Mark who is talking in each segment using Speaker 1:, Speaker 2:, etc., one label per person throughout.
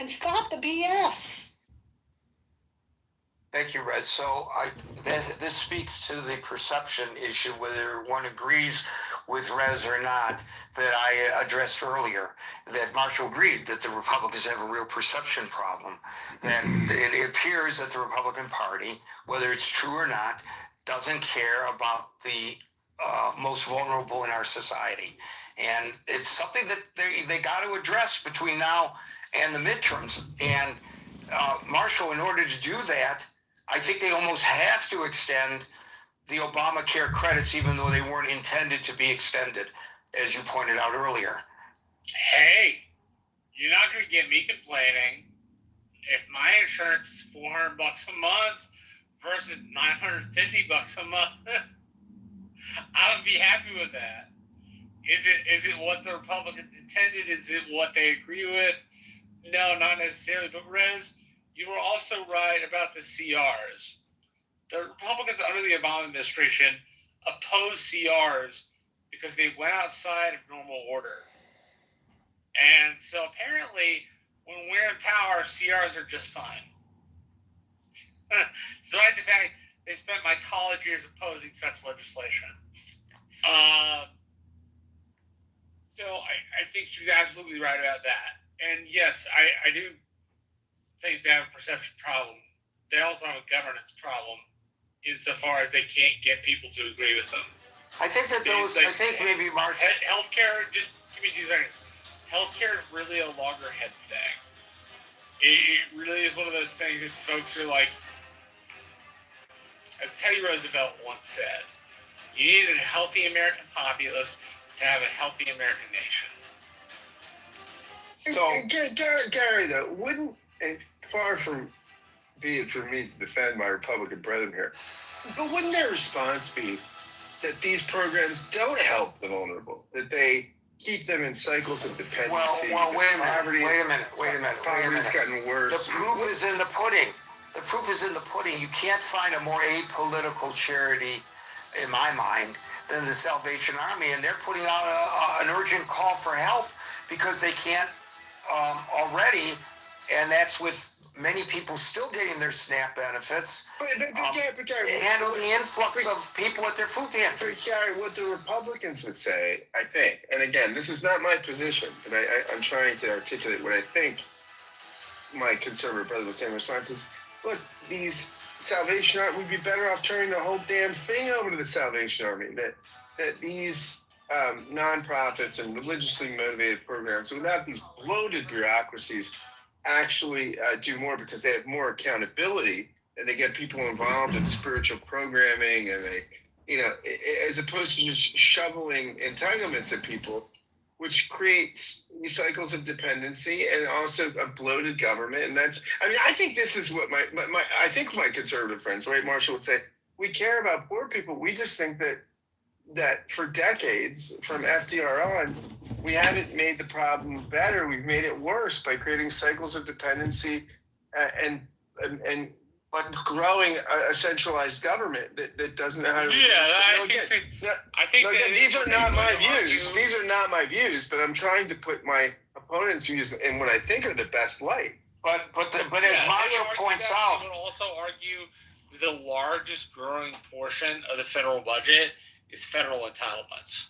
Speaker 1: and stop the BS.
Speaker 2: Thank you, Rez. So this speaks to the perception issue, whether one agrees with Rez or not, that I addressed earlier, that Marshall agreed that the Republicans have a real perception problem, that it appears that the Republican Party, whether it's true or not, doesn't care about the most vulnerable in our society. And it's something that they got to address between now and the midterms. And Marshall, in order to do that, I think they almost have to extend the Obamacare credits, even though they weren't intended to be extended, as you pointed out earlier.
Speaker 3: Hey, you're not going to get me complaining if my insurance is $400 a month versus $950 a month. I would be happy with that. Is it what the Republicans intended? Is it what they agree with? No, not necessarily. But Rez, you were also right about the CRs. The Republicans under the Obama administration opposed CRs because they went outside of normal order. And so apparently, when we're in power, CRs are just fine. Despite the fact they spent my college years opposing such legislation. So I think she was absolutely right about that. And yes, I do think they have a perception problem. They also have a governance problem insofar as they can't get people to agree with them.
Speaker 2: I think that those, I think maybe March.
Speaker 3: Healthcare, just give me 2 seconds. Healthcare is really a loggerhead thing. It really is one of those things that folks are like, as Teddy Roosevelt once said, you need a healthy American populace to have a healthy American nation.
Speaker 4: So, Gary, though, wouldn't, and far from be it for me to defend my Republican brethren here, but wouldn't their response be that these programs don't help the vulnerable, that they keep them in cycles of dependency?
Speaker 2: Well, wait a minute.
Speaker 4: Poverty's gotten worse.
Speaker 2: The proof is in the pudding. The proof is in the pudding. You can't find a more apolitical charity, in my mind, than the Salvation Army, and they're putting out an urgent call for help because they can't already, and that's with many people still getting their SNAP benefits.
Speaker 4: But Gary,
Speaker 2: handle the influx of people at their food pantries.
Speaker 4: Gary, what the Republicans would say, I think, and again, this is not my position, but I'm trying to articulate what I think my conservative brother would say in response is, look, these Salvation Army, we'd be better off turning the whole damn thing over to the Salvation Army. That these nonprofits and religiously motivated programs, without these bloated bureaucracies, actually do more because they have more accountability and they get people involved in spiritual programming, and they, as opposed to just shoveling entitlements at people, which creates cycles of dependency and also a bloated government. And I think this is what I think my conservative friends, right, Marshall, would say, we care about poor people. We just think that for decades, from FDR on, we haven't made the problem better. We've made it worse by creating cycles of dependency and growing a centralized government that doesn't know how to.
Speaker 3: I think
Speaker 4: these are not my views. These are not my views, but I'm trying to put my opponent's views in what I think are the best light.
Speaker 2: But as Marshall points out,
Speaker 3: I would also argue the largest growing portion of the federal budget is federal entitlements.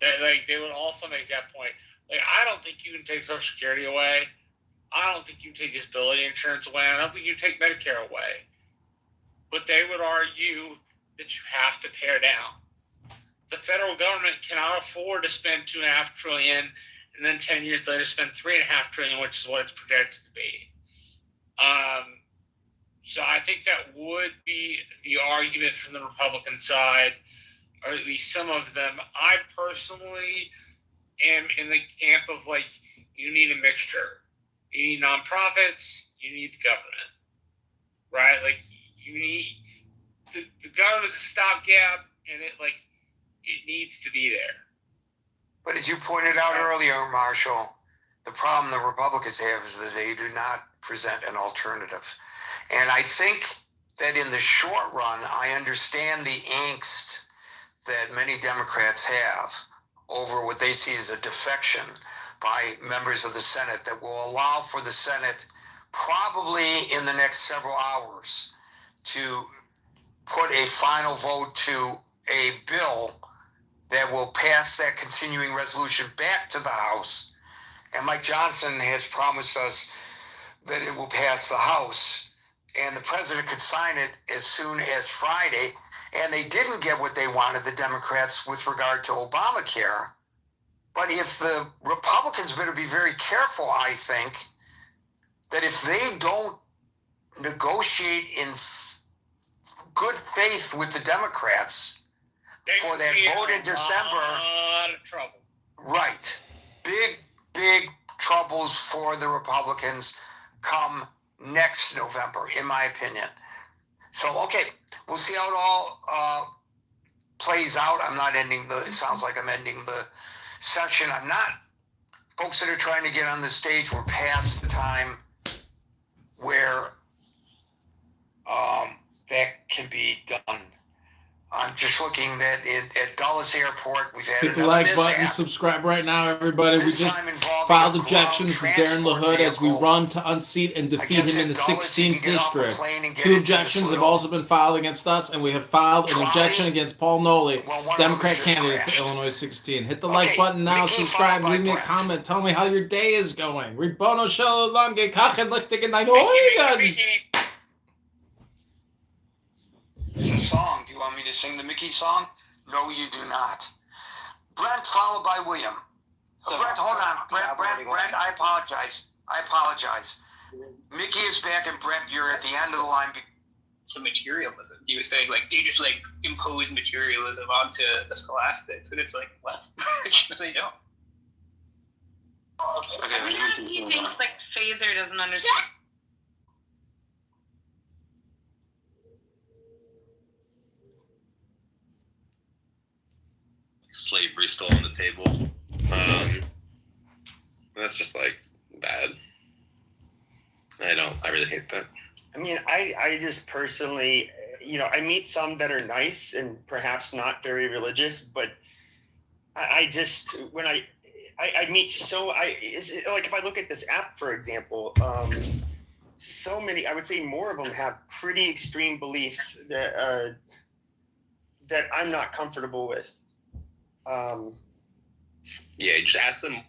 Speaker 3: They would also make that point. I don't think you can take Social Security away. I don't think you can take disability insurance away. I don't think you can take Medicare away. But they would argue that you have to pare down. The federal government cannot afford to spend $2.5 trillion and then 10 years later spend $3.5 trillion, which is what it's projected to be. So I think that would be the argument from the Republican side, or at least some of them. I personally am in the camp of you need a mixture. You need nonprofits, you need the government, right? You need the government's a stopgap, and it needs to be there.
Speaker 2: But as you pointed out earlier, Marshall, the problem the Republicans have is that they do not present an alternative. And I think that in the short run, I understand the angst that many Democrats have over what they see as a defection by members of the Senate that will allow for the Senate probably in the next several hours to put a final vote to a bill that will pass that continuing resolution back to the House. And Mike Johnson has promised us that it will pass the House and the president could sign it as soon as Friday. And they didn't get what they wanted, the Democrats, with regard to Obamacare. But if the Republicans better be very careful, I think, that if they don't negotiate in good faith with the Democrats for that vote in December,
Speaker 3: a lot of trouble.
Speaker 2: right, big troubles for the Republicans come next November, in my opinion. So, okay, we'll see how it all plays out. I'm not ending it sounds like I'm ending the session. I'm not. Folks that are trying to get on the stage, we're past the time where that can be done. I'm just looking at Dulles Airport. We've had
Speaker 1: Hit the
Speaker 2: another
Speaker 1: like
Speaker 2: mishap.
Speaker 1: button, subscribe right now, everybody. We
Speaker 2: This
Speaker 1: just
Speaker 2: time involving
Speaker 1: filed
Speaker 2: a
Speaker 1: objections to
Speaker 2: ground
Speaker 1: Darren
Speaker 2: transport
Speaker 1: LaHood as we
Speaker 2: vehicle.
Speaker 1: run to unseat and
Speaker 2: I
Speaker 1: defeat
Speaker 2: guess
Speaker 1: him in
Speaker 2: at
Speaker 1: the
Speaker 2: Dulles, you
Speaker 1: 16th
Speaker 2: can get off a
Speaker 1: district.
Speaker 2: plane and get
Speaker 1: 2
Speaker 2: into this
Speaker 1: objections have
Speaker 2: little
Speaker 1: also been filed against us, and we have filed an
Speaker 2: trolley.
Speaker 1: objection against Paul Nolly,
Speaker 2: Well, one of
Speaker 1: Democrat
Speaker 2: them just
Speaker 1: candidate
Speaker 2: crashed.
Speaker 1: for Illinois 16. Hit the
Speaker 2: Okay,
Speaker 1: like button now,
Speaker 2: Mickey
Speaker 1: subscribe,
Speaker 2: followed by
Speaker 1: leave me a
Speaker 2: Brent.
Speaker 1: comment, tell me how your day is going. Ribono shel olam gekachen lichtig in dein
Speaker 3: Mickey,
Speaker 1: Oregon.
Speaker 3: Mickey.
Speaker 2: There's a song. Do you want me to sing the Mickey song? No, you do not. Brent followed by William. Brent, hold on. Brent, I apologize. Mickey is back, and Brent, you're at the end of the line.
Speaker 5: To materialism. He was saying, like, they just, like, impose materialism onto the scholastics. And it's like, what? They don't.
Speaker 6: Every time he thinks, like, Phaser doesn't understand.
Speaker 7: Slavery still on the table. That's just like bad. I really hate that.
Speaker 8: I mean, I just personally, I meet some that are nice and perhaps not very religious, but I just, when I meet like if I look at this app, for example, so many, I would say more of them have pretty extreme beliefs that I'm not comfortable with.
Speaker 7: Yeah, just ask them,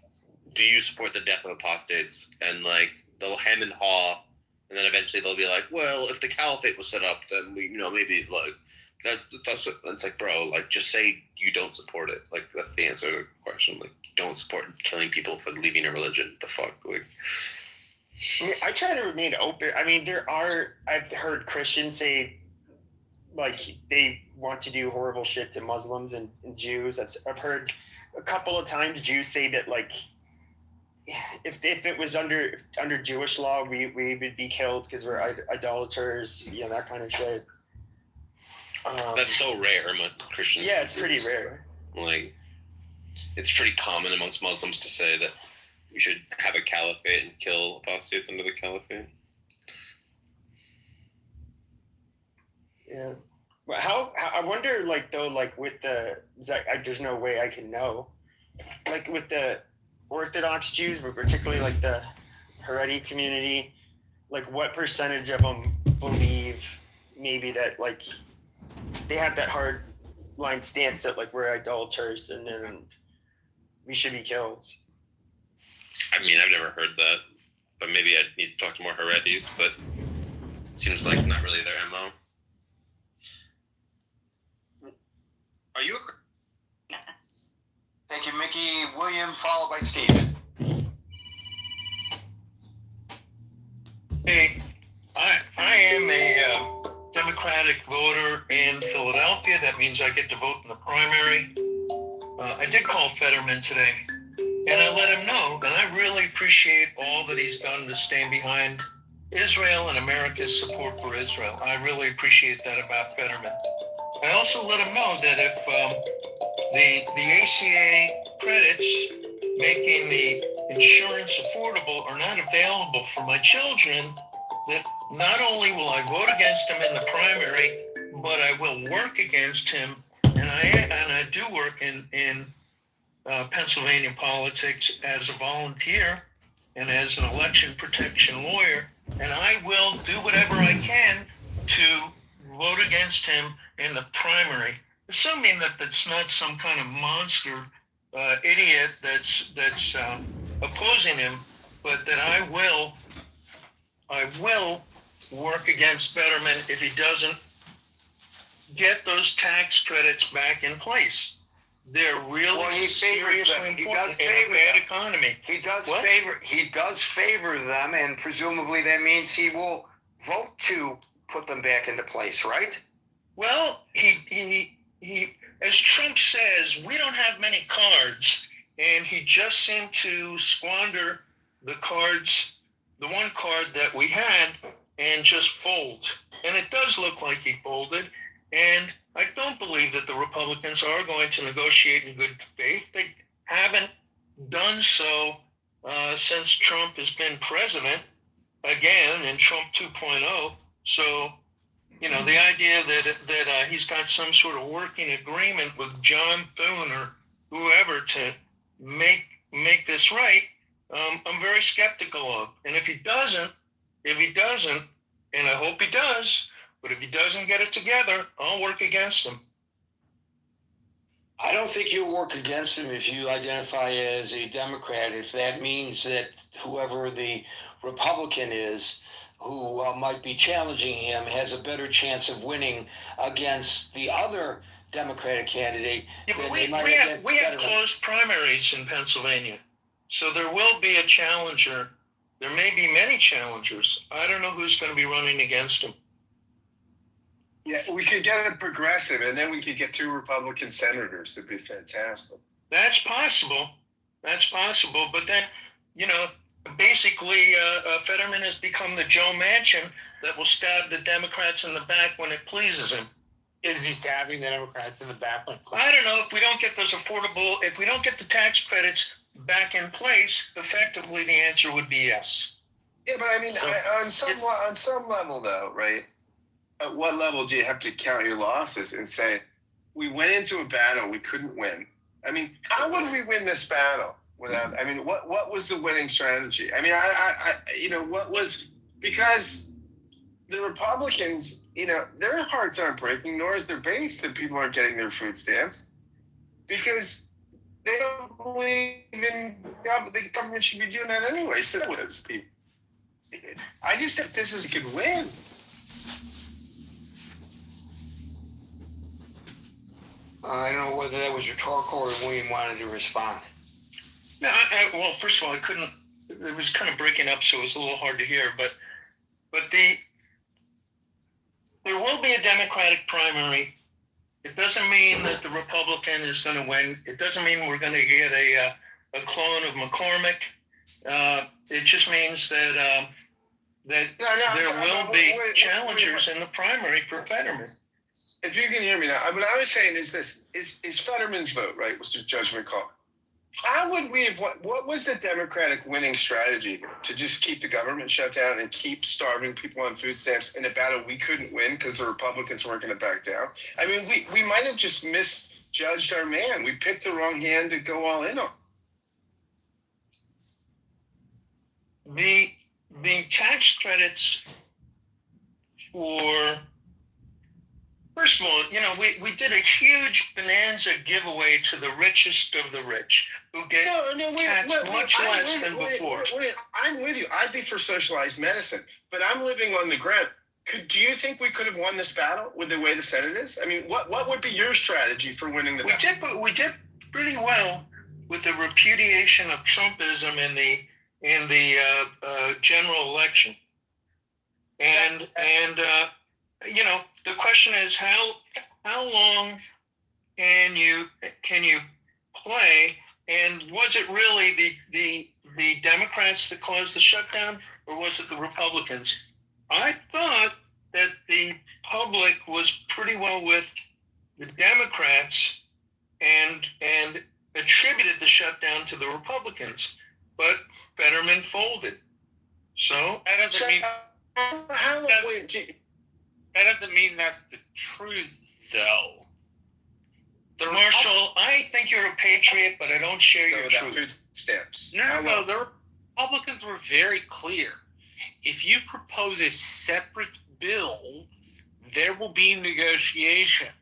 Speaker 7: do you support the death of apostates? And like they'll hem and haw, and then eventually they'll be like, well, if the caliphate was set up, then we, maybe like that's like, bro, like just say you don't support it. Like that's the answer to the question. Like don't support killing people for leaving a religion. The fuck, like.
Speaker 8: I mean, I try to remain open. I mean, I've heard Christians say, like, they want to do horrible shit to Muslims and Jews. I've heard a couple of times Jews say that, like, if it was under Jewish law, we would be killed because we're idolaters, that kind of shit.
Speaker 7: That's so rare among Christians.
Speaker 8: Yeah, it's pretty rare.
Speaker 7: Like, it's pretty common amongst Muslims to say that we should have a caliphate and kill apostates under the caliphate.
Speaker 8: Yeah. Well, how I wonder, like, though, like with there's no way I can know, like with the Orthodox Jews, but particularly like the Haredi community, like what percentage of them believe maybe that, like, they have that hard line stance that, like, we're idolaters and then we should be killed.
Speaker 7: I mean, I've never heard that, but maybe I need to talk to more Haredis, but it seems like not really their MO. Are you a...
Speaker 2: Thank you, Mickey. William, followed by Steve.
Speaker 9: Hey, I am a Democratic voter in Philadelphia. That means I get to vote in the primary. I did call Fetterman today, and I let him know that I really appreciate all that he's done to stand behind Israel and America's support for Israel. I really appreciate that about Fetterman. I also let him know that if the ACA credits making the insurance affordable are not available for my children, that not only will I vote against him in the primary, but I will work against him, and I do work in Pennsylvania politics as a volunteer and as an election protection lawyer, and I will do whatever I can to vote against him in the primary, assuming that that's not some kind of monster idiot that's opposing him, but that I will work against Fetterman if he doesn't get those tax credits back in place. They're really
Speaker 2: Well, he favors
Speaker 9: seriously
Speaker 2: them. He
Speaker 9: important
Speaker 2: does
Speaker 9: in
Speaker 2: favor
Speaker 9: a bad
Speaker 2: them.
Speaker 9: economy.
Speaker 2: He does
Speaker 9: What?
Speaker 2: favor them, and presumably that means he will vote to put them back into place, right?
Speaker 9: Well, he as Trump says, we don't have many cards, and he just seemed to squander the one card that we had, and just fold. And it does look like he folded, and I don't believe that the Republicans are going to negotiate in good faith. They haven't done so since Trump has been president again in Trump 2.0. So, you know, the idea that he's got some sort of working agreement with John Thune or whoever to make this right, I'm very skeptical of. And if he doesn't, and I hope he does, but if he doesn't get it together, I'll work against him.
Speaker 2: I don't think you'll work against him if you identify as a Democrat, if that means that whoever the Republican is who might be challenging him has a better chance of winning against the other Democratic candidate.
Speaker 9: Yeah, but
Speaker 2: than
Speaker 9: we
Speaker 2: they might
Speaker 9: have
Speaker 2: against
Speaker 9: closed
Speaker 2: Fetterman.
Speaker 9: primaries in Pennsylvania. So there will be a challenger. There may be many challengers. I don't know who's going to be running against him.
Speaker 4: Yeah, we could get a progressive, and then we could get 2 Republican senators. It'd be fantastic.
Speaker 9: That's possible. But then, you know, basically, Fetterman has become the Joe Manchin that will stab the Democrats in the back when it pleases him.
Speaker 1: Is he stabbing the Democrats in the back?
Speaker 9: I don't know. If we don't get if we don't get the tax credits back in place, effectively the answer would be yes.
Speaker 4: Yeah, but I mean, on some level, though, right? At what level do you have to count your losses and say, we went into a battle we couldn't win? I mean, how would we win this battle without? I mean, what was the winning strategy? I mean, what was, because the Republicans, you know, their hearts aren't breaking, nor is their base that people aren't getting their food stamps, because they don't believe in the government should be doing that anyway. So with those people, I just think this is a good win.
Speaker 2: I don't know whether that was rhetorical or William wanted to respond.
Speaker 9: No, well, first of all, I couldn't. It was kind of breaking up, so it was a little hard to hear. But there will be a Democratic primary. It doesn't mean that the Republican is going to win. It doesn't mean we're going to get a clone of McCormick. It just means that there will be challengers in the primary for Fetterman.
Speaker 4: If you can hear me now, what I was saying is this: is Fetterman's vote, right, was the judgment call. How would we have? What was the Democratic winning strategy to just keep the government shut down and keep starving people on food stamps in a battle we couldn't win because the Republicans weren't going to back down? I mean, we might have just misjudged our man. We picked the wrong hand to go all in on.
Speaker 9: The tax credits for. First of all, you know, we did a huge bonanza giveaway to the richest of the rich, who get taxed much less than before.
Speaker 4: I'm with you. I'd be for socialized medicine, but I'm living on the ground. Do you think we could have won this battle with the way the Senate is? I mean, what would be your strategy for winning the battle?
Speaker 9: We did pretty well with the repudiation of Trumpism in the general election, and you know, the question is how long can you play, and was it really the Democrats that caused the shutdown, or was it the Republicans? I thought that the public was pretty well with the Democrats and attributed the shutdown to the Republicans, but Fetterman folded. So
Speaker 3: That doesn't mean
Speaker 4: How
Speaker 3: that doesn't mean that's the truth, though.
Speaker 9: Marshall, I think you're a patriot, but I don't share your truth.
Speaker 4: Food stamps.
Speaker 1: No. The Republicans were very clear. If you propose a separate bill, there will be negotiation.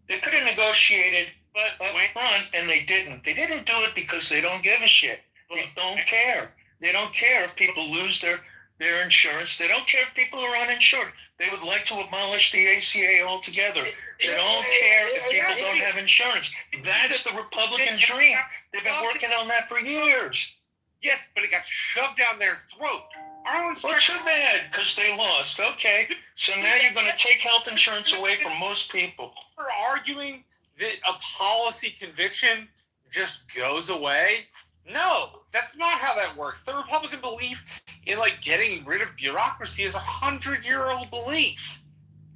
Speaker 9: They could have negotiated
Speaker 1: But
Speaker 9: up front, and they didn't. They didn't do it because they don't give a shit. They don't care. They don't care if people lose their insurance. They don't care if people are uninsured. They would like to abolish the ACA altogether. They don't care if people don't have insurance. That's the Republican dream. They've been working on that for years.
Speaker 1: Yes, but it got shoved down their throat.
Speaker 9: Well, too bad, because they lost. Okay, so now you're going to take health insurance away from most people.
Speaker 1: We're arguing that a policy conviction just goes away. No, that's not how that works. The Republican belief in getting rid of bureaucracy is 100-year-old belief.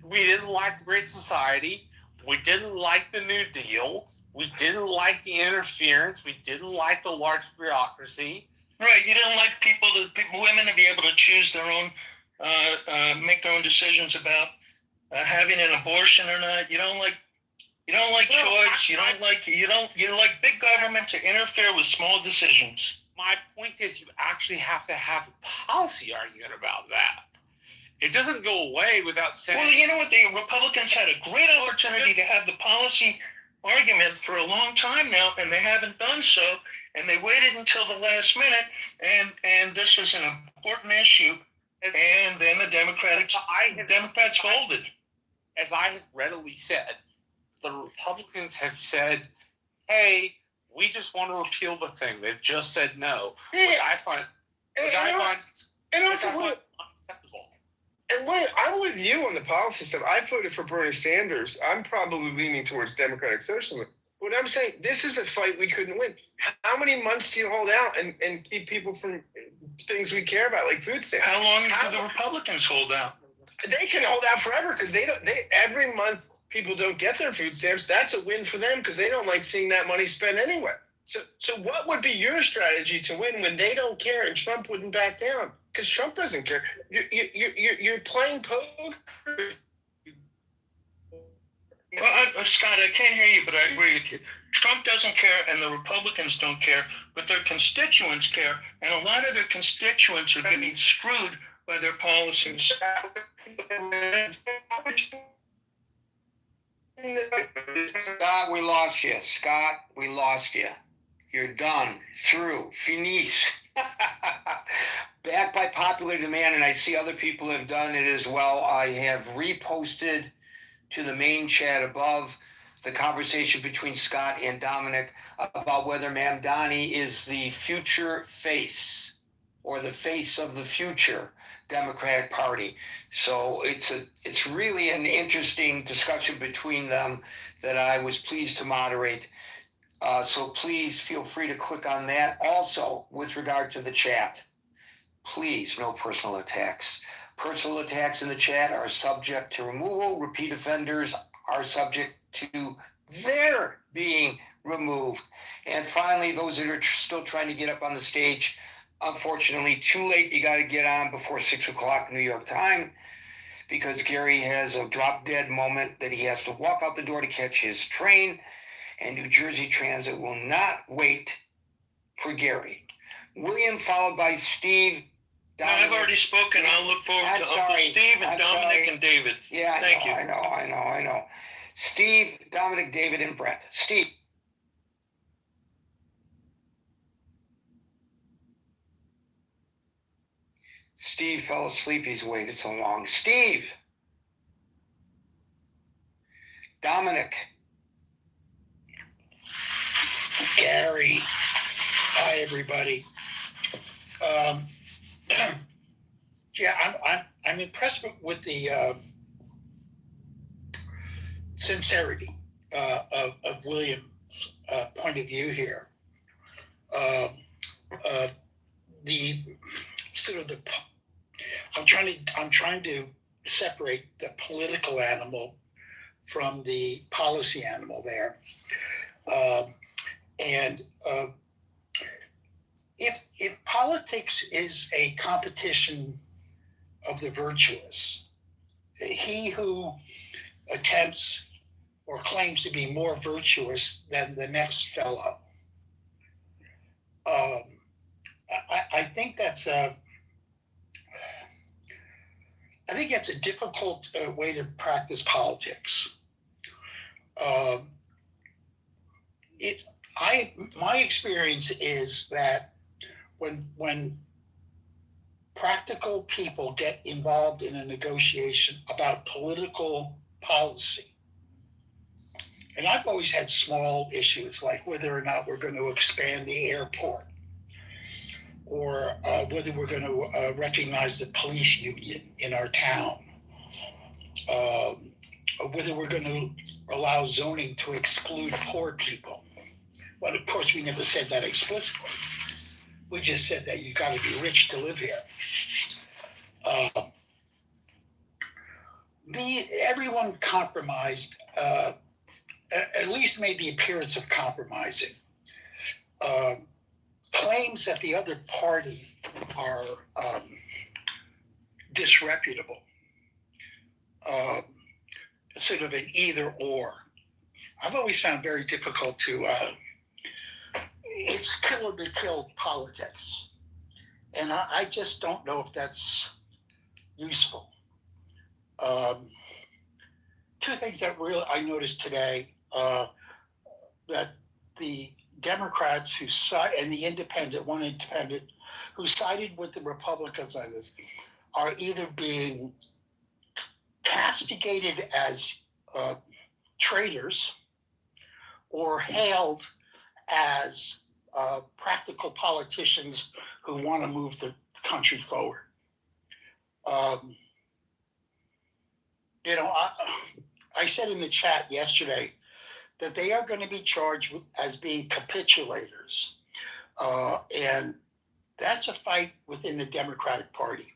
Speaker 1: We didn't like the Great Society. We didn't like the New Deal. We didn't like the interference. We didn't like the large bureaucracy.
Speaker 9: Right, you didn't like women to be able to choose their own, make their own decisions about having an abortion or not. You don't like choice. You like big government to interfere with small decisions.
Speaker 1: My point is, you actually have to have a policy argument about that. It doesn't go away without saying.
Speaker 9: Well, you know what? The Republicans had a great opportunity to have the policy argument for a long time now, and they haven't done so. And they waited until the last minute, and this was an important issue. And then the Democrats folded.
Speaker 1: As I have readily said, the Republicans have said, hey, we just want to repeal the thing. They've just said no, which I find unacceptable.
Speaker 4: And wait, I'm with you on the policy stuff. I voted for Bernie Sanders. I'm probably leaning towards democratic socialism. What I'm saying, this is a fight we couldn't win. How many months do you hold out and keep people from things we care about, like food stamps?
Speaker 9: How long do the Republicans hold out?
Speaker 4: They can hold out forever because every month people don't get their food stamps. That's a win for them because they don't like seeing that money spent anyway. So what would be your strategy to win when they don't care and Trump wouldn't back down? Because Trump doesn't care. You're playing poker.
Speaker 9: Well, Scott, I can't hear you, but I agree with you. Trump doesn't care, and the Republicans don't care, but their constituents care, and a lot of their constituents are getting screwed by their policies.
Speaker 2: Scott, we lost you. Scott, we lost you. You're done. Through. Finis. Back by popular demand, and I see other people have done it as well. I have reposted to the main chat above the conversation between Scott and Dominic about whether Mamdani is the future face or the face of the future Democratic Party. So it's really an interesting discussion between them that I was pleased to moderate. So please feel free to click on that. Also, with regard to the chat, please, no personal attacks. Personal attacks in the chat are subject to removal. Repeat offenders are subject to their being removed. And finally, those that are still trying to get up on the stage, unfortunately, too late. You got to get on before 6 o'clock New York time because Gary has a drop dead moment that he has to walk out the door to catch his train, and New Jersey Transit will not wait for Gary. William, followed by Steve.
Speaker 9: No, I've already spoken. I'll look forward to Uncle Steve and Dominic and David.
Speaker 2: Yeah,
Speaker 9: Thank you.
Speaker 2: I know. Steve, Dominic, David, and Brent. Steve. Steve fell asleep. He's waited so long. Steve. Dominic.
Speaker 10: Gary. Hi, everybody. Yeah, I'm impressed with the sincerity of William's point of view here. The sort of I'm trying to separate the political animal from the policy animal there, and. If politics is a competition of the virtuous, he who attempts or claims to be more virtuous than the next fellow. I think that's a difficult way to practice politics. My experience is that when practical people get involved in a negotiation about political policy, and I've always had small issues like whether or not we're going to expand the airport, or whether we're going to recognize the police union in our town, or whether we're going to allow zoning to exclude poor people. Well, of course, we never said that explicitly. We just said that you've got to be rich to live here. Everyone compromised, at least made the appearance of compromising. Claims that the other party are disreputable, sort of an either or. I've always found very difficult to, it's kill or be killed politics. And I just don't know if that's useful. Two things that really I noticed today, that the Democrats who and the one independent who sided with the Republicans on this are either being castigated as traitors or hailed as practical politicians who want to move the country forward. I said in the chat yesterday that they are going to be charged as being capitulators. And that's a fight within the Democratic Party.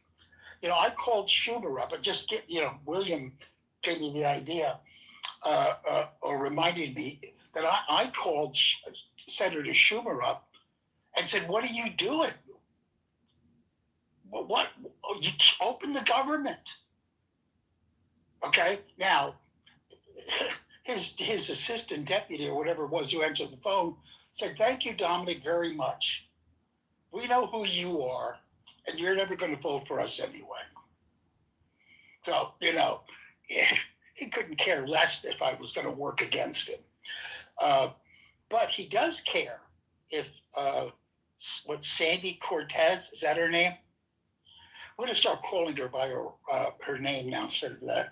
Speaker 10: I called Schumer up, and just William gave me the idea, or reminded me that I called Senator Schumer up and said, "What are you doing? What? You open the government." Okay, now his assistant deputy or whatever it was who answered the phone said, "Thank you, Dominic, very much. We know who you are, and you're never going to vote for us anyway." So, he couldn't care less if I was going to work against him. But he does care if, Sandy Cortez, is that her name? I'm going to start calling her by her name now instead of that.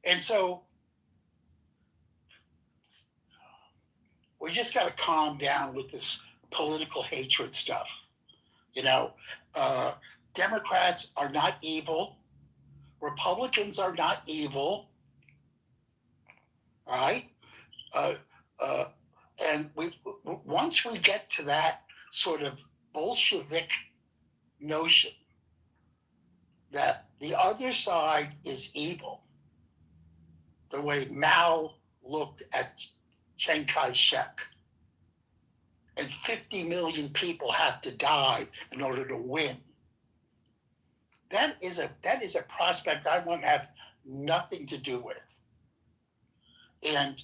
Speaker 10: And so we just got to calm down with this political hatred stuff. Democrats are not evil. Republicans are not evil. All right? And once we get to that sort of Bolshevik notion that the other side is evil, the way Mao looked at Chiang Kai-shek, and 50 million people have to die in order to win. That is a prospect I want to have nothing to do with. And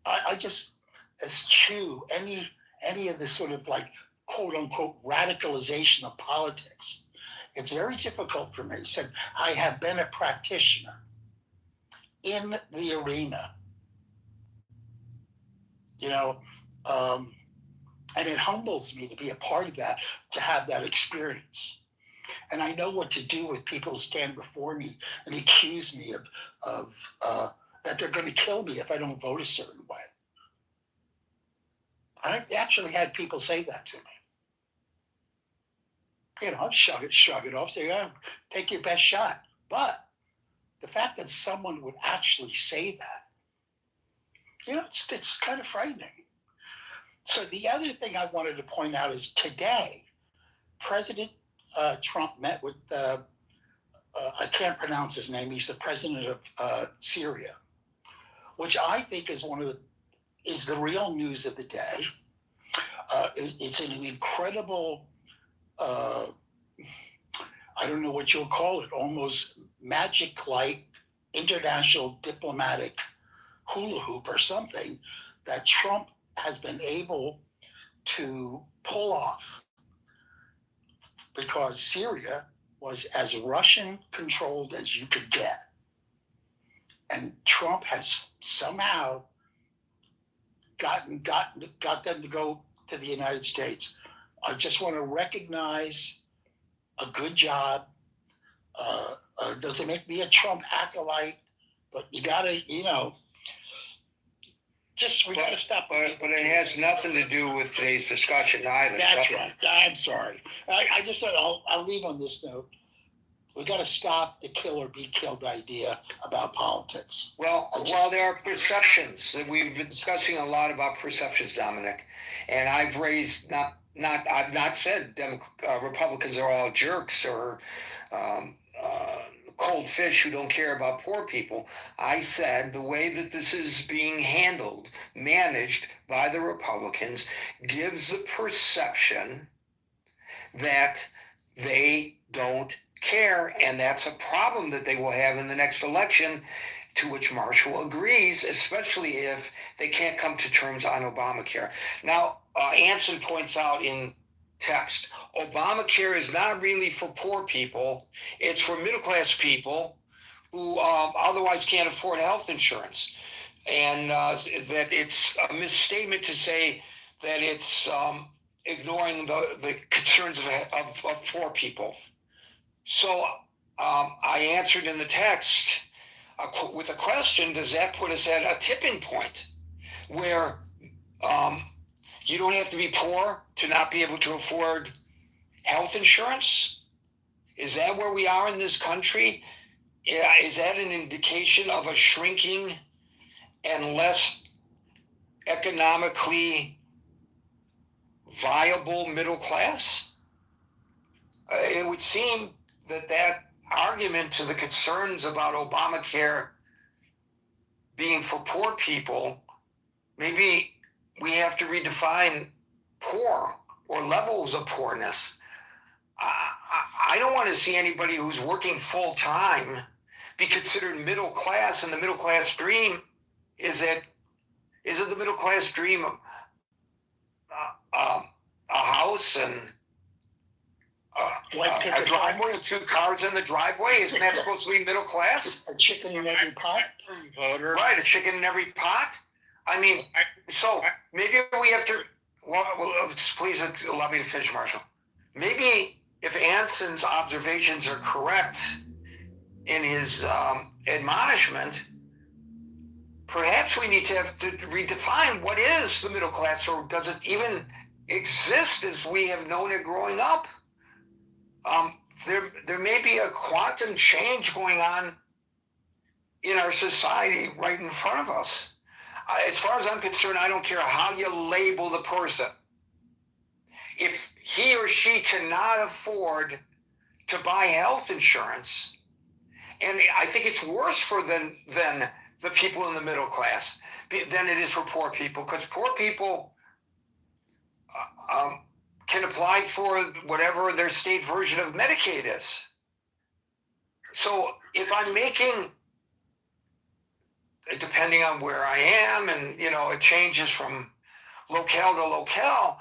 Speaker 10: I just eschew any of this sort of like quote unquote radicalization of politics. It's very difficult for me. So I have been a practitioner in the arena, and it humbles me to be a part of that, to have that experience. And I know what to do with people who stand before me and accuse me of that they're going to kill me if I don't vote a certain way. I've actually had people say that to me. I'll shrug it off, say, "Oh, take your best shot." But the fact that someone would actually say that, it's kind of frightening. So the other thing I wanted to point out is today, President Trump met with, I can't pronounce his name, he's the president of Syria, which I think is is the real news of the day. It's an incredible, I don't know what you'll call it, almost magic-like international diplomatic hula hoop or something that Trump has been able to pull off, because Syria was as Russian controlled as you could get. And Trump has somehow got them to go to the United States. I just want to recognize a good job. Doesn't make me a Trump acolyte, but you gotta, we gotta stop.
Speaker 2: But it has nothing to do with today's discussion either.
Speaker 10: That's right. I'm sorry. I just said I'll leave on this note. We got to stop the kill or be killed idea about politics.
Speaker 2: Well, there are perceptions. We've been discussing a lot about perceptions, Dominic, and I've raised I've not said Republicans are all jerks or cold fish who don't care about poor people. I said the way that this is being managed by the Republicans gives the perception that they don't care, and that's a problem that they will have in the next election, to which Marshall agrees, especially if they can't come to terms on Obamacare. Now, Anson points out in text, Obamacare is not really for poor people, it's for middle-class people who otherwise can't afford health insurance, and that it's a misstatement to say that it's ignoring the concerns of poor people. So I answered in the text with a question: does that put us at a tipping point where you don't have to be poor to not be able to afford health insurance? Is that where we are in this country? Is that an indication of a shrinking and less economically viable middle class? It would seem that argument to the concerns about Obamacare being for poor people, maybe we have to redefine poor or levels of poorness. I don't want to see anybody who's working full time be considered middle class, and the middle class dream is it the middle class dream of a house and a driveway with 2 cars in the driveway? Isn't that supposed to be middle class?
Speaker 10: A chicken in every pot?
Speaker 1: Voter.
Speaker 2: Right, a chicken in every pot? I mean, so maybe we have to, please allow me to finish, Marshall. Maybe if Anson's observations are correct in his admonishment, perhaps we need to have to redefine what is the middle class, or does it even exist as we have known it growing up? There may be a quantum change going on in our society right in front of us. As far as I'm concerned, I don't care how you label the person. If he or she cannot afford to buy health insurance, and I think it's worse than the people in the middle class than it is for poor people, because poor people can apply for whatever their state version of Medicaid is. So if I'm making, depending on where I am, and it changes from locale to locale,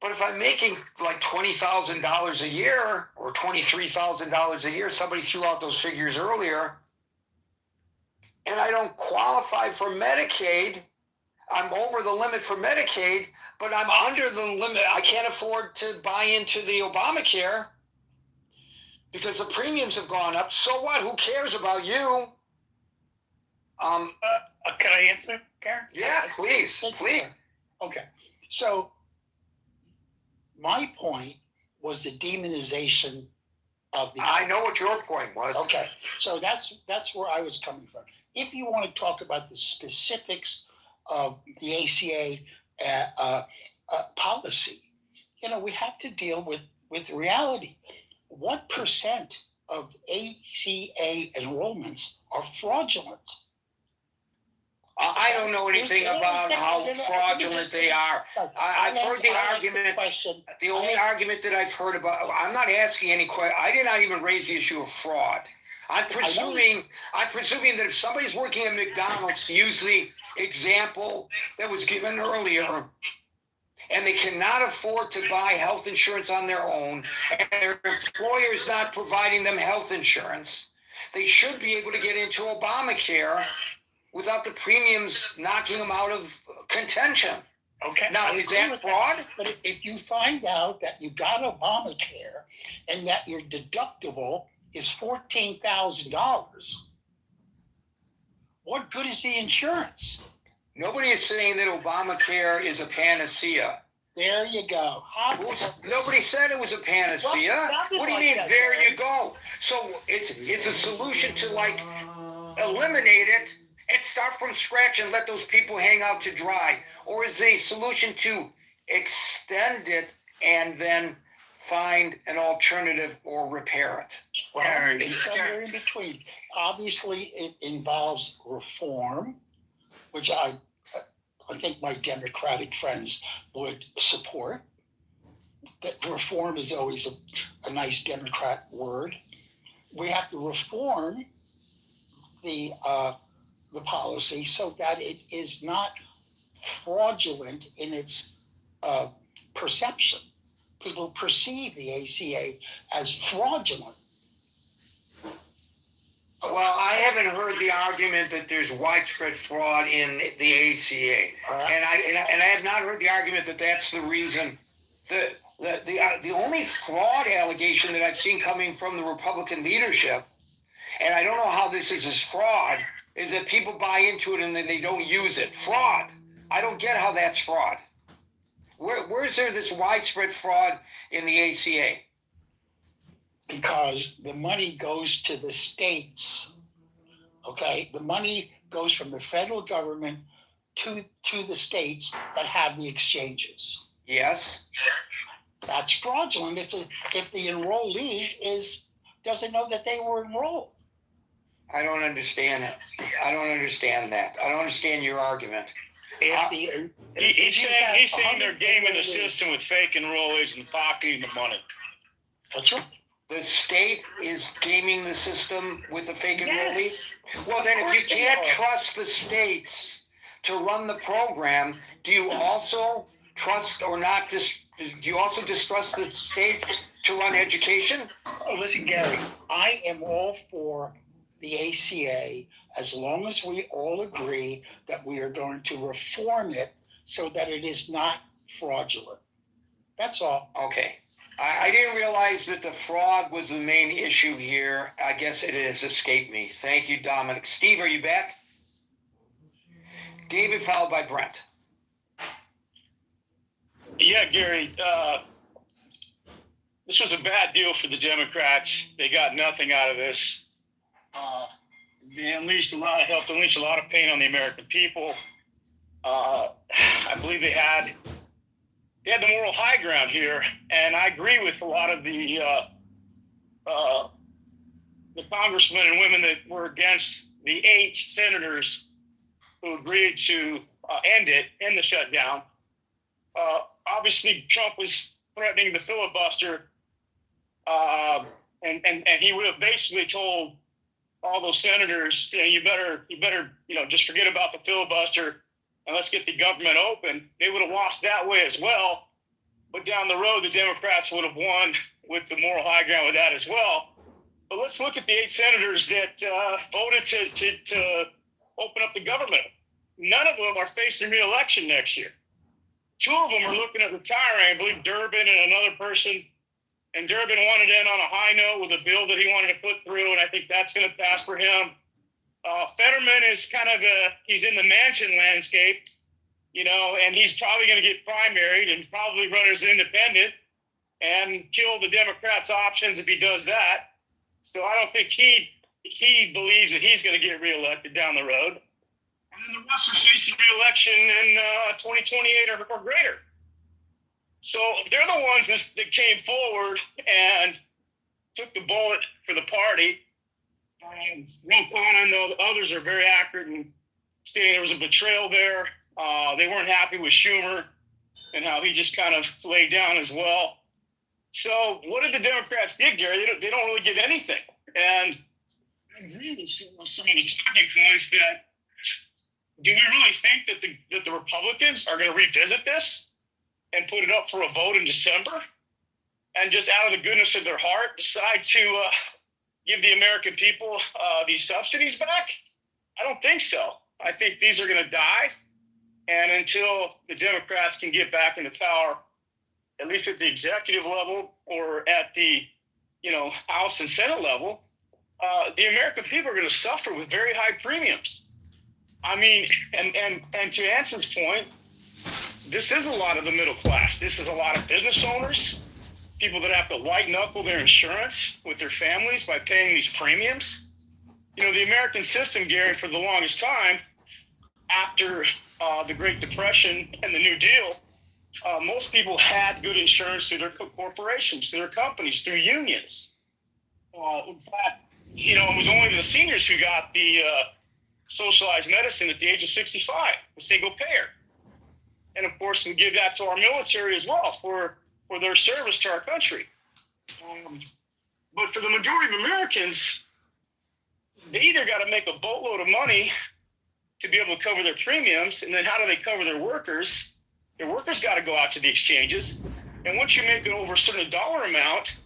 Speaker 2: but if I'm making like $20,000 a year or $23,000 a year, somebody threw out those figures earlier, and I don't qualify for Medicaid, I'm over the limit for Medicaid, but I'm under the limit. I can't afford to buy into the Obamacare because the premiums have gone up. So what? Who cares about you?
Speaker 10: Can I answer, Karen?
Speaker 2: Yeah, please.
Speaker 10: Okay. So my point was the demonization of the.
Speaker 2: I know what your point was.
Speaker 10: Okay. So that's where I was coming from. If you want to talk about the specifics of the ACA policy, we have to deal with reality. What percent of ACA enrollments are fraudulent?
Speaker 2: I don't know anything about how fraudulent they are. I've heard the argument. The only argument that I've heard about, I'm not asking any question. I did not even raise the issue of fraud. I'm presuming that if somebody's working at McDonald's, to use the example that was given earlier, and they cannot afford to buy health insurance on their own, and their employer is not providing them health insurance, they should be able to get into Obamacare without the premiums knocking them out of contention.
Speaker 10: Okay.
Speaker 2: Now, is that fraud?
Speaker 10: But if you find out that you got Obamacare and that your deductible is $14,000, what good is the insurance?
Speaker 2: Nobody is saying that Obamacare is a panacea.
Speaker 10: There you go.
Speaker 2: Nobody said it was a panacea.
Speaker 10: Well,
Speaker 2: what do you mean? There you go. So it's a solution to like eliminate it and start from scratch and let those people hang out to dry, or is a solution to extend it and then find an alternative or repair it?
Speaker 10: Well, it's somewhere in between. Obviously, it involves reform, which I think my Democratic friends would support. That reform is always a nice Democrat word. We have to reform the policy so that it is not fraudulent in its perception. People perceive the ACA as fraudulent.
Speaker 2: Well, I haven't heard the argument that there's widespread fraud in the ACA, and I have not heard the argument that that's the reason. The only fraud allegation that I've seen coming from the Republican leadership, and I don't know how this is as fraud, is that people buy into it and then they don't use it. Fraud. I don't get how that's fraud. Where's there this widespread fraud in the ACA?
Speaker 10: Because the money goes to the states. Okay, the money goes from the federal government to the states that have the exchanges.
Speaker 2: Yes.
Speaker 10: That's fraudulent if the enrollee doesn't know that they were enrolled.
Speaker 2: I don't understand it. I don't understand that. I don't understand your argument.
Speaker 11: He's saying they're gaming the system with fake enrollees and pocketing the money.
Speaker 10: That's right.
Speaker 2: The state is gaming the system with the fake enrollees?
Speaker 10: Yes.
Speaker 2: Well, then if you can't trust the states to run the program, do you also trust or not? Do you also distrust the states to run education?
Speaker 10: Oh, listen, Gary, I am all for the ACA as long as we all agree that we are going to reform it so that it is not fraudulent. That's all.
Speaker 2: Okay. I didn't realize that the fraud was the main issue here. I guess it has escaped me. Thank you, Dominic. Steve, are you back? David, followed by Brent.
Speaker 11: Yeah, Gary, this was a bad deal for the Democrats. They got nothing out of this. They unleashed helped unleash a lot of pain on the American people. I believe they had the moral high ground here, and I agree with a lot of the congressmen and women that were against the 8 senators who agreed to end the shutdown. Obviously, Trump was threatening the filibuster, and he would have basically told all those senators, you better, just forget about the filibuster and let's get the government open. They would have lost that way as well. But down the road, the Democrats would have won with the moral high ground with that as well. But let's look at the 8 senators that voted to open up the government. None of them are facing re-election next year. 2 of them are looking at retiring. I believe Durbin and another person. And Durbin wanted to end on a high note with a bill that he wanted to put through, and I think that's going to pass for him. Fetterman is he's in the mansion landscape, and he's probably going to get primaried and probably run as independent and kill the Democrats' options if he does that. So I don't think he believes that he's going to get reelected down the road. And then the rest are facing reelection in 2028 or greater. So they're the ones that came forward and took the bullet for the party. And Ron Paul, I know the others are very accurate in stating there was a betrayal there. They weren't happy with Schumer and how he just kind of laid down as well. So what did the Democrats get, Gary? They don't really get anything. And I agree with some of the talking points that do we really think that the Republicans are going to revisit this and put it up for a vote in December and just out of the goodness of their heart decide to give the American people these subsidies back? I don't think so. I think these are going to die. And until the Democrats can get back into power, at least at the executive level or at the House and Senate level, the American people are going to suffer with very high premiums. I mean, and to Anson's point, this is a lot of the middle class. This is a lot of business owners, people that have to white knuckle their insurance with their families by paying these premiums. The American system, Gary, for the longest time, after the Great Depression and the New Deal, most people had good insurance through their corporations, through their companies, through unions. In fact, it was only the seniors who got the socialized medicine at the age of 65, a single payer. And of course, we give that to our military as well for their service to our country. But for the majority of Americans, they either got to make a boatload of money to be able to cover their premiums, and then how do they cover their workers? Their workers got to go out to the exchanges. And once you make it over a certain dollar amount,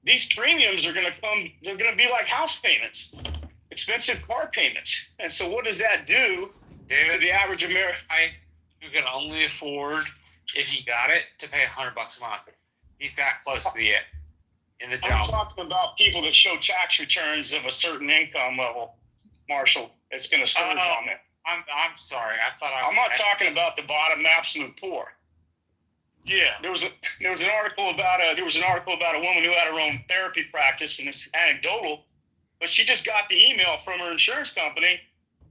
Speaker 11: these premiums are going to come, they're going to be like house payments, expensive car payments. And so what does that do to the average American?
Speaker 1: Who can only afford, if he got it, to pay $100 a month. He's that close to the in the job.
Speaker 11: I'm talking about people that show tax returns of a certain income level, Marshall. It's going to surge on it.
Speaker 1: I'm sorry.
Speaker 11: I'm not talking about the bottom absolute poor.
Speaker 1: Yeah.
Speaker 11: There was an article about a woman who had her own therapy practice, and it's anecdotal, but she just got the email from her insurance company.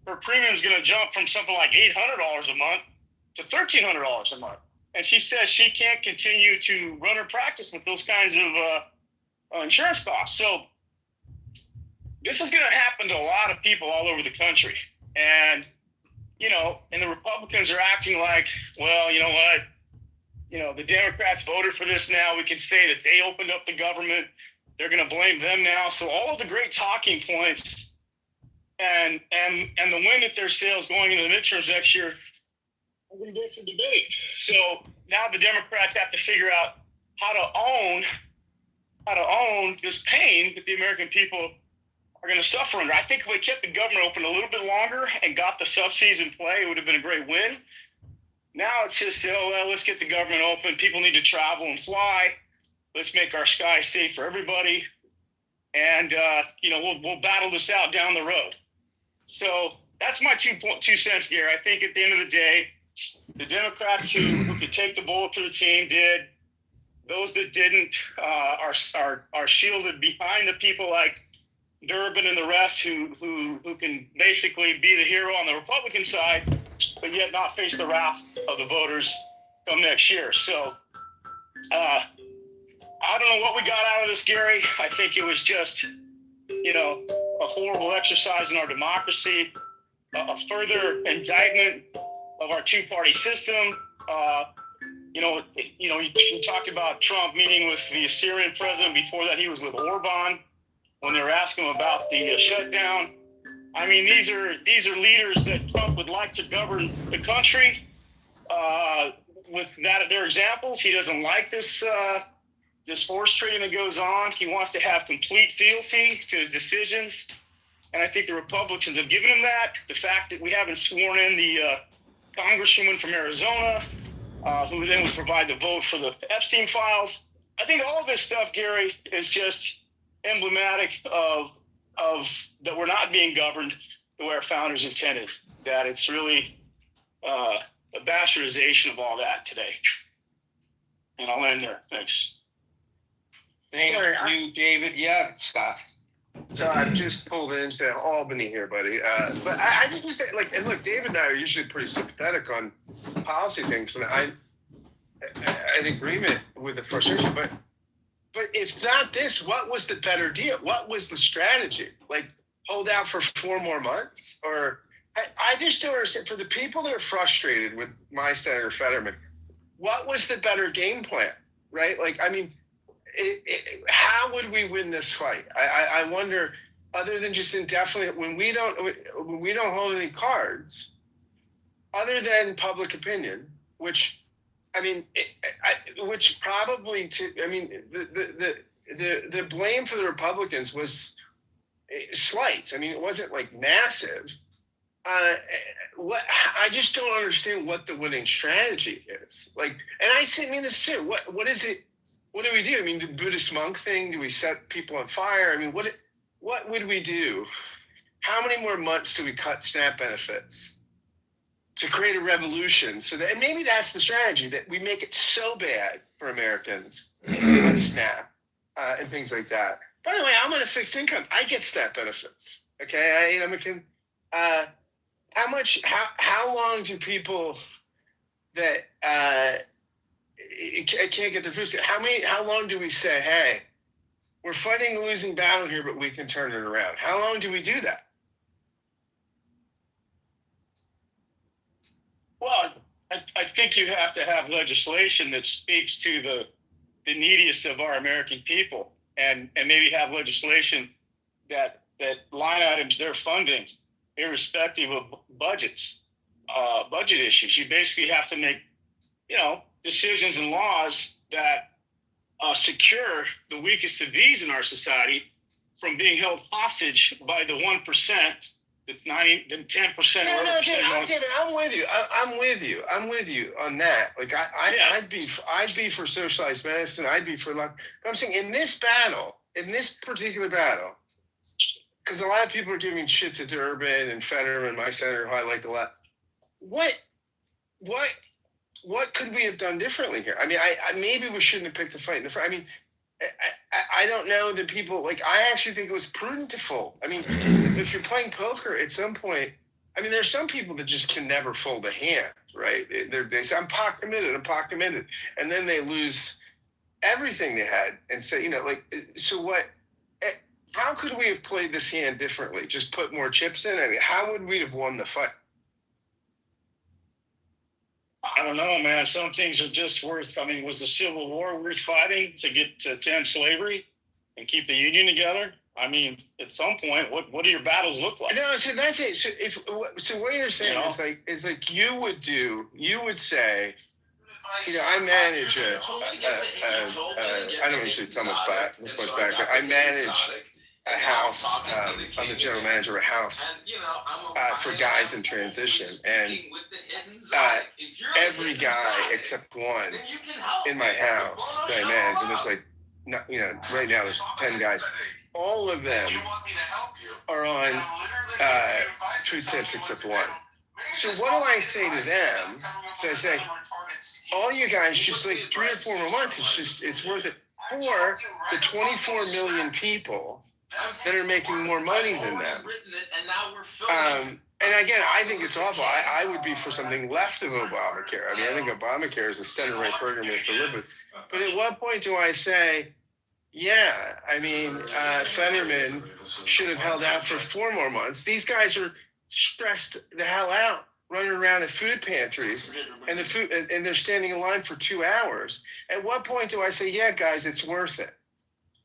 Speaker 11: Her premium's going to jump from something like $800 a month to $1,300 a month. And she says she can't continue to run her practice with those kinds of insurance costs. So this is going to happen to a lot of people all over the country. And, and the Republicans are acting like, well, you know what? The Democrats voted for this now. We can say that they opened up the government. They're going to blame them now. So all of the great talking points and the wind at their sails going into the midterms next year are going to go for debate. So now the Democrats have to figure out how to own this pain that the American people are going to suffer under. I think if we kept the government open a little bit longer and got the subsidies in play, it would have been a great win. Now it's just, let's get the government open. People need to travel and fly. Let's make our skies safe for everybody. And, we'll battle this out down the road. So that's my 2 cents, Gary. I think at the end of the day, the Democrats who could take the bullet for the team did. Those that didn't are shielded behind the people like Durbin and the rest who can basically be the hero on the Republican side, but yet not face the wrath of the voters come next year. So I don't know what we got out of this, Gary. I think it was just, a horrible exercise in our democracy, a further indictment of our two-party system. You talked about Trump meeting with the Syrian president. Before that, he was with Orban when they were asking him about the shutdown. I mean, these are leaders that Trump would like to govern the country. With that, their examples, he doesn't like this horse trading that goes on. He wants to have complete fealty to his decisions, and I think the Republicans have given him that. The fact that we haven't sworn in the congresswoman from Arizona, who then would provide the vote for the Epstein files. I think all of this stuff, Gary, is just emblematic of that we're not being governed the way our founders intended. That it's really a bastardization of all that today. And I'll end there. Thanks.
Speaker 2: Thank you, David. Yeah, Scott.
Speaker 4: So I've just pulled into Albany here, buddy. But I just want to say, and look, David and I are usually pretty sympathetic on policy things, and I'm in agreement with the frustration. But if not this, what was the better deal? What was the strategy? Hold out for 4 more months? Or I just don't understand. For the people that are frustrated with my Senator Fetterman, what was the better game plan, right? How would we win this fight? I wonder, other than just indefinitely when we don't hold any cards, other than public opinion, which I mean, which probably the blame for the Republicans was slight. I mean, it wasn't like massive. I just don't understand what the winning strategy is. Like, and I mean this too. What is it? What do we do? I mean, the Buddhist monk thing. Do we set people on fire? I mean, what would we do? How many more months do we cut SNAP benefits to create a revolution? So that, and maybe that's the strategy, that we make it so bad for Americans on SNAP and things like that. By the way, I'm on a fixed income. I get SNAP benefits. Okay, how long do people that can't get their food? How long do we say, hey, we're fighting a losing battle here, but we can turn it around? How long do we do that?
Speaker 11: Well, I think you have to have legislation that speaks to the neediest of our American people, and maybe have legislation that line items their funding, irrespective of budget issues. You basically have to make, decisions and laws that secure the weakest of these in our society from being held hostage by the 1%, the 10%.
Speaker 4: No, David, I'm with you. I'm with you on that. Like I'd be for socialized medicine. I'd be for luck. But I'm saying in this particular battle, because a lot of people are giving shit to Durbin and Fetterman, my senator, who I like a lot. What could we have done differently here? I mean, I maybe we shouldn't have picked the fight in the front. I mean, I don't know that people, like, I actually think it was prudent to fold. I mean, if you're playing poker at some point, I mean, there's some people that just can never fold a hand, right? They say, I'm pot committed. And then they lose everything they had and say, so what? How could we have played this hand differently? Just put more chips in? I mean, how would we have won the fight?
Speaker 11: I don't know, man. Some things are just worth. I mean, was the Civil War worth fighting to end slavery and keep the Union together? I mean, at some point, what do your battles look like?
Speaker 4: No, so that's it. So what you're saying is like you would say, I manage I don't usually tell much back, but I manage a house. I'm the general manager of a house for guys in transition, and every guy except one in my house that I manage, and there's like, right now there's 10 guys. All of them are on food stamps except one. So what do I say to them? So I say, all you guys, just like 3 or 4 more months, it's worth it for the 24 million people that are making more money than them. And again, I think it's awful. I would be for something left of Obamacare. I mean, I think Obamacare is a center-right program we have to live with. But at what point do I say, yeah, I mean, Fetterman should have held out for 4 more months. These guys are stressed the hell out, running around in food pantries, and they're standing in line for 2 hours. At what point do I say, yeah, guys, it's worth it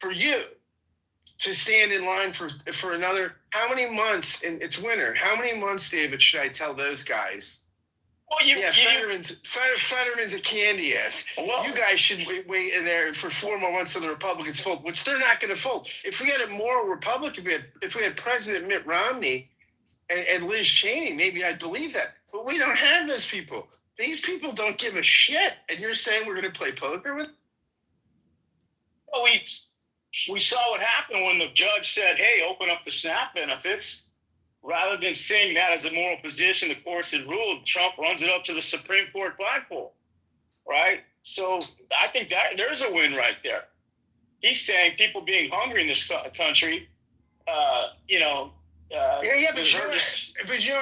Speaker 4: for you to stand in line for another, how many months? And it's winter. How many months, David, should I tell those guys? Well, Fetterman's a candy ass. Well, you guys should wait in there for 4 more months till the Republicans fold, which they're not going to fold. If we had a moral Republican, if we had President Mitt Romney and Liz Cheney, maybe I'd believe that. But we don't have those people. These people don't give a shit. And you're saying we're going to play poker with them?
Speaker 11: Well, we saw what happened when the judge said, hey, open up the SNAP benefits. Rather than saying that as a moral position, the courts had ruled, Trump runs it up to the Supreme Court flagpole, right? So I think that there's a win right there. He's saying people being hungry in this country, but you know what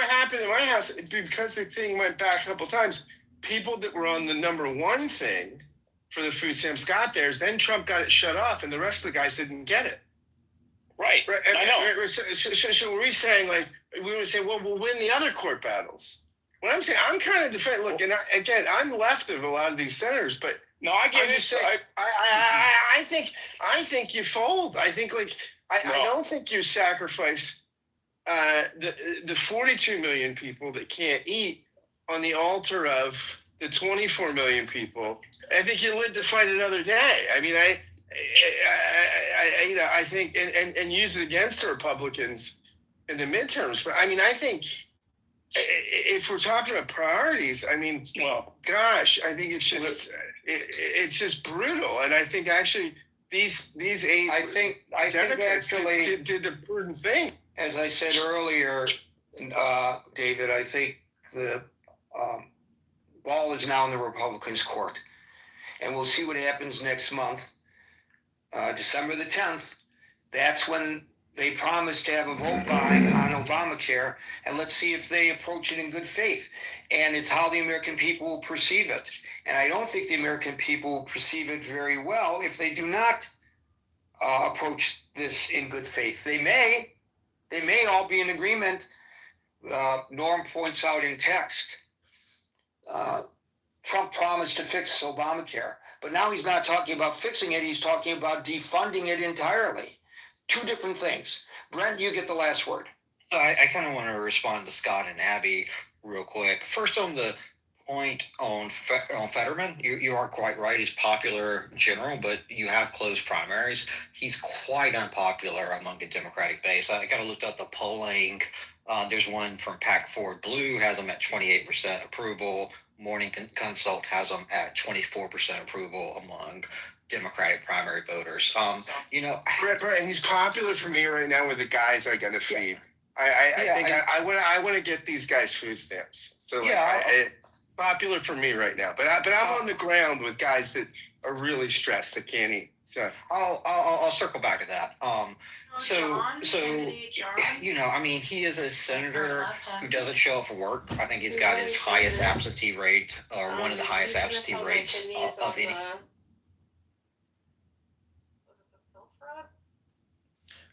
Speaker 11: happened in my house? Because the thing went back a couple times, people that were on the number 1 thing for the food stamps got theirs. Then Trump got it shut off, and the rest of the guys didn't get it. Right. I know.
Speaker 4: So we're saying, like, we would say, well, we'll win the other court battles. What I'm saying, I'm kind of defending. Look, and again, I'm left of a lot of these senators, but
Speaker 11: No, I get
Speaker 4: I'm
Speaker 11: it.
Speaker 4: just saying. I think you fold. I think I don't think you sacrifice the 42 million people that can't eat on the altar of the 24 million people. I think you live to fight another day. I mean, I think and use it against the Republicans in the midterms. But I mean, I think if we're talking about priorities, I mean,
Speaker 11: well,
Speaker 4: gosh, I think it's just brutal. And I think actually these eight
Speaker 2: I think
Speaker 4: Democrats
Speaker 2: actually
Speaker 4: did the prudent thing.
Speaker 2: As I said earlier, David, I think the ball is now in the Republicans' court. And we'll see what happens next month, December the 10th. That's when they promised to have a vote by on Obamacare. And let's see if they approach it in good faith. And it's how the American people will perceive it. And I don't think the American people will perceive it very well if they do not approach this in good faith. They may all be in agreement. Norm points out in text, Trump promised to fix Obamacare, but now he's not talking about fixing it. He's talking about defunding it entirely. Two different things. Brent, you get the last word.
Speaker 12: So I kind of want to respond to Scott and Abby real quick. First, on the point on Fetterman, you are quite right. He's popular in general, but you have close primaries. He's quite unpopular among the Democratic base. I kind of looked up the polling. There's one from Pack Forward Blue, has him at 28% approval. Morning Consult has him at 24% approval among Democratic primary voters.
Speaker 4: Brett, he's popular for me right now with the guys I gotta feed. I want to get these guys food stamps. So it's popular for me right now. But I'm on the ground with guys that are really stressed that can't eat. So
Speaker 12: I'll circle back to that. He is a senator who doesn't show up for work. I think he's got his highest absentee rate, or one of the highest absentee rates of any.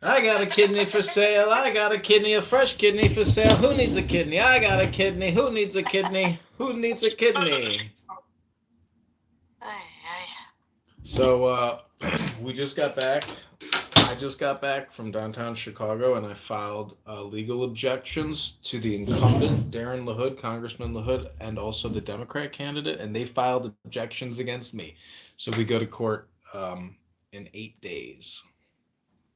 Speaker 13: I got a kidney for sale. I got a kidney, a fresh kidney for sale. Who needs a kidney? I got a kidney. Who needs a kidney? Who needs a kidney? So we just got back. I just got back from downtown Chicago, and I filed legal objections to the incumbent, Darren LaHood, Congressman LaHood, and also the Democrat candidate, and they filed objections against me. So we go to court in 8 days.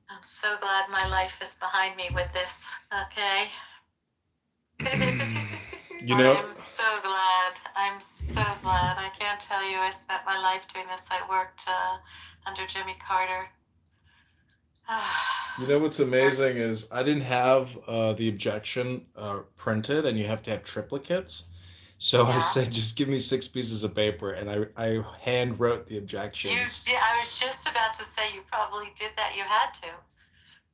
Speaker 6: I'm so glad my life is behind me with this, okay? I'm so glad. I'm so glad. I can't tell you, I spent my life doing this. I worked under Jimmy Carter.
Speaker 13: You know what's amazing is I didn't have the objection printed, and you have to have triplicates. So I said, just give me 6 pieces of paper, and I hand wrote the objections.
Speaker 6: I was just about to say you probably did that. You had to,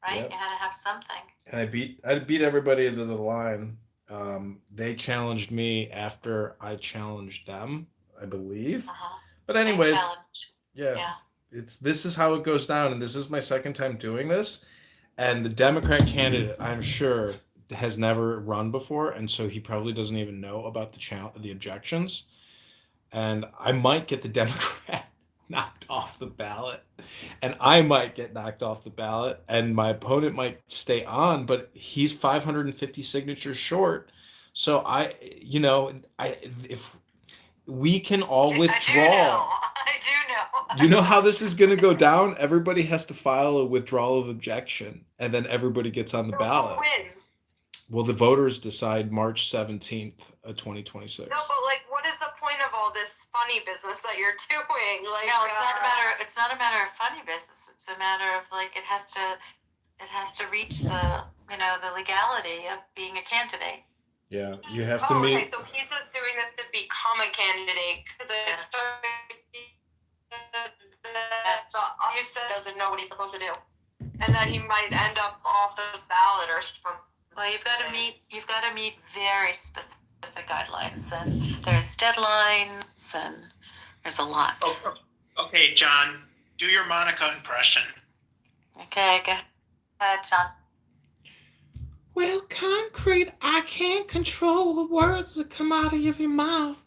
Speaker 6: right?
Speaker 13: Yep.
Speaker 6: You had to have something.
Speaker 13: And I beat everybody into the line. They challenged me after I challenged them, I believe. But anyways, this is how it goes down, and this is my second time doing this. And the Democrat candidate, I'm sure, has never run before, and so he probably doesn't even know about the objections. And I might get the Democrat knocked off the ballot, and I might get knocked off the ballot, and my opponent might stay on, but he's 550 signatures short. So if we can all withdraw.
Speaker 6: I do know.
Speaker 13: You know how this is going to go down? Everybody has to file a withdrawal of objection, and then everybody gets on the ballot. Well, the voters decide March 17th of 2026.
Speaker 14: No, but what is the point of all this funny business that you're doing?
Speaker 6: No, it's not a matter. It's not a matter of funny business. It's a matter of it has to reach the legality of being a candidate.
Speaker 13: Yeah, you have to meet.
Speaker 14: Okay, so he's just doing this to become a candidate because so obviously doesn't know what he's supposed to do, and then he might end up off the ballot or something.
Speaker 6: Well, you've got to meet very specific guidelines, and there's deadlines, and there's a lot.
Speaker 15: Okay, John, do your Monica impression.
Speaker 6: Okay, go ahead, John.
Speaker 13: Well, Concrete, I can't control the words that come out of your mouth,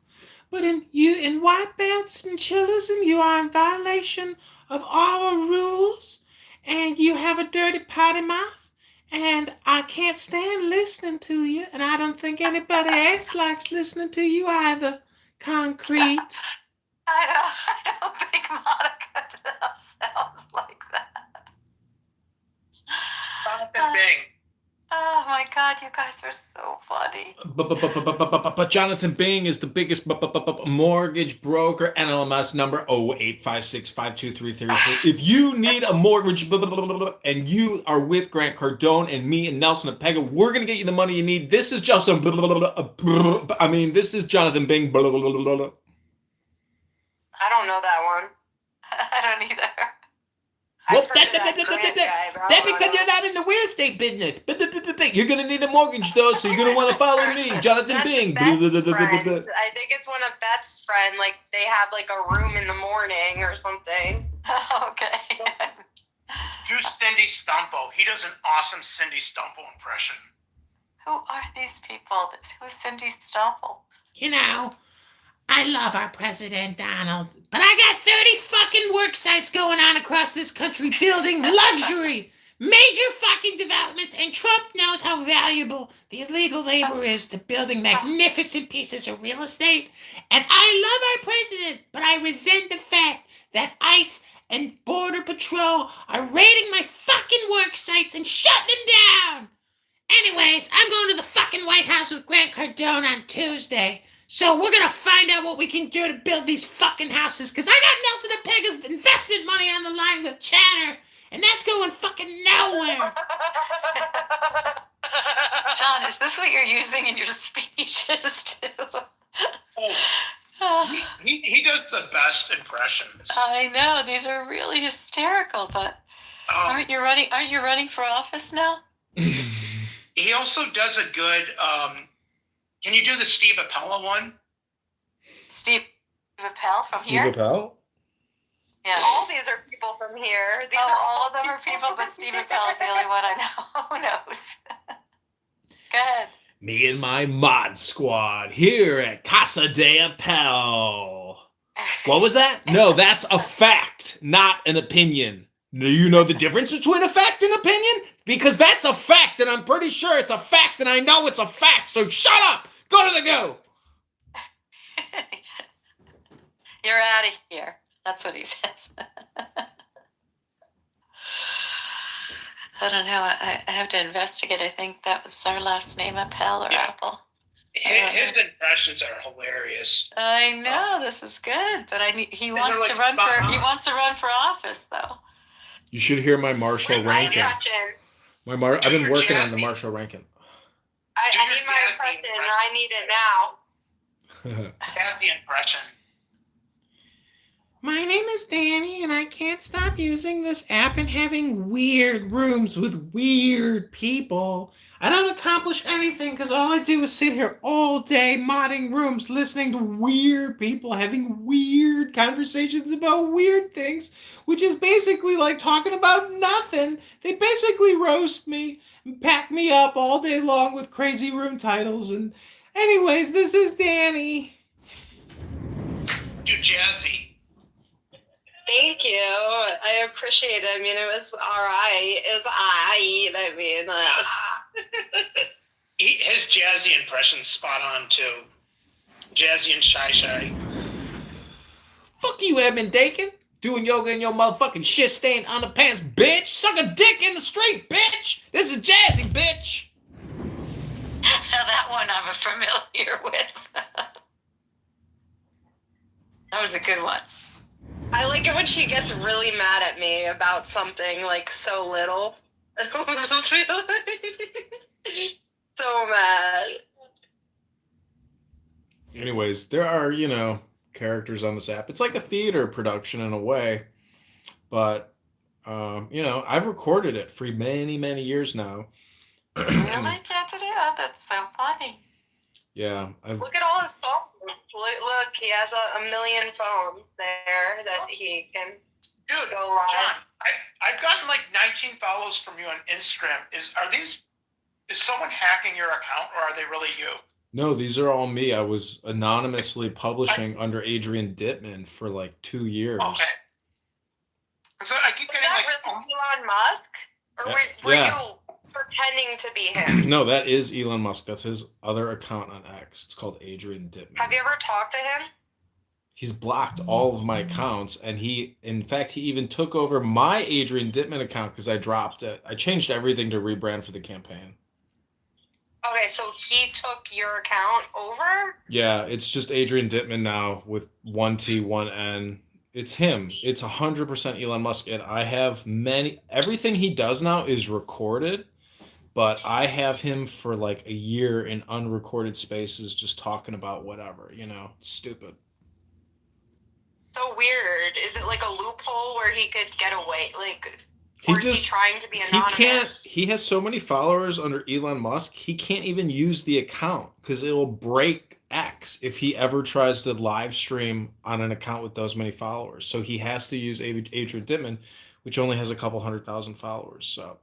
Speaker 13: But in white belts and chillism, you are in violation of our rules, and you have a dirty potty mouth, and I can't stand listening to you, and I don't think anybody else likes listening to you either. Concrete.
Speaker 6: I don't think Monica sounds like that.
Speaker 15: Jonathan Bing.
Speaker 6: Oh my God, you guys are so funny.
Speaker 13: But Jonathan Bing is the biggest mortgage broker. NLMS number 0856523333. If you need a mortgage and you are with Grant Cardone and me and Nelson Apega, we're gonna get you the money you need. This is Justin. This is Jonathan Bing.
Speaker 14: I don't know that one.
Speaker 6: I don't either.
Speaker 13: Well,
Speaker 14: I've heard of that Grant guy, but I
Speaker 13: that's
Speaker 14: don't know
Speaker 13: because you're not in the real estate business. You're gonna need a mortgage though, so you're gonna want to follow me, Jonathan
Speaker 14: That's
Speaker 13: Bing.
Speaker 14: Beth's friend. I think it's one of Beth's friend. Like they have like a room in the morning or something.
Speaker 6: Okay.
Speaker 15: Do Cindy Stumpo. He does an awesome Cindy Stumpo impression.
Speaker 6: Who are these people? Who's Cindy Stumple?
Speaker 13: You know, I love our president, Donald, but I got 30 fucking work sites going on across this country building luxury, major fucking developments, and Trump knows how valuable the illegal labor is to building magnificent pieces of real estate. And I love our president, but I resent the fact that ICE and Border Patrol are raiding my fucking work sites and shutting them down. Anyways, I'm going to the fucking White House with Grant Cardone on Tuesday. So we're gonna find out what we can do to build these fucking houses, because I got Nelson Apega's investment money on the line with Chatter, and that's going fucking nowhere.
Speaker 6: John, is this what you're using in your speeches too?
Speaker 15: He does the best impressions.
Speaker 6: I know, these are really hysterical, but aren't you running for office now?
Speaker 15: He also does a good. Can you do the Steve Appella one?
Speaker 6: Steve Appel from
Speaker 13: Steve
Speaker 6: here?
Speaker 13: Appel?
Speaker 6: Yeah.
Speaker 14: All these are people from here. These are
Speaker 6: all of them are people, but Steve Appel is the only one I know. Who knows? Go ahead.
Speaker 13: Me and my mod squad here at Casa de Appel. What was that? No, that's a fact, not an opinion. Do you know the difference between a fact and opinion? Because that's a fact, and I'm pretty sure it's a fact, and I know it's a fact, so shut up! Go to the go!
Speaker 6: You're out of here. That's what he says. I don't know. I have to investigate. I think that was our last name, Appel or Apple.
Speaker 15: His impressions are hilarious.
Speaker 6: I know this is good, but he wants
Speaker 15: like
Speaker 6: to run for office though.
Speaker 13: You should hear my Marshall Rankin. I've been working on the Marshall Rankin.
Speaker 14: I need my impression. I need it now.
Speaker 15: That's the impression.
Speaker 13: My name is Danny, and I can't stop using this app and having weird rooms with weird people. I don't accomplish anything because all I do is sit here all day modding rooms, listening to weird people having weird conversations about weird things, which is basically like talking about nothing. They basically roast me and pack me up all day long with crazy room titles. And anyways, this is Danny.
Speaker 15: Too jazzy.
Speaker 14: Thank you. I appreciate it. I mean, it was all right. It was I mean,
Speaker 15: his jazzy impression's spot on too. Jazzy and Shy.
Speaker 13: Fuck you, Edmund Dakin. Doing yoga in your motherfucking shit stained underpants, bitch. Suck a dick in the street, bitch. This is Jazzy, bitch.
Speaker 6: Now that one I'm familiar with. That was a good one.
Speaker 14: I like it when she gets really mad at me about something like so little. So mad.
Speaker 13: Anyways, there are, characters on this app. It's like a theater production in a way. But, I've recorded it for many, many years now.
Speaker 6: Really? Can't do that? That's so funny.
Speaker 13: Yeah.
Speaker 14: Look at all his phones. Look, he has a million phones there that he can go live.
Speaker 15: John, I've gotten like 19 follows from you on Instagram. Is someone hacking your account, or are they really you?
Speaker 13: No, these are all me. I was anonymously publishing under Adrian Dittman for like 2 years.
Speaker 15: Okay. So I keep
Speaker 14: Was
Speaker 15: getting
Speaker 14: that
Speaker 15: like,
Speaker 14: really Elon Musk? Or were
Speaker 13: Yeah.
Speaker 14: you pretending to be him?
Speaker 13: No, that is Elon Musk. That's his other account on X. It's called Adrian Dittman.
Speaker 14: Have you ever talked to him?
Speaker 13: He's blocked all of my accounts, and in fact, he even took over my Adrian Dittman account because I dropped it. I changed everything to rebrand for the campaign.
Speaker 14: Okay, so he took your account over?
Speaker 13: Yeah, it's just Adrian Dittman now with one T, one N. It's him. It's 100% Elon Musk, and I have everything he does now is recorded, but I have him for like a year in unrecorded spaces just talking about whatever, it's stupid.
Speaker 14: So weird. Is it like a loophole where he could get away? Or is he trying to be anonymous?
Speaker 13: He has so many followers under Elon Musk, he can't even use the account because it will break X if he ever tries to live stream on an account with those many followers. So he has to use Adrian Dittman, which only has a couple 100,000 followers. So.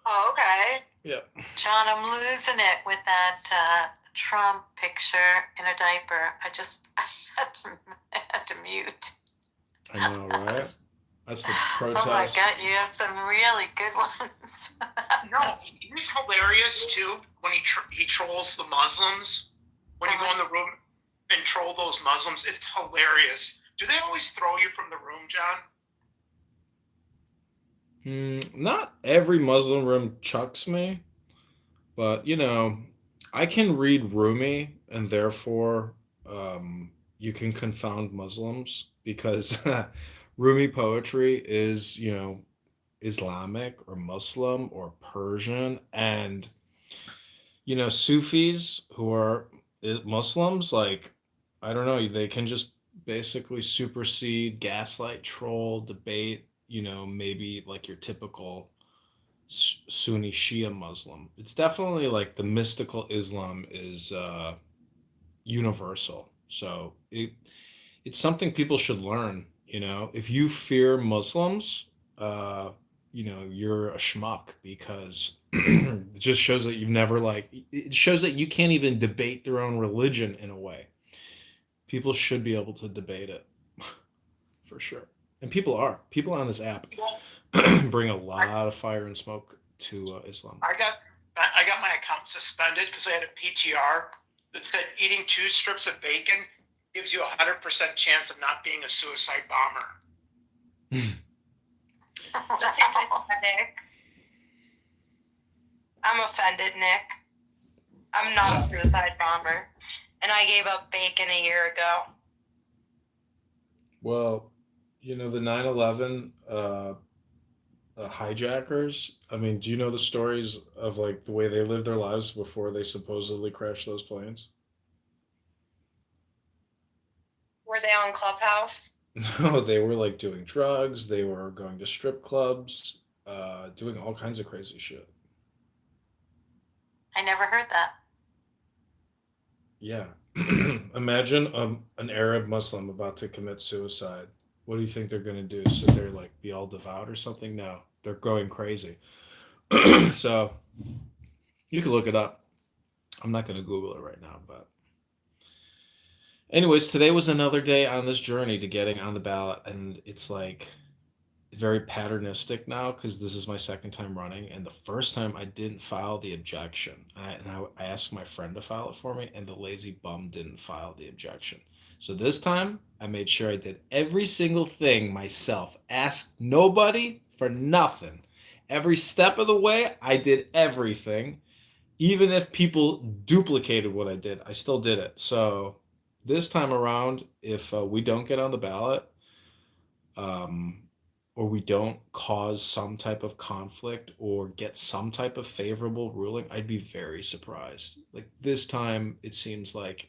Speaker 6: Oh, okay.
Speaker 13: Yeah.
Speaker 6: John, I'm losing it with that Trump picture in a diaper. I had to mute.
Speaker 13: I know, right? That's the protest.
Speaker 6: Oh my God, you have some really good ones.
Speaker 15: no, he's hilarious too when he trolls the Muslims. When you go in the room and troll those Muslims, it's hilarious. Do they always throw you from the room, John?
Speaker 13: Not every Muslim room chucks me, but I can read Rumi, and therefore you can confound Muslims because Rumi poetry is, Islamic or Muslim or Persian, and Sufis who are Muslims, like, I don't know, they can just basically supersede, gaslight, troll, debate, maybe like your typical Sunni Shia Muslim. It's definitely like the mystical Islam is universal. So it's something people should learn. If you fear Muslims, you're a schmuck because it just shows that you've never it shows that you can't even debate their own religion in a way. People should be able to debate it for sure. And people on this app bring a lot of fire and smoke to Islam.
Speaker 15: I got my account suspended because I had a PTR that said eating 2 strips of bacon gives you a 100% chance of not being a suicide bomber.
Speaker 14: That seems pathetic. I'm offended, Nick. I'm not a suicide bomber, and I gave up bacon a year ago.
Speaker 13: Well, the 9/11 hijackers. I mean, do you know the stories of like the way they lived their lives before they supposedly crashed those planes?
Speaker 14: Were they on Clubhouse?
Speaker 13: No, they were like doing drugs. They were going to strip clubs, doing all kinds of crazy shit.
Speaker 6: I never heard that.
Speaker 13: Yeah. Imagine an Arab Muslim about to commit suicide. What do you think they're going to do? Sit there like be all devout or something? No, they're going crazy. So you can look it up. I'm not going to Google it right now, but anyways, today was another day on this journey to getting on the ballot, and it's like very patternistic now because this is my second time running, and the first time I didn't file the objection. I asked my friend to file it for me, and the lazy bum didn't file the objection. So this time, I made sure I did every single thing myself. Asked nobody for nothing. Every step of the way, I did everything. Even if people duplicated what I did, I still did it. So this time around, if we don't get on the ballot, or we don't cause some type of conflict or get some type of favorable ruling, I'd be very surprised. Like this time, it seems like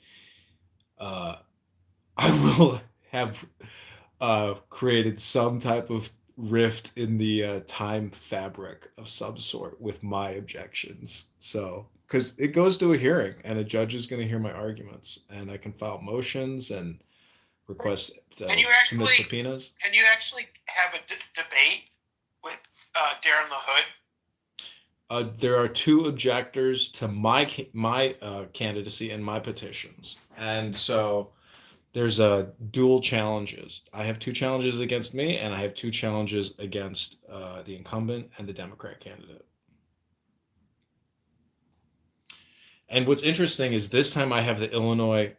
Speaker 13: I will have created some type of rift in the time fabric of some sort with my objections. So, because it goes to a hearing and a judge is going to hear my arguments, and I can file motions and request submit subpoenas.
Speaker 15: Can you actually have a debate with Darren LaHood?
Speaker 13: There are two objectors to my candidacy and my petitions, and so there's dual challenges. I have two challenges against me, and I have two challenges against the incumbent and the Democrat candidate. And what's interesting is this time I have the Illinois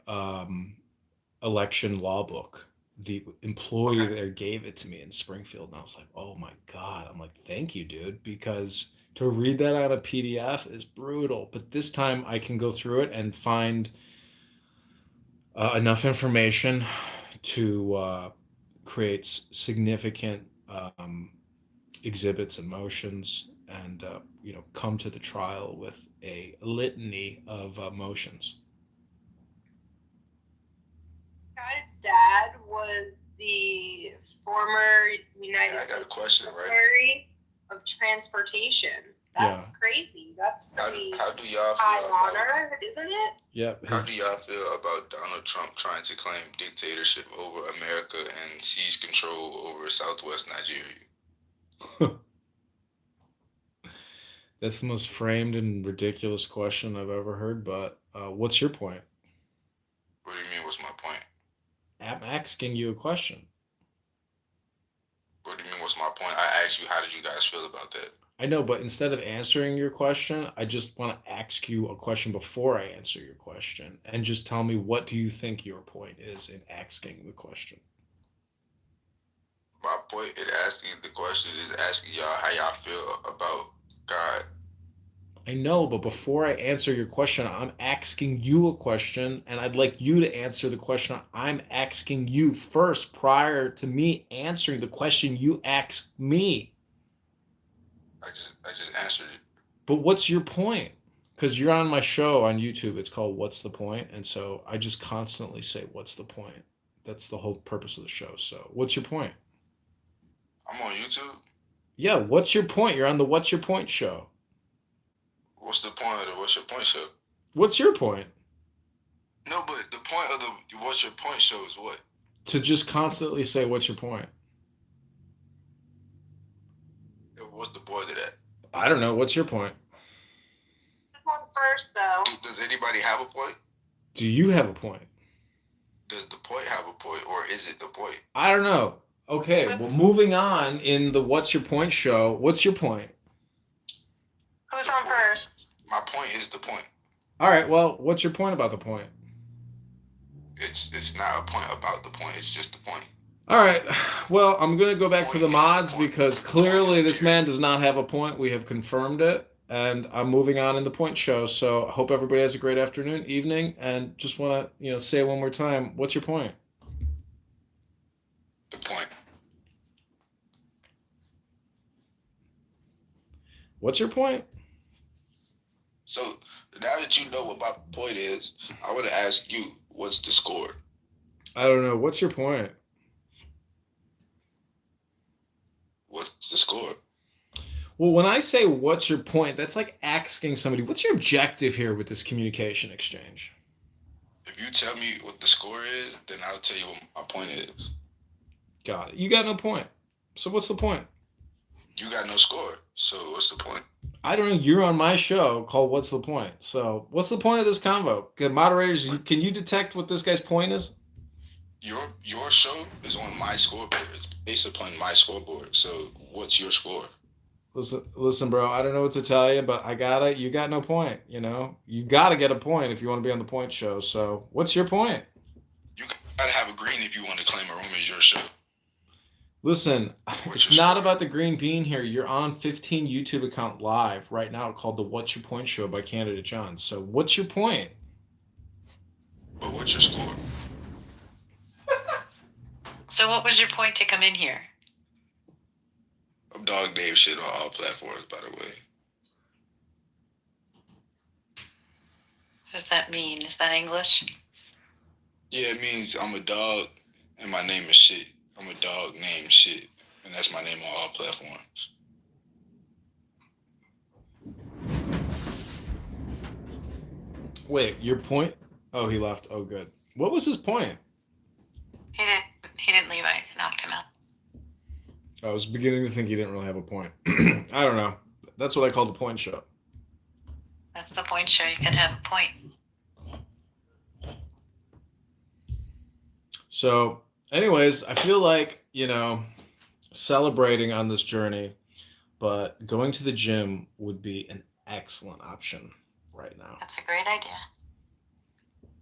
Speaker 13: election law book. The employee there gave it to me in Springfield, and I was like, oh my God. I'm like, thank you, dude, because to read that on a PDF is brutal. But this time I can go through it and find enough information to create significant exhibits and motions, and come to the trial with a litany of motions.
Speaker 14: Guy's dad was the former United
Speaker 16: I got a
Speaker 14: States
Speaker 16: question, right?
Speaker 14: Secretary of Transportation. That's crazy. That's pretty
Speaker 16: How do y'all
Speaker 14: high
Speaker 16: feel about,
Speaker 14: honor, isn't it?
Speaker 13: Yeah.
Speaker 16: how do y'all feel about Donald Trump trying to claim dictatorship over America and seize control over Southwest Nigeria?
Speaker 13: That's the most framed and ridiculous question I've ever heard, but what's your point?
Speaker 16: What do you mean, what's my point?
Speaker 13: I'm asking you a question.
Speaker 16: What do you mean, what's my point? I asked you, how did you guys feel about that?
Speaker 13: I know, but instead of answering your question, I just want to ask you a question before I answer your question, and just tell me, what do you think your point is in asking the question?
Speaker 16: My point in asking the question is asking y'all how y'all feel about God.
Speaker 13: I know, but before I answer your question, I'm asking you a question, and I'd like you to answer the question I'm asking you first, prior to me answering the question you asked me.
Speaker 16: I just answered it.
Speaker 13: But what's your point? Because you're on my show on YouTube. It's called What's the Point? And so I just constantly say, what's the point? That's the whole purpose of the show. So what's your point?
Speaker 16: I'm on YouTube.
Speaker 13: Yeah, what's your point? You're on the What's Your Point show.
Speaker 16: What's the point of the What's Your Point show?
Speaker 13: What's your point?
Speaker 16: No, but the point of the What's Your Point show is what?
Speaker 13: To just constantly say, what's your point?
Speaker 16: What's the point of that?
Speaker 13: I don't know. What's your point?
Speaker 14: One first, though.
Speaker 16: Does anybody have a point?
Speaker 13: Do you have a point?
Speaker 16: Does the point have a point, or is it the point?
Speaker 13: I don't know. Okay, well, moving on in the What's Your Point show, what's your point?
Speaker 14: Who's on first?
Speaker 16: My point is the point.
Speaker 13: All right, well, what's your point about the point?
Speaker 16: It's not a point about the point. It's just the point.
Speaker 13: All right, well, I'm going to go back to the mods because clearly this man does not have a point. We have confirmed it, and I'm moving on in the point show. So I hope everybody has a great afternoon, evening, and just want to say one more time, what's your point?
Speaker 16: The point.
Speaker 13: What's your point?
Speaker 16: So now that you know what my point is, I want to ask you, what's the score?
Speaker 13: I don't know. What's your point?
Speaker 16: What's the score?
Speaker 13: Well, when I say what's your point, that's like asking somebody, what's your objective here with this communication exchange?
Speaker 16: If you tell me what the score is, then I'll tell you what my point is.
Speaker 13: Got it. You got no point. So what's the point?
Speaker 16: You got no score. So what's the point?
Speaker 13: I don't know. You're on my show called What's the Point? So what's the point of this convo? Good moderators, can you detect what this guy's point is?
Speaker 16: Your show is on my scoreboard. It's based upon my scoreboard. So what's your score?
Speaker 13: Listen, bro, I don't know what to tell you, but you got no point, You gotta get a point if you want to be on the point show. So what's your point?
Speaker 16: You gotta have a green if you want to claim a room as your show.
Speaker 13: Listen, it's not about the green bean here. You're on 15 YouTube account live right now called the What's Your Point show by Candidate John. So what's your point?
Speaker 16: But what's your score?
Speaker 6: So what was your point to come in here?
Speaker 16: I'm dog Dave shit on all platforms, by the way.
Speaker 6: What does that mean? Is that English?
Speaker 16: Yeah, it means I'm a dog and my name is shit. I'm a dog named shit, and that's my name on all platforms.
Speaker 13: Wait, your point? Oh, he left. Oh, good. What was his point?
Speaker 6: He didn't leave. I knocked him out.
Speaker 13: I was beginning to think he didn't really have a point. I don't know. That's what I call the point show.
Speaker 6: That's the point show. You can have a point.
Speaker 13: So, anyways, I feel like, celebrating on this journey, but going to the gym would be an excellent option right now.
Speaker 6: That's a great idea.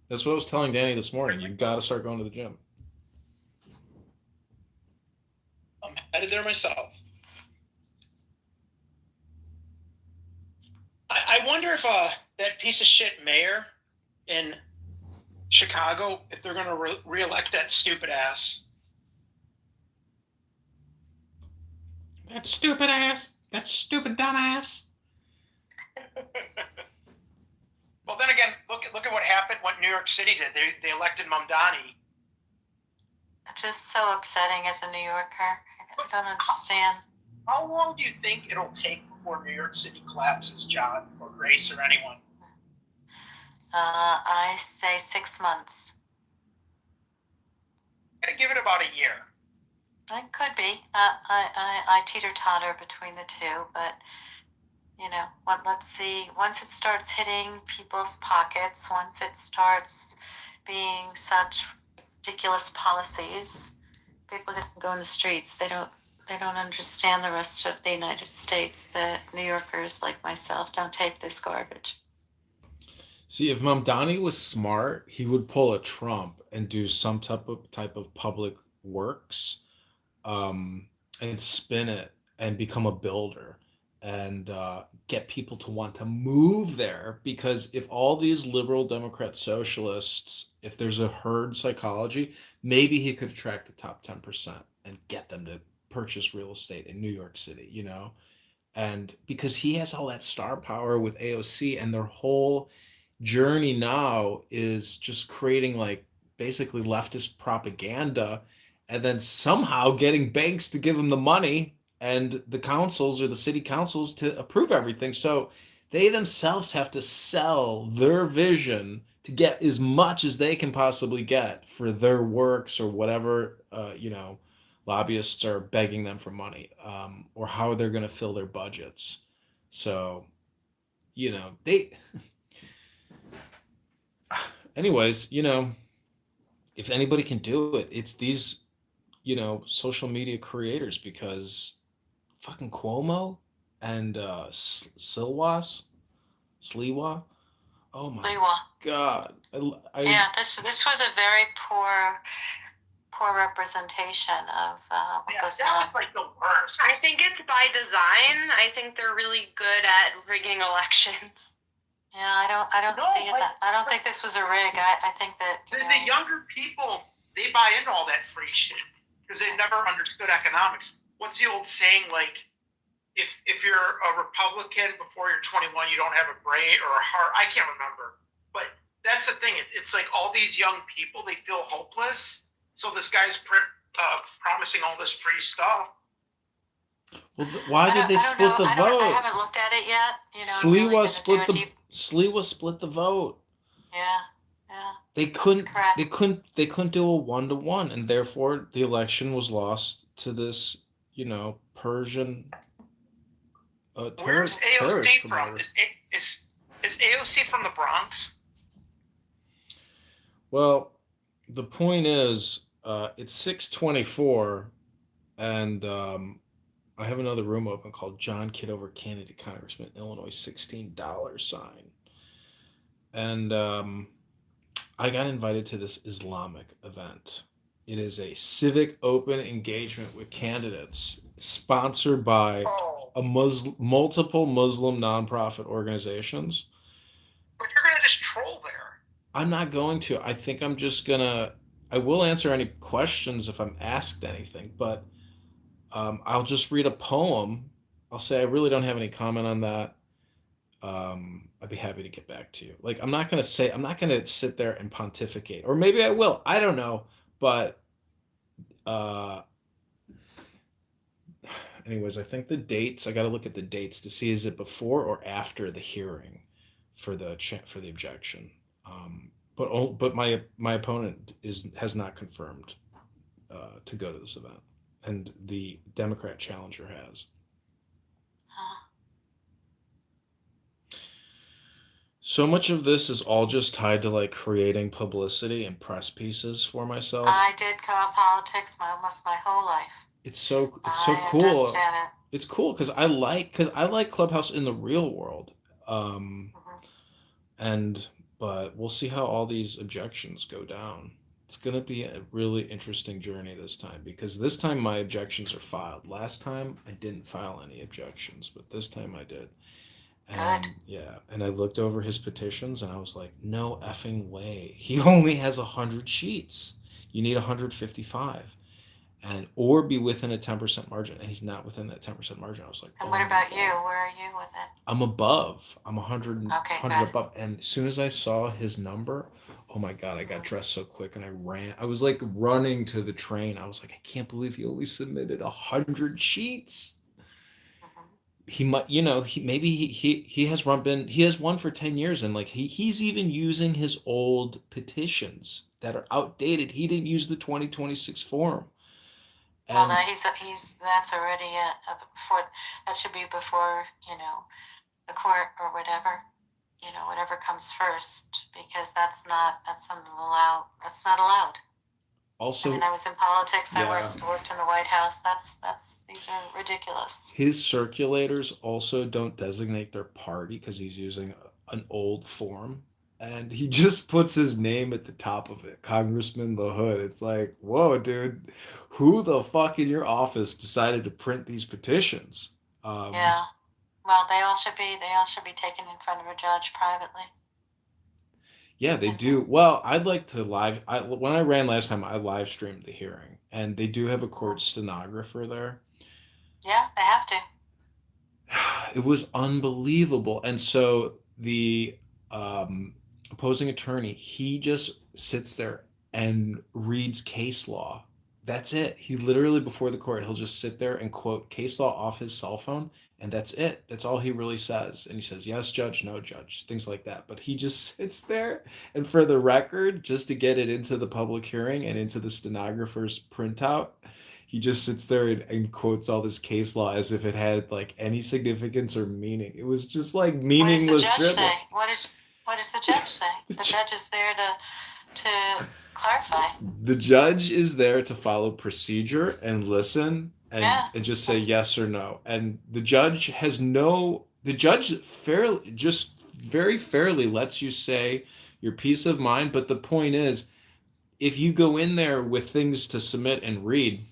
Speaker 13: That's what I was telling Danny this morning. You got to start going to the gym.
Speaker 15: I'm headed there myself. I wonder if that piece of shit mayor in Chicago, if they're going to re-elect that stupid ass.
Speaker 13: That stupid ass. That stupid dumbass.
Speaker 15: Well, then again, look at what happened. What New York City did. They elected Mamdani.
Speaker 6: It's just so upsetting as a New Yorker. I don't understand.
Speaker 15: How long do you think it'll take before New York City collapses, John or Grace or anyone?
Speaker 6: I say 6 months.
Speaker 15: I'm gonna give it about a year.
Speaker 6: It could be. I teeter-totter between the two, but let's see. Once it starts hitting people's pockets, once it starts being such ridiculous policies, people can go in the streets. They don't understand the rest of the United States. That New Yorkers like myself don't take this garbage.
Speaker 13: See, if Mamdani was smart, he would pull a Trump and do some type of public works, and spin it and become a builder and get people to want to move there. Because if all these liberal Democrat socialists, if there's a herd psychology, maybe he could attract the top 10% and get them to purchase real estate in New York City, and because he has all that star power with AOC, and their whole journey now is just creating like basically leftist propaganda, and then somehow getting banks to give them the money and the councils or the city councils to approve everything. So they themselves have to sell their vision to get as much as they can possibly get for their works or whatever, lobbyists are begging them for money, or how they're going to fill their budgets. So, they, anyways, if anybody can do it, it's these, social media creators, because fucking Cuomo and Sliwa. Oh my
Speaker 6: Sliwa.
Speaker 13: God.
Speaker 6: Yeah, this was a very poor representation of what goes on.
Speaker 15: That was like the worst.
Speaker 14: I think it's by design. I think they're really good at rigging elections.
Speaker 6: Yeah, I don't see that. I don't think this was a rig. I think that
Speaker 15: the younger people, they buy into all that free shit because they've never understood economics. What's the old saying? Like, if you're a Republican before you're 21, you don't have a brain or a heart. I can't remember, but that's the thing. It's like all these young people, they feel hopeless. So this guy's promising all this free stuff.
Speaker 13: Well, why did they split the vote?
Speaker 6: I haven't looked at it yet.
Speaker 13: Sliwa split the vote.
Speaker 6: Yeah.
Speaker 13: They couldn't do a 1-to-1, and therefore the election was lost to this, Persian.
Speaker 15: Where's AOC from? Is AOC from the Bronx?
Speaker 13: Well, the point is, it's 6:24, and I have another room open called John Kitover, candidate Congressman, Illinois, $16 sign. And I got invited to this Islamic event. It is a civic open engagement with candidates sponsored by multiple Muslim nonprofit organizations.
Speaker 15: But you're going to just troll there.
Speaker 13: I'm not going to. I think I'm just I will answer any questions if I'm asked anything, but I'll just read a poem. I'll say I really don't have any comment on that. I'd be happy to get back to you. Like, I'm not going to sit there and pontificate, or maybe I will. I don't know. But anyways, I think the dates, I got to look at the dates to see, is it before or after the hearing for the objection. But my opponent has not confirmed to go to this event, and the Democrat challenger has. So much of this is all just tied to like creating publicity and press pieces for myself.
Speaker 6: I did cover politics almost my whole life.
Speaker 13: It's so
Speaker 6: I
Speaker 13: cool.
Speaker 6: understand it.
Speaker 13: It's cool because I like Clubhouse in the real world. And but we'll see how all these objections go down. It's gonna be a really interesting journey this time because this time my objections are filed. Last time I didn't file any objections, but this time I did. And yeah, and I looked over his petitions and I was like, no effing way. He only has 100 sheets. You need 155. And or be within a 10% margin. And he's not within that 10% margin. I was like,
Speaker 6: And
Speaker 13: oh
Speaker 6: what
Speaker 13: my
Speaker 6: about
Speaker 13: God.
Speaker 6: you? Where are you with it?
Speaker 13: I'm above. I'm 100,
Speaker 6: Okay,
Speaker 13: 100
Speaker 6: good.
Speaker 13: above. And as soon as I saw his number, oh my God, I got dressed so quick and I ran. I was like running to the train. I was like, I can't believe he only submitted 100 sheets. He might, he has won for 10 years and like he's even using his old petitions that are outdated. He didn't use the 2026 form.
Speaker 6: Well, no, he's that's already before, that should be before, the court or whatever, whatever comes first, because that's not allowed.
Speaker 13: Also,
Speaker 6: I mean, I was in politics.
Speaker 13: yeah.
Speaker 6: I worked in the White House. These are ridiculous.
Speaker 13: His circulators also don't designate their party because he's using an old form. And he just puts his name at the top of it, Congressman the Hood. It's like, whoa, dude, who the fuck in your office decided to print these petitions?
Speaker 6: Yeah, well, they all should be taken in front of a judge privately.
Speaker 13: Yeah, they do. Well, I'd like to when I ran last time, I live streamed the hearing, and they do have a court stenographer there.
Speaker 6: Yeah, they have to.
Speaker 13: It was unbelievable. And so the opposing attorney, he just sits there and reads case law. That's it. He literally, before the court, he'll just sit there and quote case law off his cell phone, and that's it. That's all he really says. And he says, yes, judge, no, judge, things like that. But he just sits there, and for the record, just to get it into the public hearing and into the stenographer's printout, he just sits there and quotes all this case law as if it had like any significance or meaning. It was just like meaningless
Speaker 6: What does the judge
Speaker 13: dribble.
Speaker 6: say? What does the judge say? The judge is there to clarify.
Speaker 13: The judge is there to follow procedure and listen and just say yes or no. And the judge very fairly lets you say your peace of mind. But the point is, if you go in there with things to submit and read,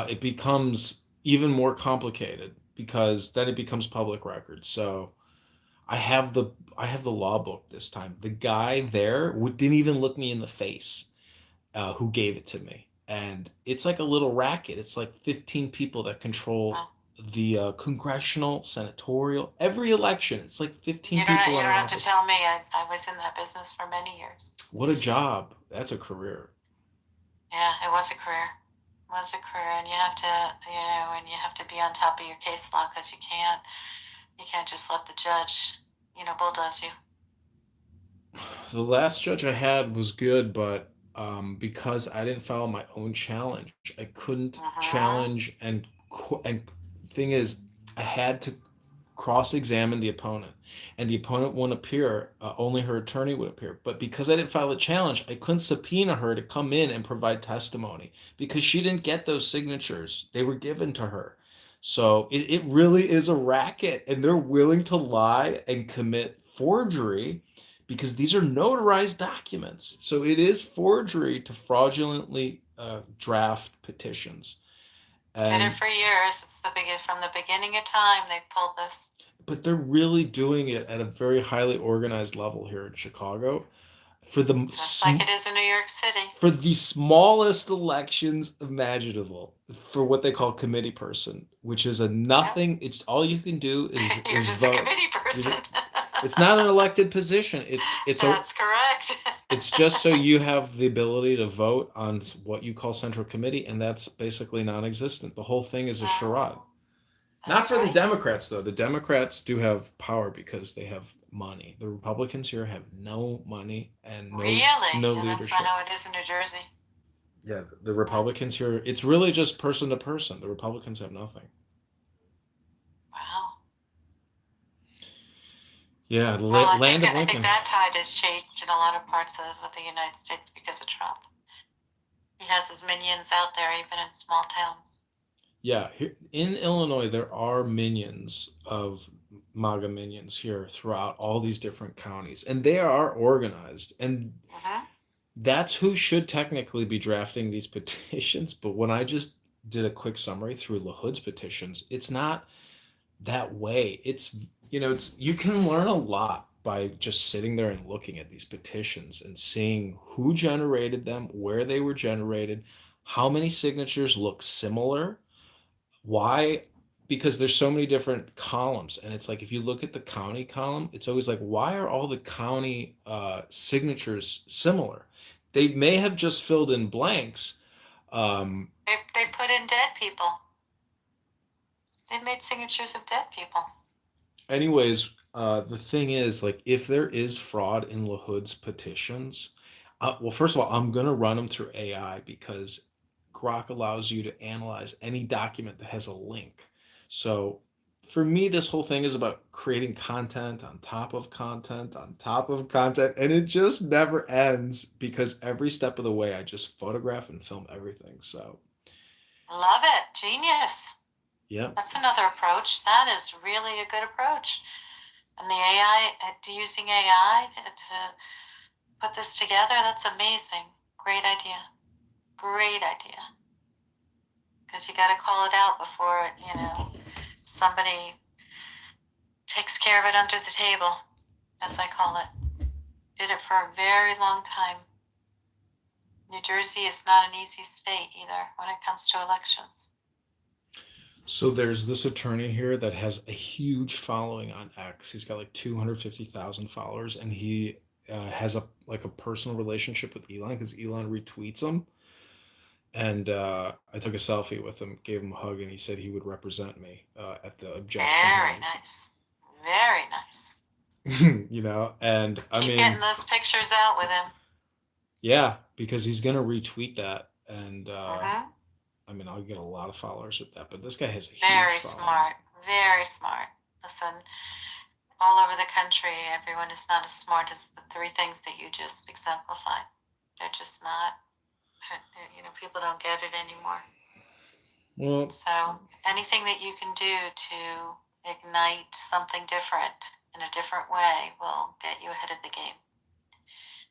Speaker 13: it becomes even more complicated because then it becomes public record. So I have the law book this time. The guy there didn't even look me in the face, who gave it to me, and it's like a little racket. It's like 15 people that control the congressional, senatorial, every election. It's like 15 people.
Speaker 6: You don't have to tell me. I was in that business for many years.
Speaker 13: What a job! That's a career.
Speaker 6: Yeah, it was a career. And you have to be on top of your case law because you can't just let the judge, bulldoze you.
Speaker 13: The last judge I had was good, but because I didn't file my own challenge, I couldn't challenge and thing is, I had to cross-examine the opponent, and the opponent wouldn't appear. Only her attorney would appear. But because I didn't file a challenge, I couldn't subpoena her to come in and provide testimony because she didn't get those signatures. They were given to her. So it really is a racket, and they're willing to lie and commit forgery because these are notarized documents. So it is forgery to fraudulently draft petitions.
Speaker 6: Did it for years. From the beginning of time, they pulled this.
Speaker 13: But they're really doing it at a very highly organized level here in Chicago.
Speaker 6: Just like it is in New York City.
Speaker 13: For the smallest elections imaginable, for what they call committee person, which is a nothing. Yeah. It's all you can do is vote.
Speaker 6: A committee person.
Speaker 13: It's not an elected position.
Speaker 6: That's correct.
Speaker 13: It's just so you have the ability to vote on what you call central committee, and that's basically non-existent. The whole thing is a charade. Not for the Democrats, though. The Democrats do have power because they have money. The Republicans here have no money and no leadership.
Speaker 6: That's not how it is in New Jersey.
Speaker 13: Yeah, the Republicans here, it's really just person to person. The Republicans have nothing.
Speaker 6: Wow.
Speaker 13: Yeah, the
Speaker 6: Well,
Speaker 13: land of
Speaker 6: I think
Speaker 13: Lincoln.
Speaker 6: that tide has changed in a lot of parts of the United States because of Trump. He has his minions out there, even in small towns.
Speaker 13: Yeah, here, in Illinois, there are minions of MAGA minions here throughout all these different counties, and they are organized. And that's who should technically be drafting these petitions. But when I just did a quick summary through LaHood's petitions, it's not that way. It's, it's, you can learn a lot by just sitting there and looking at these petitions and seeing who generated them, where they were generated, how many signatures look similar, why, because there's so many different columns, and it's like if you look at the county column, it's always like, why are all the county signatures similar? They may have just filled in blanks.
Speaker 6: They put in dead people. They've made signatures of dead people.
Speaker 13: Anyways, the thing is, like, if there is fraud in LaHood's petitions, well, first of all, I'm gonna run them through AI because Grok allows you to analyze any document that has a link. So for me, this whole thing is about creating content on top of content on top of content, and it just never ends because every step of the way, I just photograph and film everything. So
Speaker 6: Love it. Genius.
Speaker 13: yeah.
Speaker 6: That's another approach. That is really a good approach. And the AI, using AI to put this together, that's amazing. Great idea. Great idea. Because you got to call it out before, somebody takes care of it under the table, as I call it. Did it for a very long time. New Jersey is not an easy state either when it comes to elections.
Speaker 13: So there's this attorney here that has a huge following on X. He's got like 250,000 followers, and he has a personal relationship with Elon because Elon retweets him. And I took a selfie with him, gave him a hug, and he said he would represent me at the objection
Speaker 6: Very
Speaker 13: hearings.
Speaker 6: nice. Very nice.
Speaker 13: And I
Speaker 6: Keep
Speaker 13: mean,
Speaker 6: getting those pictures out with him.
Speaker 13: yeah, because he's gonna retweet that, and I mean, I'll get a lot of followers with that. But this guy has a huge
Speaker 6: Very
Speaker 13: following.
Speaker 6: smart. Very smart. Listen, all over the country, everyone is not as smart as the three things that you just exemplified. They're just not. People don't get it anymore.
Speaker 13: Well,
Speaker 6: so anything that you can do to ignite something different in a different way will get you ahead of the game.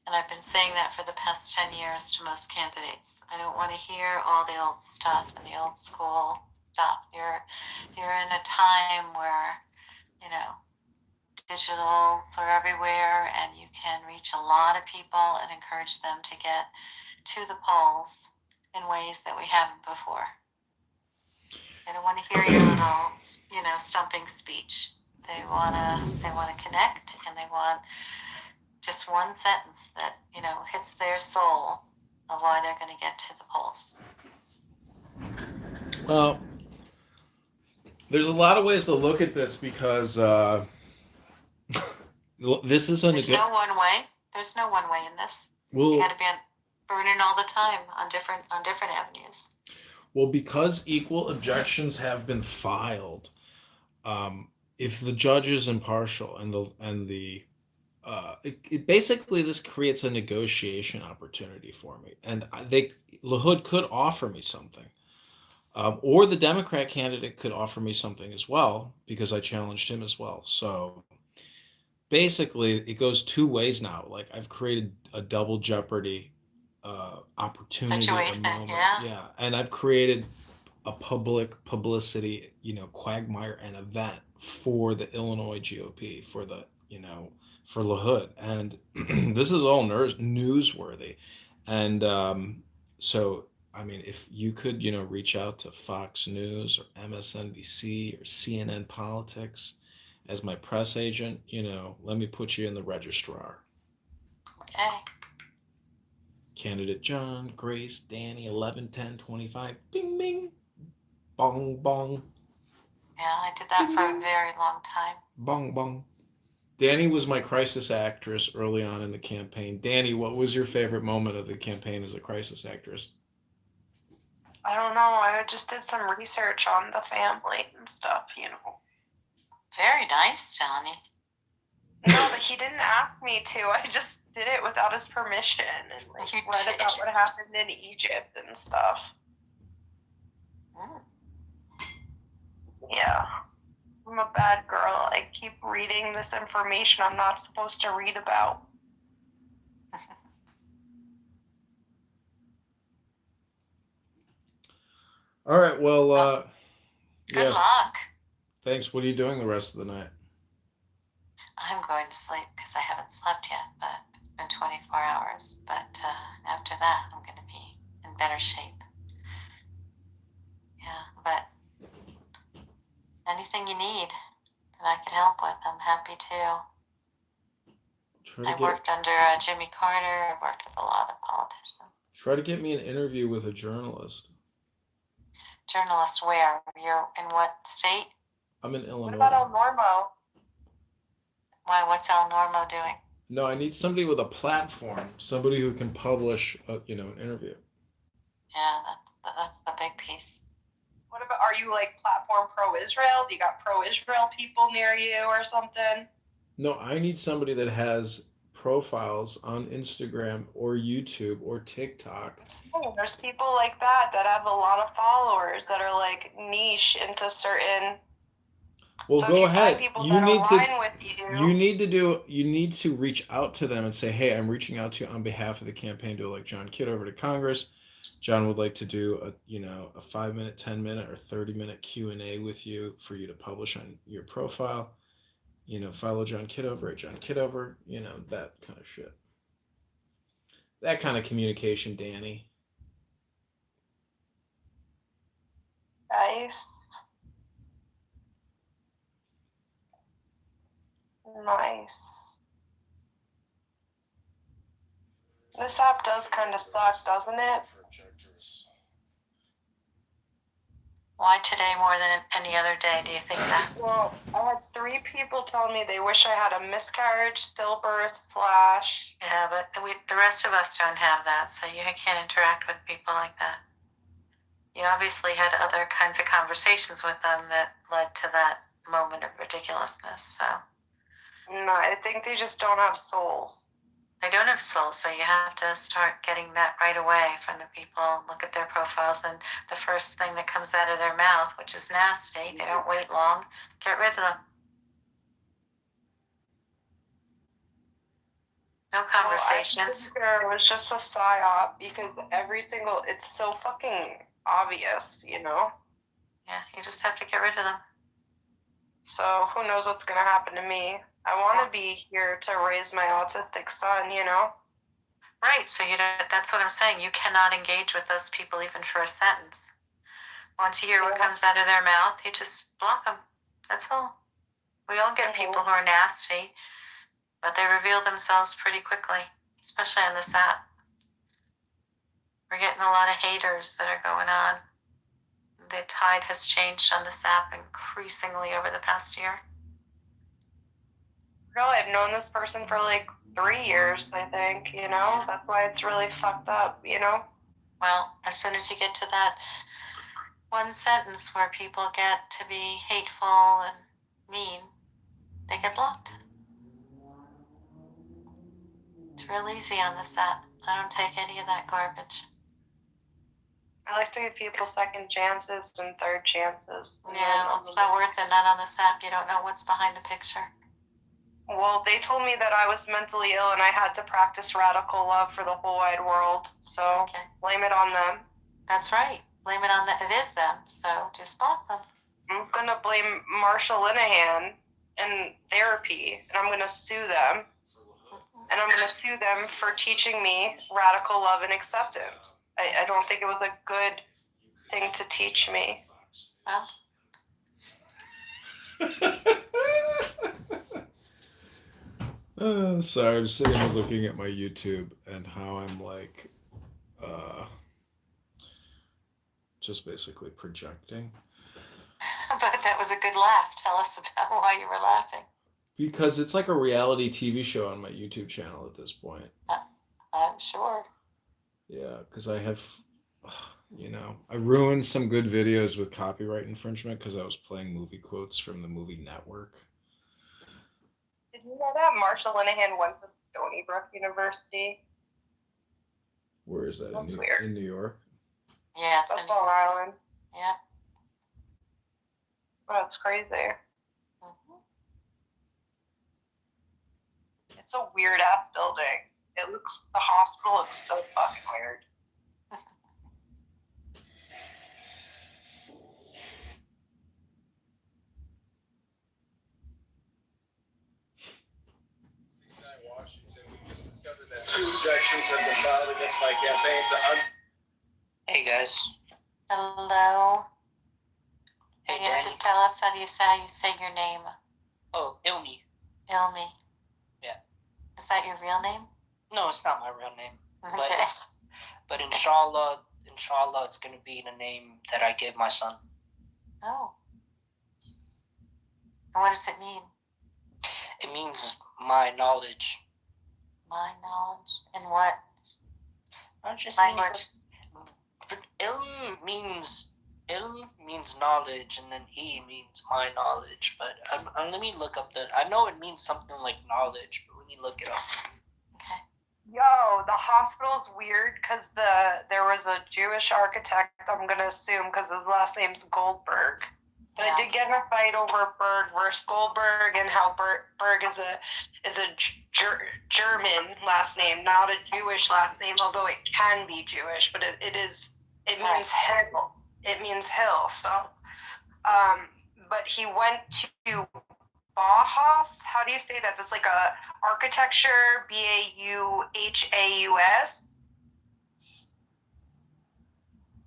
Speaker 6: And I've been saying that for the past 10 years to most candidates. I don't want to hear all the old stuff and the old school stuff. You're in a time where, digitals are everywhere, and you can reach a lot of people and encourage them to get to the polls in ways that we haven't before. They don't want to hear your little, stumping speech. They wanna connect, and they want just one sentence that, hits their soul of why they're going to get to the polls.
Speaker 13: Well, there's a lot of ways to look at this because this is
Speaker 6: There's no one way. There's no one way in this.
Speaker 13: Well,
Speaker 6: you got to be burning all the time on different avenues.
Speaker 13: Well, because equal objections have been filed, if the judge is impartial it basically this creates a negotiation opportunity for me, and LaHood could offer me something, or the Democrat candidate could offer me something as well because I challenged him as well. So basically, it goes two ways now. Like I've created a double jeopardy opportunity,
Speaker 6: situation,
Speaker 13: yeah, and I've created a publicity, quagmire and event for the Illinois GOP for the for LaHood, and this is all newsworthy, and so I mean, if you could reach out to Fox News or MSNBC or CNN Politics as my press agent, let me put you in the registrar.
Speaker 6: Okay.
Speaker 13: Candidate John, Grace, Danny, 11, 10, 25, bing, bing, bong, bong.
Speaker 6: Yeah, I did that for a very long time.
Speaker 13: Bong, bong. Danny was my crisis actress early on in the campaign. Danny, what was your favorite moment of the campaign as a crisis actress?
Speaker 14: I don't know. I just did some research on the family and stuff,
Speaker 6: Very nice, Johnny.
Speaker 14: No, but he didn't ask me to. I just did it without his permission and like read about what happened in Egypt and stuff. Yeah. I'm a bad girl. I keep reading this information I'm not supposed to read about.
Speaker 13: All right. Well,
Speaker 6: Good luck.
Speaker 13: Thanks. What are you doing the rest of the night?
Speaker 6: I'm going to sleep because I haven't slept yet, but it's been 24 hours. But after that, I'm going to be in better shape. Yeah, but anything you need that I can help with, I'm happy to. I worked under Jimmy Carter. I've worked with a lot of politicians.
Speaker 13: Try to get me an interview with a journalist.
Speaker 6: Journalist where? You're in what state?
Speaker 13: I'm in Illinois.
Speaker 14: What about El Normo?
Speaker 6: Why? What's El Normo doing?
Speaker 13: No, I need somebody with a platform, somebody who can publish, an interview.
Speaker 6: Yeah, that's the big piece.
Speaker 14: What about? Are you like platform pro-Israel? Do you got pro-Israel people near you or something?
Speaker 13: No, I need somebody that has profiles on Instagram or YouTube or TikTok.
Speaker 14: Oh, there's people like that have a lot of followers that are like niche into certain.
Speaker 13: Well,
Speaker 14: so
Speaker 13: go
Speaker 14: if you
Speaker 13: ahead.
Speaker 14: Find people
Speaker 13: You
Speaker 14: that
Speaker 13: need
Speaker 14: align
Speaker 13: to.
Speaker 14: With you.
Speaker 13: You need to reach out to them and say, "Hey, I'm reaching out to you on behalf of the campaign to elect John Kitover to Congress. John would like to do a 5-minute, 10-minute, or 30-minute Q&A with you for you to publish on your profile. Follow John Kitover at John Kitover. That kind of shit. That kind of communication, Danny.
Speaker 14: Nice. This app does kind of suck, doesn't it?
Speaker 6: Why today more than any other day, do you think that?
Speaker 14: Well, I had 3 people tell me they wish I had a miscarriage, stillbirth /
Speaker 6: Yeah, but the rest of us don't have that, so you can't interact with people like that. You obviously had other kinds of conversations with them that led to that moment of ridiculousness, so.
Speaker 14: No, I think they just don't have souls.
Speaker 6: They don't have souls, so you have to start getting that right away from the people. Look at their profiles, and the first thing that comes out of their mouth, which is nasty, they don't wait long, get rid of them. No conversations.
Speaker 14: Well, it was just a psyop because it's so fucking obvious,
Speaker 6: Yeah, you just have to get rid of them.
Speaker 14: So who knows what's going to happen to me. I want to be here to raise my autistic son,
Speaker 6: Right, so that's what I'm saying. You cannot engage with those people even for a sentence. Once you hear what comes out of their mouth, you just block them. That's all. We all get people who are nasty, but they reveal themselves pretty quickly, especially on this app. We're getting a lot of haters that are going on. The tide has changed on this app increasingly over the past year.
Speaker 14: Really, I've known this person for like 3 years, I think, That's why it's really fucked up,
Speaker 6: Well, as soon as you get to that one sentence where people get to be hateful and mean, they get blocked. It's real easy on this app. I don't take any of that garbage.
Speaker 14: I like to give people second chances and third chances.
Speaker 6: Yeah, well, it's not worth it. Not on this app. You don't know what's behind the picture.
Speaker 14: Well, they told me that I was mentally ill and I had to practice radical love for the whole wide world. So blame it on them.
Speaker 6: That's right. Blame it on them. It is them. So just block them.
Speaker 14: I'm going to blame Marshall Linehan and therapy, and I'm going to sue them. And I'm going to sue them for teaching me radical love and acceptance. I don't think it was a good thing to teach me.
Speaker 6: Well.
Speaker 13: Sorry, I'm sitting here looking at my YouTube and how I'm like, just basically projecting.
Speaker 6: But that was a good laugh. Tell us about why you were laughing.
Speaker 13: Because it's like a reality TV show on my YouTube channel at this point.
Speaker 6: I'm sure.
Speaker 13: Yeah, because I have, I ruined some good videos with copyright infringement because I was playing movie quotes from the movie Network.
Speaker 14: Did Did you know that Marsha Linehan went to Stony Brook University?
Speaker 13: Where is that?
Speaker 14: That's weird.
Speaker 13: In New York?
Speaker 6: Yeah, it's
Speaker 14: That's
Speaker 6: in
Speaker 14: Long Island.
Speaker 6: Yeah.
Speaker 14: That's crazy.
Speaker 6: Mhm.
Speaker 14: It's a weird ass building. The hospital looks so fucking weird.
Speaker 17: Washington, we just discovered that 2 objections have been filed against my campaign to
Speaker 18: Hey guys.
Speaker 6: Hello.
Speaker 18: Hey,
Speaker 6: You have
Speaker 18: Danny.
Speaker 6: to tell us how you say your name.
Speaker 18: Oh, Ilmi.
Speaker 6: Ilmi.
Speaker 18: Yeah.
Speaker 6: Is that your real name?
Speaker 18: No, it's not my real name.
Speaker 6: Okay.
Speaker 18: But inshallah, it's gonna be the name that I give my son.
Speaker 6: Oh. And what does it mean?
Speaker 18: It means my knowledge.
Speaker 6: My knowledge. In what?
Speaker 18: Not just
Speaker 6: language?
Speaker 18: But ilm means knowledge, and then means my knowledge. But let me look up I know it means something like knowledge, but let me look it up.
Speaker 6: Okay.
Speaker 14: Yo, the hospital's weird because there was a Jewish architect, I'm gonna assume, because his last name's Goldberg. But I did get in a fight over Berg versus Goldberg, and how Berg is a German last name, not a Jewish last name, although it can be Jewish, but it means hill. It means hill. So, but he went to Bauhaus. How do you say that? That's like a architecture, Bauhaus.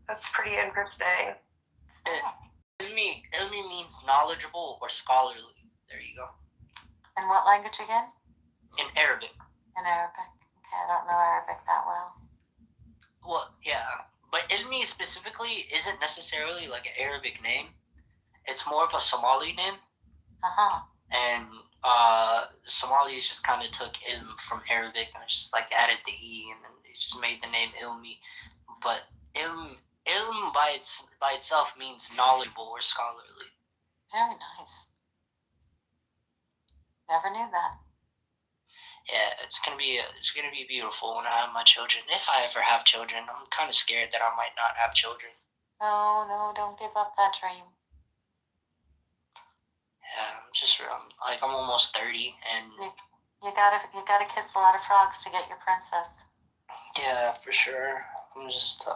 Speaker 14: That's pretty interesting.
Speaker 18: Ilmi means knowledgeable or scholarly. There you go.
Speaker 6: In what language again?
Speaker 18: In Arabic.
Speaker 6: In Arabic. Okay, I don't know Arabic that well.
Speaker 18: Well, yeah. But Ilmi specifically isn't necessarily like an Arabic name. It's more of a Somali name.
Speaker 6: Uh-huh.
Speaker 18: And Somalis just kind of took ilm from Arabic and just like added the E, and then they just made the name Ilmi. But ilm by itself means knowledgeable or scholarly.
Speaker 6: Very nice. Never knew that.
Speaker 18: Yeah, it's gonna be beautiful when I have my children. If I ever have children, I'm kind of scared that I might not have children.
Speaker 6: No, don't give up that dream.
Speaker 18: Yeah, I'm almost 30, and
Speaker 6: you gotta kiss a lot of frogs to get your princess.
Speaker 18: Yeah, for sure. I'm just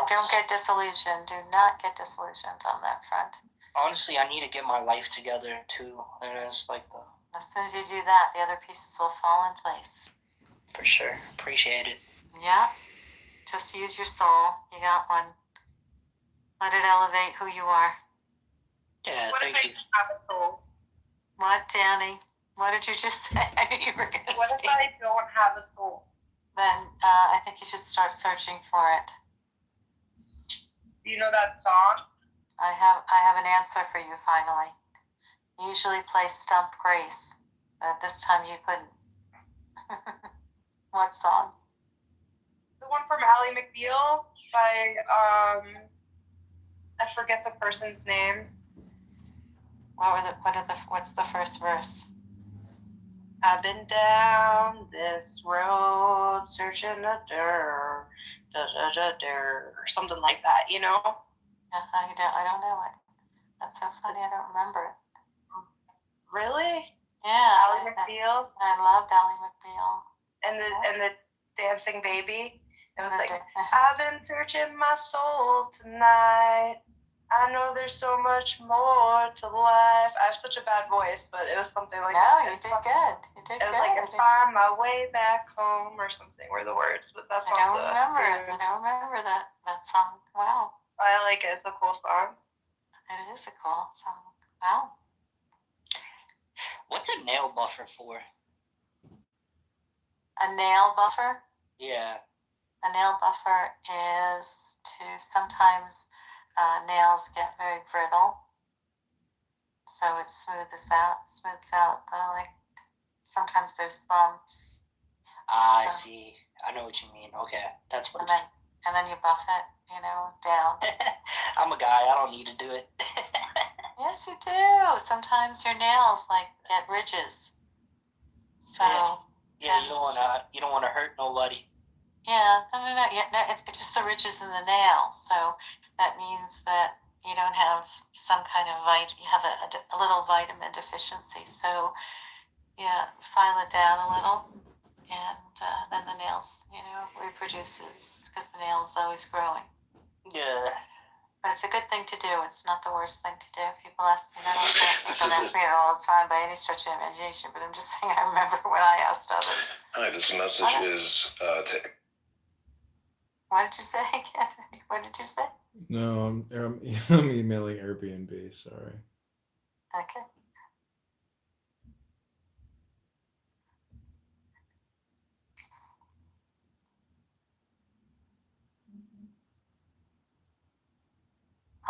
Speaker 6: Don't get disillusioned. Do not get disillusioned on that front.
Speaker 18: Honestly, I need to get my life together too. And it's like
Speaker 6: as soon as you do that, the other pieces will fall in place.
Speaker 18: For sure. Appreciate it.
Speaker 6: Yeah. Just use your soul. You got one. Let it elevate who you are.
Speaker 18: Yeah,
Speaker 14: what
Speaker 18: thank
Speaker 14: if
Speaker 18: you.
Speaker 14: I have a soul?
Speaker 6: What, Danny? What did you just say? I knew you were gonna
Speaker 14: What if I don't have a soul?
Speaker 6: Then I think you should start searching for it.
Speaker 14: Do you know that song?
Speaker 6: I have an answer for you finally. You usually play Stump Grace, but this time you couldn't. What song?
Speaker 14: The one from Ally McBeal by I forget the person's name.
Speaker 6: What's the first verse?
Speaker 14: I've been down this road searching the dirt, or something like that, you know?
Speaker 6: I don't know it. That's so funny. I don't remember it.
Speaker 14: Really?
Speaker 6: Yeah.
Speaker 14: Ally McBeal.
Speaker 6: I loved Ally McBeal.
Speaker 14: And the dancing baby. It was like, I've been searching my soul tonight. I know there's so much more to life. I have such a bad voice, but it was something like that.
Speaker 6: No, you did good. You did good.
Speaker 14: It was like, I find my way back home or something were the words, but that's not the
Speaker 6: remember it. I don't remember that song. Wow.
Speaker 14: I like it. It's a cool song.
Speaker 6: It is a cool song. Wow.
Speaker 18: What's a nail buffer for?
Speaker 6: A nail buffer?
Speaker 18: Yeah.
Speaker 6: A nail buffer is to sometimes nails get very brittle, so it smooths out like sometimes there's bumps.
Speaker 18: I see. I know what you mean. Okay, that's what.
Speaker 6: And then you buff it, down.
Speaker 18: I'm a guy. I don't need to do it.
Speaker 6: Yes, you do. Sometimes your nails like get ridges. So
Speaker 18: Yeah, you don't wanna hurt nobody.
Speaker 6: yeah, no. Yeah, no, it's just the ridges in the nail. So that means that you don't have some kind of you have a little vitamin deficiency. So yeah, file it down a little, and then the nails, reproduces because the nail is always growing.
Speaker 18: Yeah.
Speaker 6: But it's a good thing to do. It's not the worst thing to do. People ask me that all the time. People ask me it all the time by any stretch of imagination. But I'm just saying, I remember when I asked others.
Speaker 19: Hi, this message is to.
Speaker 6: What did you say? What did you say?
Speaker 13: No, I'm emailing Airbnb. Sorry.
Speaker 6: Okay.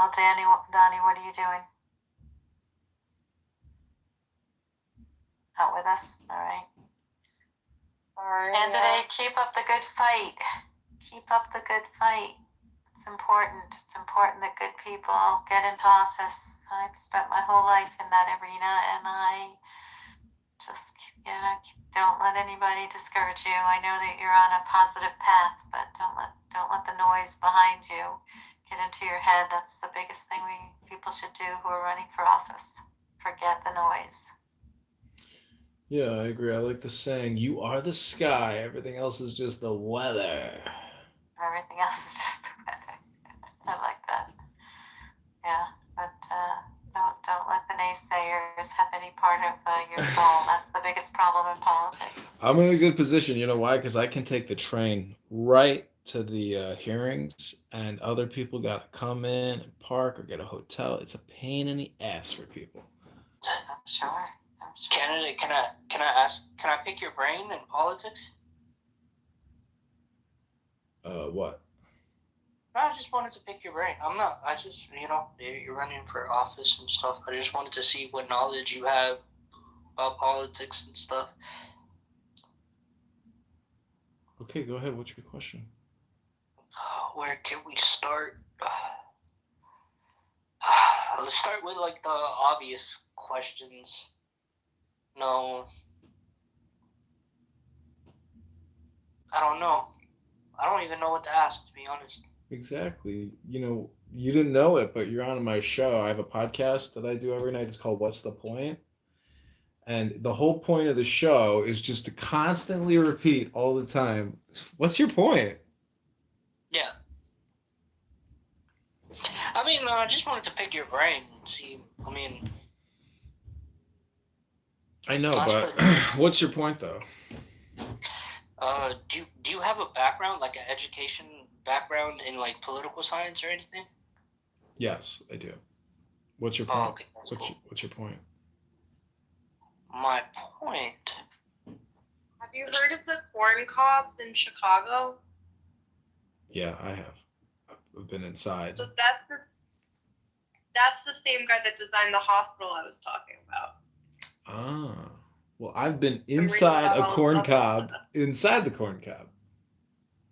Speaker 6: Oh, Donnie, what are you doing? Out with us? All right. And today, keep up the good fight. Keep up the good fight. It's important. It's important that good people get into office. I've spent my whole life in that arena, and I just, don't let anybody discourage you. I know that you're on a positive path, but don't let the noise behind you get into your head. That's the biggest thing people should do who are running for office. Forget the noise.
Speaker 13: Yeah, I agree. I like the saying, "You are the sky. Everything else is just the weather."
Speaker 6: Everything else is just the weather. I like that. Yeah, but don't let the naysayers have any part of your soul. That's the biggest problem in politics.
Speaker 13: I'm in a good position. You know why? Because I can take the train right to the hearings, and other people got to come in and park or get a hotel. It's a pain in the ass for people.
Speaker 6: I'm sure.
Speaker 18: Candidate, can I pick your brain in politics?
Speaker 13: What?
Speaker 18: I just wanted to pick your brain. You're running for office and stuff. I just wanted to see what knowledge you have about politics and stuff.
Speaker 13: Okay, go ahead. What's your question?
Speaker 18: Where can we start? Let's start with like the obvious questions. No. I don't know. I don't even know what to ask, to be honest.
Speaker 13: Exactly. You didn't know it, but you're on my show. I have a podcast that I do every night. It's called What's the Point? And the whole point of the show is just to constantly repeat all the time, what's your point?
Speaker 18: Yeah. I mean, I just wanted to pick your brain. See,
Speaker 13: I know, but what's your point, though?
Speaker 18: Do you have a background, like an education background in like political science or anything?
Speaker 13: Yes, I do. What's your point?
Speaker 18: Okay,
Speaker 13: What's your point?
Speaker 18: My point.
Speaker 14: Have you heard of the corn cobs in Chicago?
Speaker 13: Yeah, I have. I've been inside.
Speaker 14: So that's the same guy that designed the hospital I was talking about.
Speaker 13: Ah. Well, I've been inside a corn cob, inside the corn cob.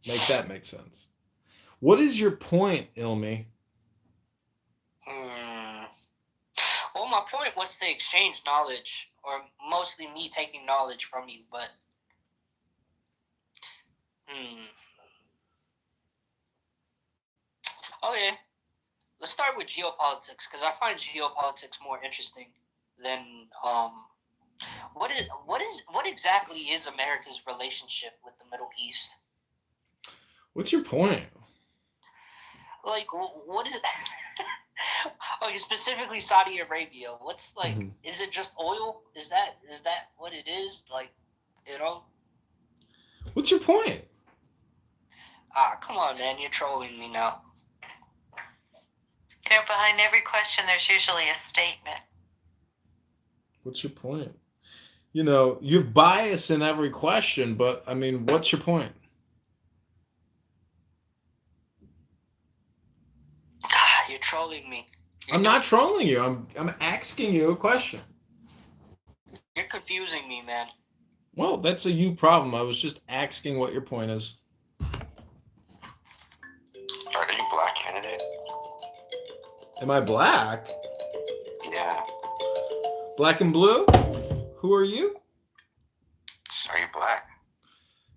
Speaker 13: Make that make sense. What is your point, Ilmi?
Speaker 18: Well, my point was to exchange knowledge, or mostly me taking knowledge from you, but Okay, let's start with geopolitics, because I find geopolitics more interesting than what exactly is America's relationship with the Middle East?
Speaker 13: What's your point?
Speaker 18: Like, what is okay, specifically Saudi Arabia. What's like? Is it just oil? Is that what it is? Like,
Speaker 13: What's your point?
Speaker 18: Come on, man, you're trolling me now.
Speaker 6: Behind every question, there's usually a statement.
Speaker 13: What's your point? You've bias in every question, but I mean, what's your point?
Speaker 18: You're trolling me.
Speaker 13: I'm not trolling you. I'm asking you a question.
Speaker 18: You're confusing me, man.
Speaker 13: Well, that's a you problem. I was just asking what your point is.
Speaker 19: Are you black candidate?
Speaker 13: Am I black?
Speaker 20: Yeah.
Speaker 13: Black and blue? Who are you?
Speaker 20: Are you black?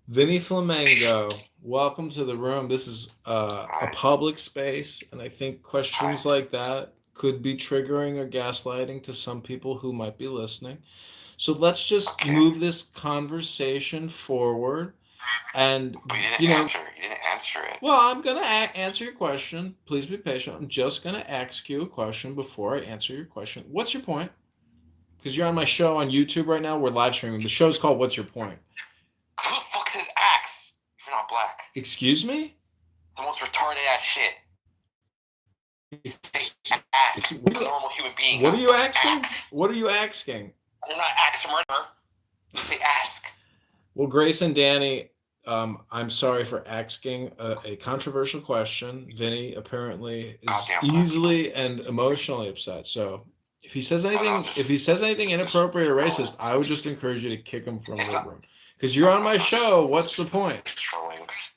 Speaker 13: Vinny Flamingo. Welcome to the room. This is a public space, and I think questions like that could be triggering or gaslighting to some people who might be listening. So let's just move this conversation forward. And
Speaker 20: But you didn't
Speaker 13: you know,
Speaker 20: answer. You didn't answer it.
Speaker 13: well, I'm gonna answer your question. Please be patient. I'm just gonna ask you a question before I answer your question. What's your point? Because you're on my show on YouTube right now. We're live streaming. The show's called "What's Your Point?"
Speaker 20: Who the fuck says axe? If you're not black.
Speaker 13: Excuse me?
Speaker 20: It's the most retarded ass shit. Ask. A normal human being.
Speaker 13: What are you asking? What are you asking?
Speaker 20: I'm not axe or murderer. Just say ask.
Speaker 13: Well, Grace and Danny, I'm sorry for asking a controversial question. Vinny apparently is easily and emotionally upset. So if he says anything inappropriate or racist, I would just encourage you to kick him from the room. Because you're on my show. What's the point?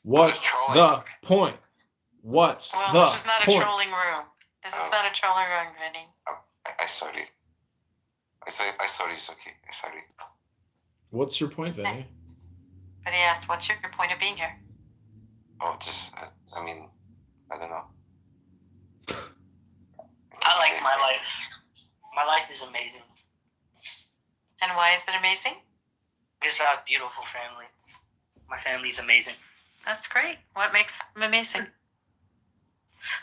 Speaker 13: What's the point? What's the point?
Speaker 6: This is not a trolling room. This is not a trolling room, Vinny.
Speaker 20: I sorry. I sorry, it's okay. I sorry.
Speaker 13: What's your point, Vinny?
Speaker 6: But he asked, what's your point of being here?
Speaker 20: Oh, just, I mean, I don't know.
Speaker 18: I like my life. My life is amazing.
Speaker 6: And why is it amazing?
Speaker 18: Because I have a beautiful family. My family's amazing.
Speaker 6: That's great. What makes them amazing?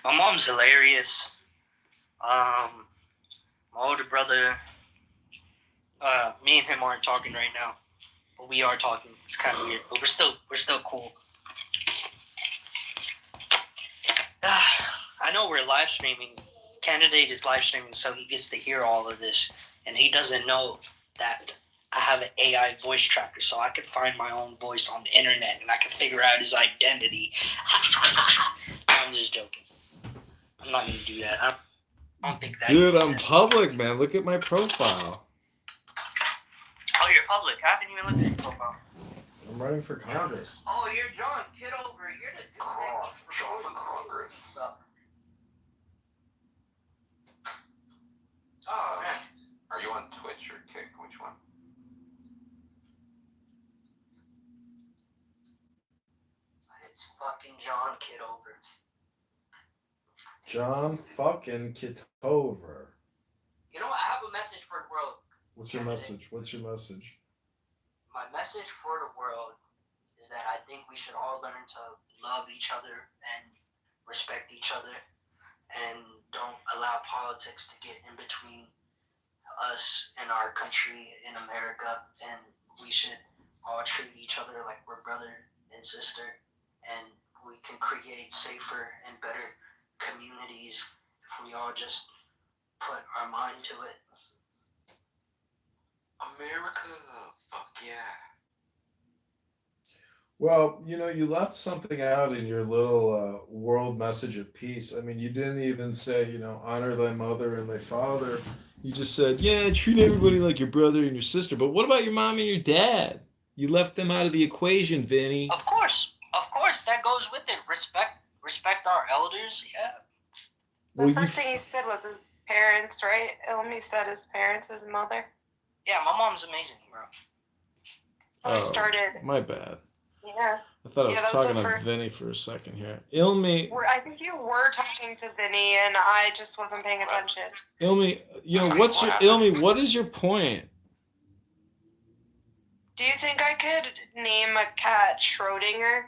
Speaker 18: My mom's hilarious. My older brother, me and him aren't talking right now, but we are talking. It's kind of weird, but we're still cool. I know we're live streaming. Candidate is live streaming, so he gets to hear all of this, and he doesn't know that I have an AI voice tracker, so I can find my own voice on the internet, and I can figure out his identity. I'm just joking. I'm not gonna do that. I don't think that.
Speaker 13: Dude, I'm public, man. Look at my profile.
Speaker 18: Oh, you're public. I haven't even looked at your profile.
Speaker 13: I'm running for Congress.
Speaker 18: Oh, you're John Kitover. You're the John for Congress and stuff.
Speaker 20: Oh, man. Are you on Twitch or Kick? Which one?
Speaker 18: It's fucking John Kitover.
Speaker 13: John fucking Kitover.
Speaker 18: You know, I have a message for the world.
Speaker 13: What's your message? What's your message?
Speaker 18: My message for the world is that I think we should all learn to love each other and respect each other and don't allow politics to get in between us and our country in America, and we should all treat each other like we're brother and sister, and we can create safer and better communities if we all just put our mind to it.
Speaker 20: America, fuck yeah.
Speaker 13: Well, you left something out in your little world message of peace. I mean, you didn't even say, honor thy mother and thy father. You just said, yeah, treat everybody like your brother and your sister. But what about your mom and your dad? You left them out of the equation, Vinny.
Speaker 18: Of course, that goes with it. Respect our elders, yeah.
Speaker 14: The first thing he said was his parents, right? Ilmi said his parents, his mother.
Speaker 18: Yeah, my mom's amazing, bro.
Speaker 14: I started.
Speaker 13: My bad.
Speaker 14: Yeah.
Speaker 13: I thought I was
Speaker 14: that
Speaker 13: talking
Speaker 14: the
Speaker 13: to
Speaker 14: first-
Speaker 13: Vinny for a second here. Ilmi,
Speaker 14: I think you were talking to Vinny, and I just wasn't paying attention.
Speaker 13: Ilmi, what is your point?
Speaker 14: Do you think I could name a cat Schrodinger?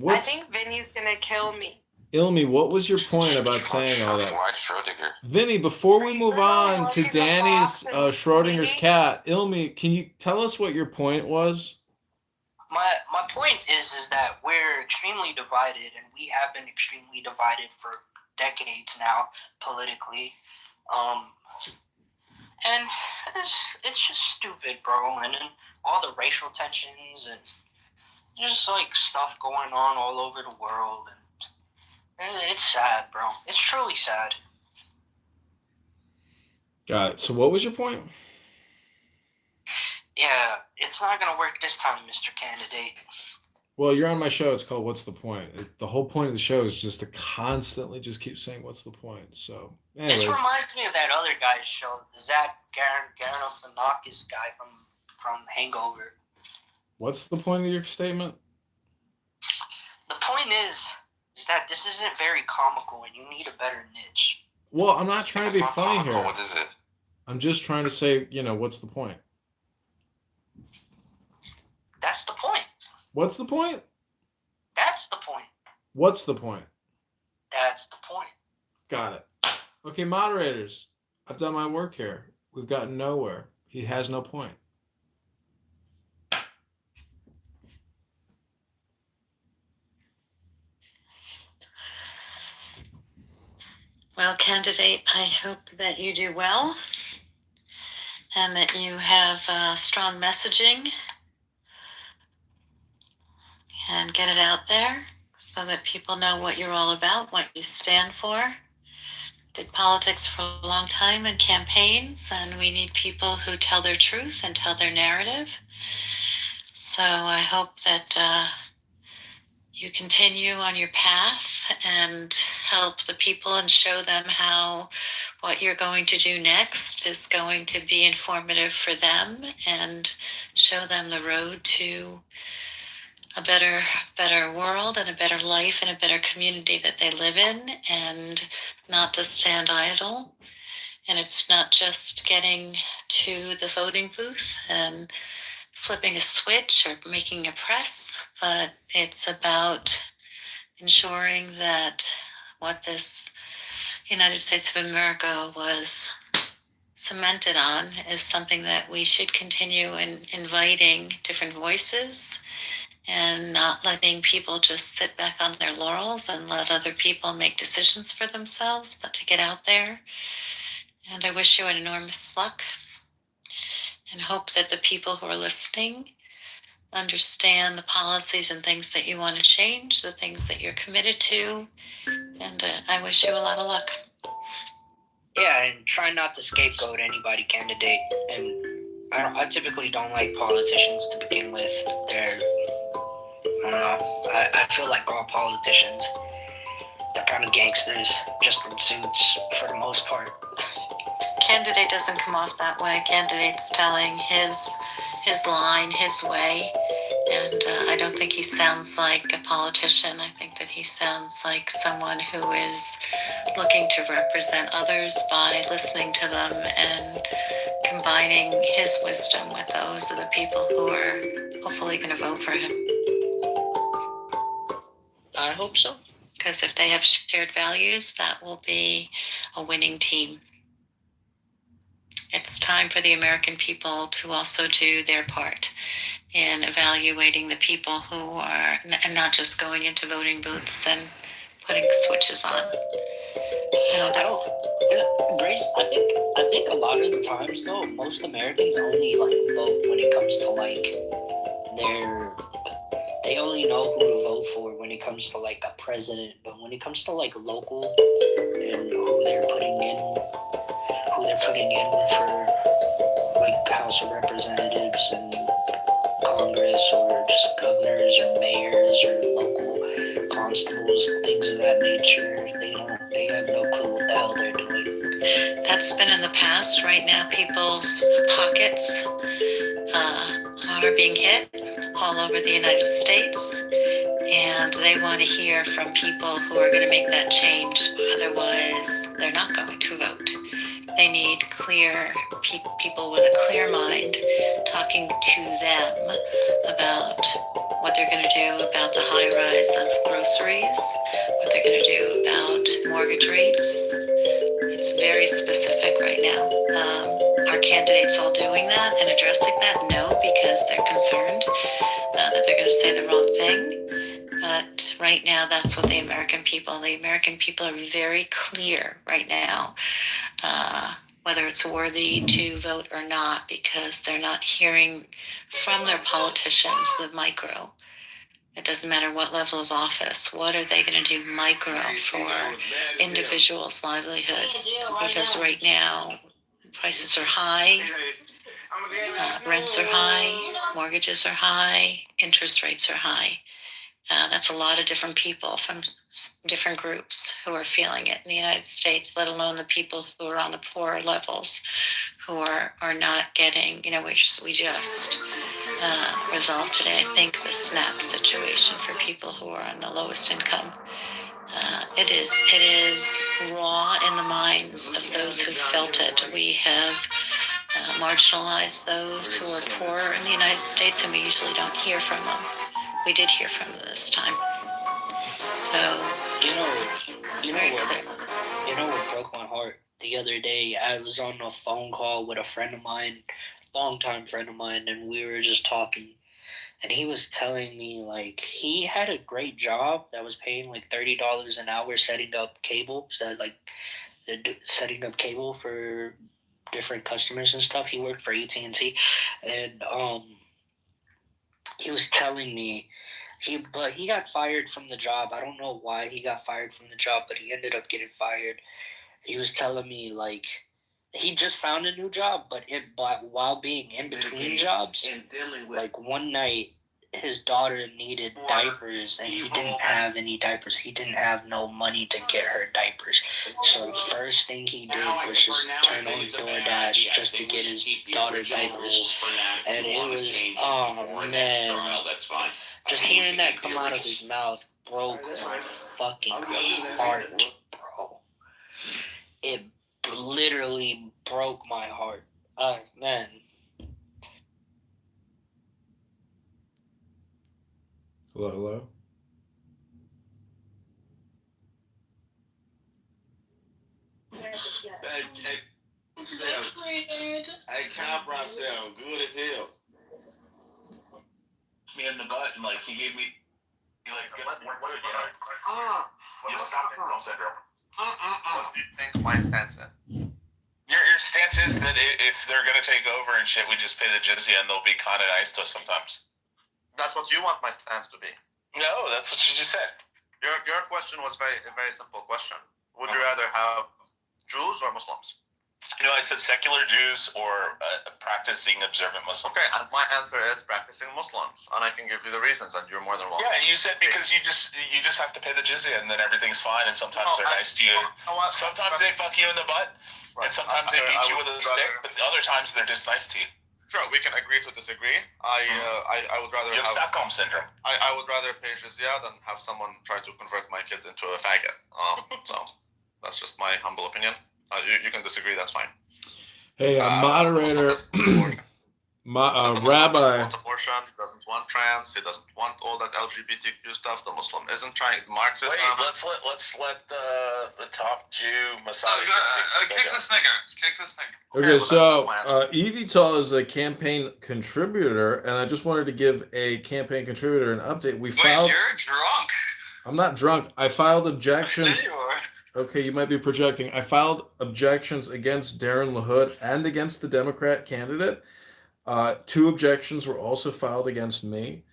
Speaker 14: I think Vinny's gonna kill me.
Speaker 13: Ilmi, what was your point about saying all that?
Speaker 20: Why Schrodinger?
Speaker 13: Vinny, before we move on to Danny's Schrodinger's cat, Ilmi, can you tell us what your point was?
Speaker 18: My point is that we're extremely divided, and we have been extremely divided for decades now politically, and it's just stupid, bro. And then all the racial tensions and just like stuff going on all over the world, and it's sad, bro. It's truly sad.
Speaker 13: Got it. So what was your point?
Speaker 18: Yeah, it's not gonna work this time, Mr. Candidate.
Speaker 13: Well, you're on my show. It's called "What's the Point." The whole point of the show is just to constantly just keep saying "What's the point." So, anyways,
Speaker 18: This reminds me of that other guy's show, the Zach Galifianakis guy from Hangover.
Speaker 13: what's the point of your statement?
Speaker 18: The point is that this isn't very comical, and you need a better niche.
Speaker 13: Well, I'm not trying to be funny here.
Speaker 16: What is it?
Speaker 13: I'm just trying to say, what's the point?
Speaker 18: That's the point.
Speaker 13: What's the point?
Speaker 18: That's the point.
Speaker 13: What's the point?
Speaker 18: That's the point.
Speaker 13: Got it. Okay, moderators, I've done my work here. We've gotten nowhere. He has no point.
Speaker 6: Well, candidate, I hope that you do well and that you have strong messaging and get it out there so that people know what you're all about, what you stand for. Did politics for a long time and campaigns, and we need people who tell their truth and tell their narrative. So I hope that you continue on your path and help the people and show them how what you're going to do next is going to be informative for them and show them the road to a better world and a better life and a better community that they live in, and not to stand idle. And it's not just getting to the voting booth and flipping a switch or making a press, but it's about ensuring that what this United States of America was cemented on is something that we should continue in inviting different voices and not letting people just sit back on their laurels and let other people make decisions for themselves, but to get out there. And I wish you an enormous luck and hope that the people who are listening understand the policies and things that you want to change, the things that you're committed to, and I wish you a lot of luck.
Speaker 18: Yeah, and try not to scapegoat anybody candidate. And I typically don't like politicians to begin with. I don't know. I feel like all politicians, they're kind of gangsters, just in suits for the most part.
Speaker 6: Candidate doesn't come off that way. Candidate's telling his line, his way, and I don't think he sounds like a politician. I think that he sounds like someone who is looking to represent others by listening to them and combining his wisdom with those of the people who are hopefully going to vote for him.
Speaker 18: I hope so.
Speaker 6: Because if they have shared values, that will be a winning team. It's time for the American people to also do their part in evaluating the people who are, and not just going into voting booths and putting switches on.
Speaker 18: Grace, I think a lot of the times though, most Americans only vote when it comes to they only know who to vote for when it comes to a president, but when it comes to local and who they're putting in for House of Representatives and Congress, or just governors or mayors or local constables, things of that nature, they have no clue what the hell they're doing.
Speaker 6: That's been in the past. Right now, people's pockets are being hit all over the United States, and they want to hear from people who are going to make that change. Otherwise, they're not going to vote. They need clear people with a clear mind talking to them about what they're going to do about the high rise of groceries, what they're going to do about mortgage rates. It's very specific right now. Are candidates all doing that and addressing that? No, because they're concerned that they're going to say the wrong thing. But right now, that's what the American people are very clear right now, whether it's worthy to vote or not, because they're not hearing from their politicians the micro. It doesn't matter what level of office. What are they going to do micro for individuals' livelihood? Because right now, prices are high, rents are high, mortgages are high, interest rates are high. That's a lot of different people from different groups who are feeling it in the United States, let alone the people who are on the poorer levels, who are not getting, we just resolved today, I think, the SNAP situation for people who are on the lowest income. It is raw in the minds of those who felt it. We have marginalized those who are poorer in the United States, and we usually don't hear from them. We did hear from them this time. So,
Speaker 18: You know what broke my heart? The other day, I was on a phone call with a friend of mine, longtime friend of mine, and we were just talking. And he was telling me, like, he had a great job that was paying like $30 an hour setting up cable, setting up cable for different customers and stuff. He worked for AT&T, and he was telling me he got fired from the job. I don't know why he got fired from the job, but he ended up getting fired. He was telling me, like, he just found a new job, but while being in between jobs, like one night his daughter needed diapers and he didn't have any diapers. He didn't have no money to get her diapers. So the first thing he did was just turn on DoorDash just to get his daughter diapers. And it was, oh man, just hearing that come out of his mouth broke my fucking heart, bro. It literally broke my heart. Man.
Speaker 13: Hello?
Speaker 7: Hey, Cobra sound good as hell.
Speaker 17: Me in the butt, and like he gave me like
Speaker 15: What do you think my stance is?
Speaker 1: Your stance is that if they're gonna take over and shit, we just pay the jizya and they'll be kind of nice to us sometimes.
Speaker 15: That's what you want my stance to be.
Speaker 1: No, that's what you just said.
Speaker 15: Your question was a very simple question. Would you rather have Jews or Muslims?
Speaker 1: I said secular Jews or practicing observant Muslims.
Speaker 15: Okay, and my answer is practicing Muslims, and I can give you the reasons, and you're more than welcome.
Speaker 1: Yeah, and you said because you just have to pay the jizya and then everything's fine, and sometimes they're nice to you. Sometimes they fuck you in the butt, and sometimes they beat you with a stick, but other times they're just nice to you.
Speaker 15: Sure, we can agree to disagree. I would rather
Speaker 1: you have Stockholm syndrome.
Speaker 15: I would rather pay jizya than have someone try to convert my kid into a faggot. So that's just my humble opinion. You can disagree. That's fine.
Speaker 13: Hey, moderator, rabbi.
Speaker 15: Abortion. He doesn't want trans. He doesn't want all that LGBTQ stuff. The Muslim isn't trying. Marxism.
Speaker 1: Wait, let's let the top Jew Messiah.
Speaker 15: Kick this nigger.
Speaker 13: Okay, so Evital is a campaign contributor, and I just wanted to give a campaign contributor an update.
Speaker 3: Wait, you're drunk.
Speaker 13: I'm not drunk. I filed objections.
Speaker 3: There you are.
Speaker 13: Okay, you might be projecting. I filed objections against Darren LaHood and against the Democrat candidate. 2 objections were also filed against me.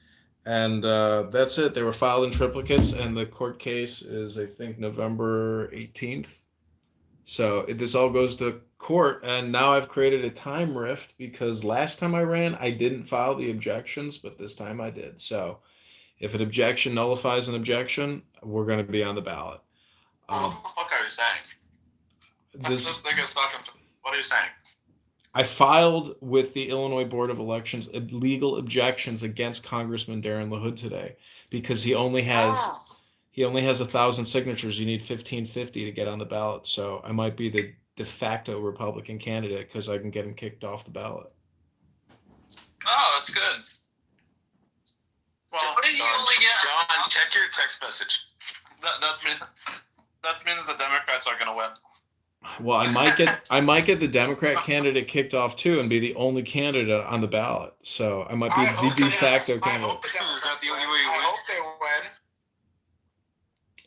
Speaker 13: And that's it. They were filed in triplicates, and the court case is, I think, November 18th. So this all goes to court, and now I've created a time rift because last time I ran, I didn't file the objections, but this time I did. So if an objection nullifies an objection, we're going to be on the ballot.
Speaker 15: What the fuck are you saying? This nigga's talking. What are you saying?
Speaker 13: I filed with the Illinois Board of Elections legal objections against Congressman Darren LaHood today because he only has 1,000 signatures. You need 1,550 to get on the ballot. So I might be the de facto Republican candidate because I can get him kicked off the ballot.
Speaker 3: Oh, that's good.
Speaker 15: Well,
Speaker 3: what did you only get?
Speaker 1: John, check your text message.
Speaker 15: That means the Democrats are gonna win.
Speaker 13: Well, I might get the Democrat candidate kicked off too and be the only candidate on the ballot. So I might be the de facto candidate.
Speaker 15: Is that the only way you win? I hope they win.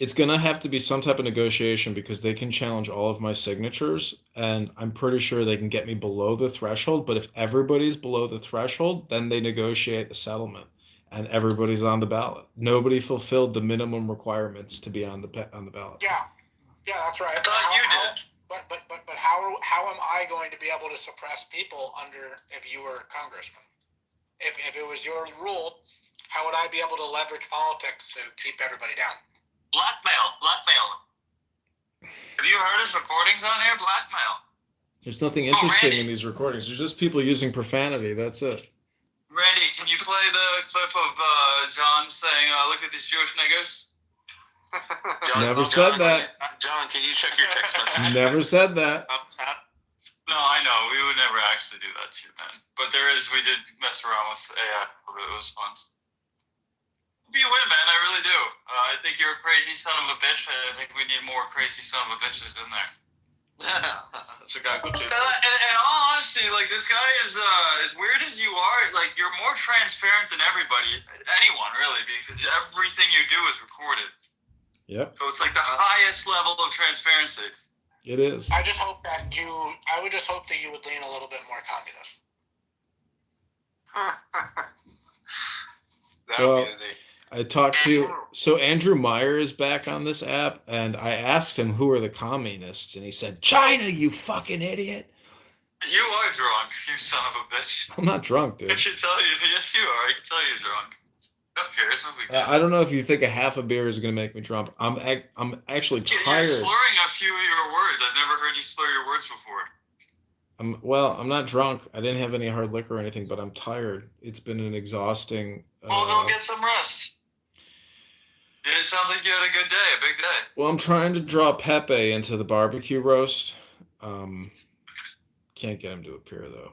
Speaker 13: It's gonna have to be some type of negotiation because they can challenge all of my signatures, and I'm pretty sure they can get me below the threshold. But if everybody's below the threshold, then they negotiate a settlement, and everybody's on the ballot. Nobody fulfilled the minimum requirements to be on the ballot.
Speaker 15: Yeah, that's right.
Speaker 3: I thought you did.
Speaker 15: But how am I going to be able to suppress people if you were congressman? If it was your rule, How would I be able to leverage politics to keep everybody down?
Speaker 3: Blackmail. Have you heard his recordings on here? Blackmail.
Speaker 13: There's nothing interesting in these recordings. There's just people using profanity. That's it.
Speaker 3: Randy, can you play the clip of John saying, "Look at these Jewish niggers"?
Speaker 13: Never said that.
Speaker 2: John, can you check your text message?
Speaker 13: Never said that.
Speaker 3: No, I know. We would never actually do that to you, man. But we did mess around with AI. But it was fun. You win, man. I really do. I think you're a crazy son of a bitch. I think we need more crazy son of a bitches in there.
Speaker 2: That's a guy who just.
Speaker 3: And all honesty, like, this guy is as weird as you are. Like, you're more transparent than anyone really, because everything you do is recorded.
Speaker 13: Yep.
Speaker 3: So it's like the highest level of transparency.
Speaker 13: It is.
Speaker 15: I would just hope that you would lean a little bit more communist.
Speaker 13: Well, I talked so Andrew Meyer is back on this app, and I asked him who are the communists, and he said, China, you fucking idiot.
Speaker 3: You are drunk, you son of a bitch.
Speaker 13: I'm not drunk, dude.
Speaker 3: I should tell you. Yes, you are. I can tell you're drunk. Who cares? What we got?
Speaker 13: I don't know if you think a half a beer is going to make me drunk. I'm actually tired.
Speaker 3: You're slurring a few of your words. I've never heard you slur your words before.
Speaker 13: I'm not drunk. I didn't have any hard liquor or anything, but I'm tired. It's been an exhausting.
Speaker 3: Well, go get some rest. It sounds like you had a good day, a big day.
Speaker 13: Well, I'm trying to draw Pepe into the barbecue roast. Can't get him to appear though.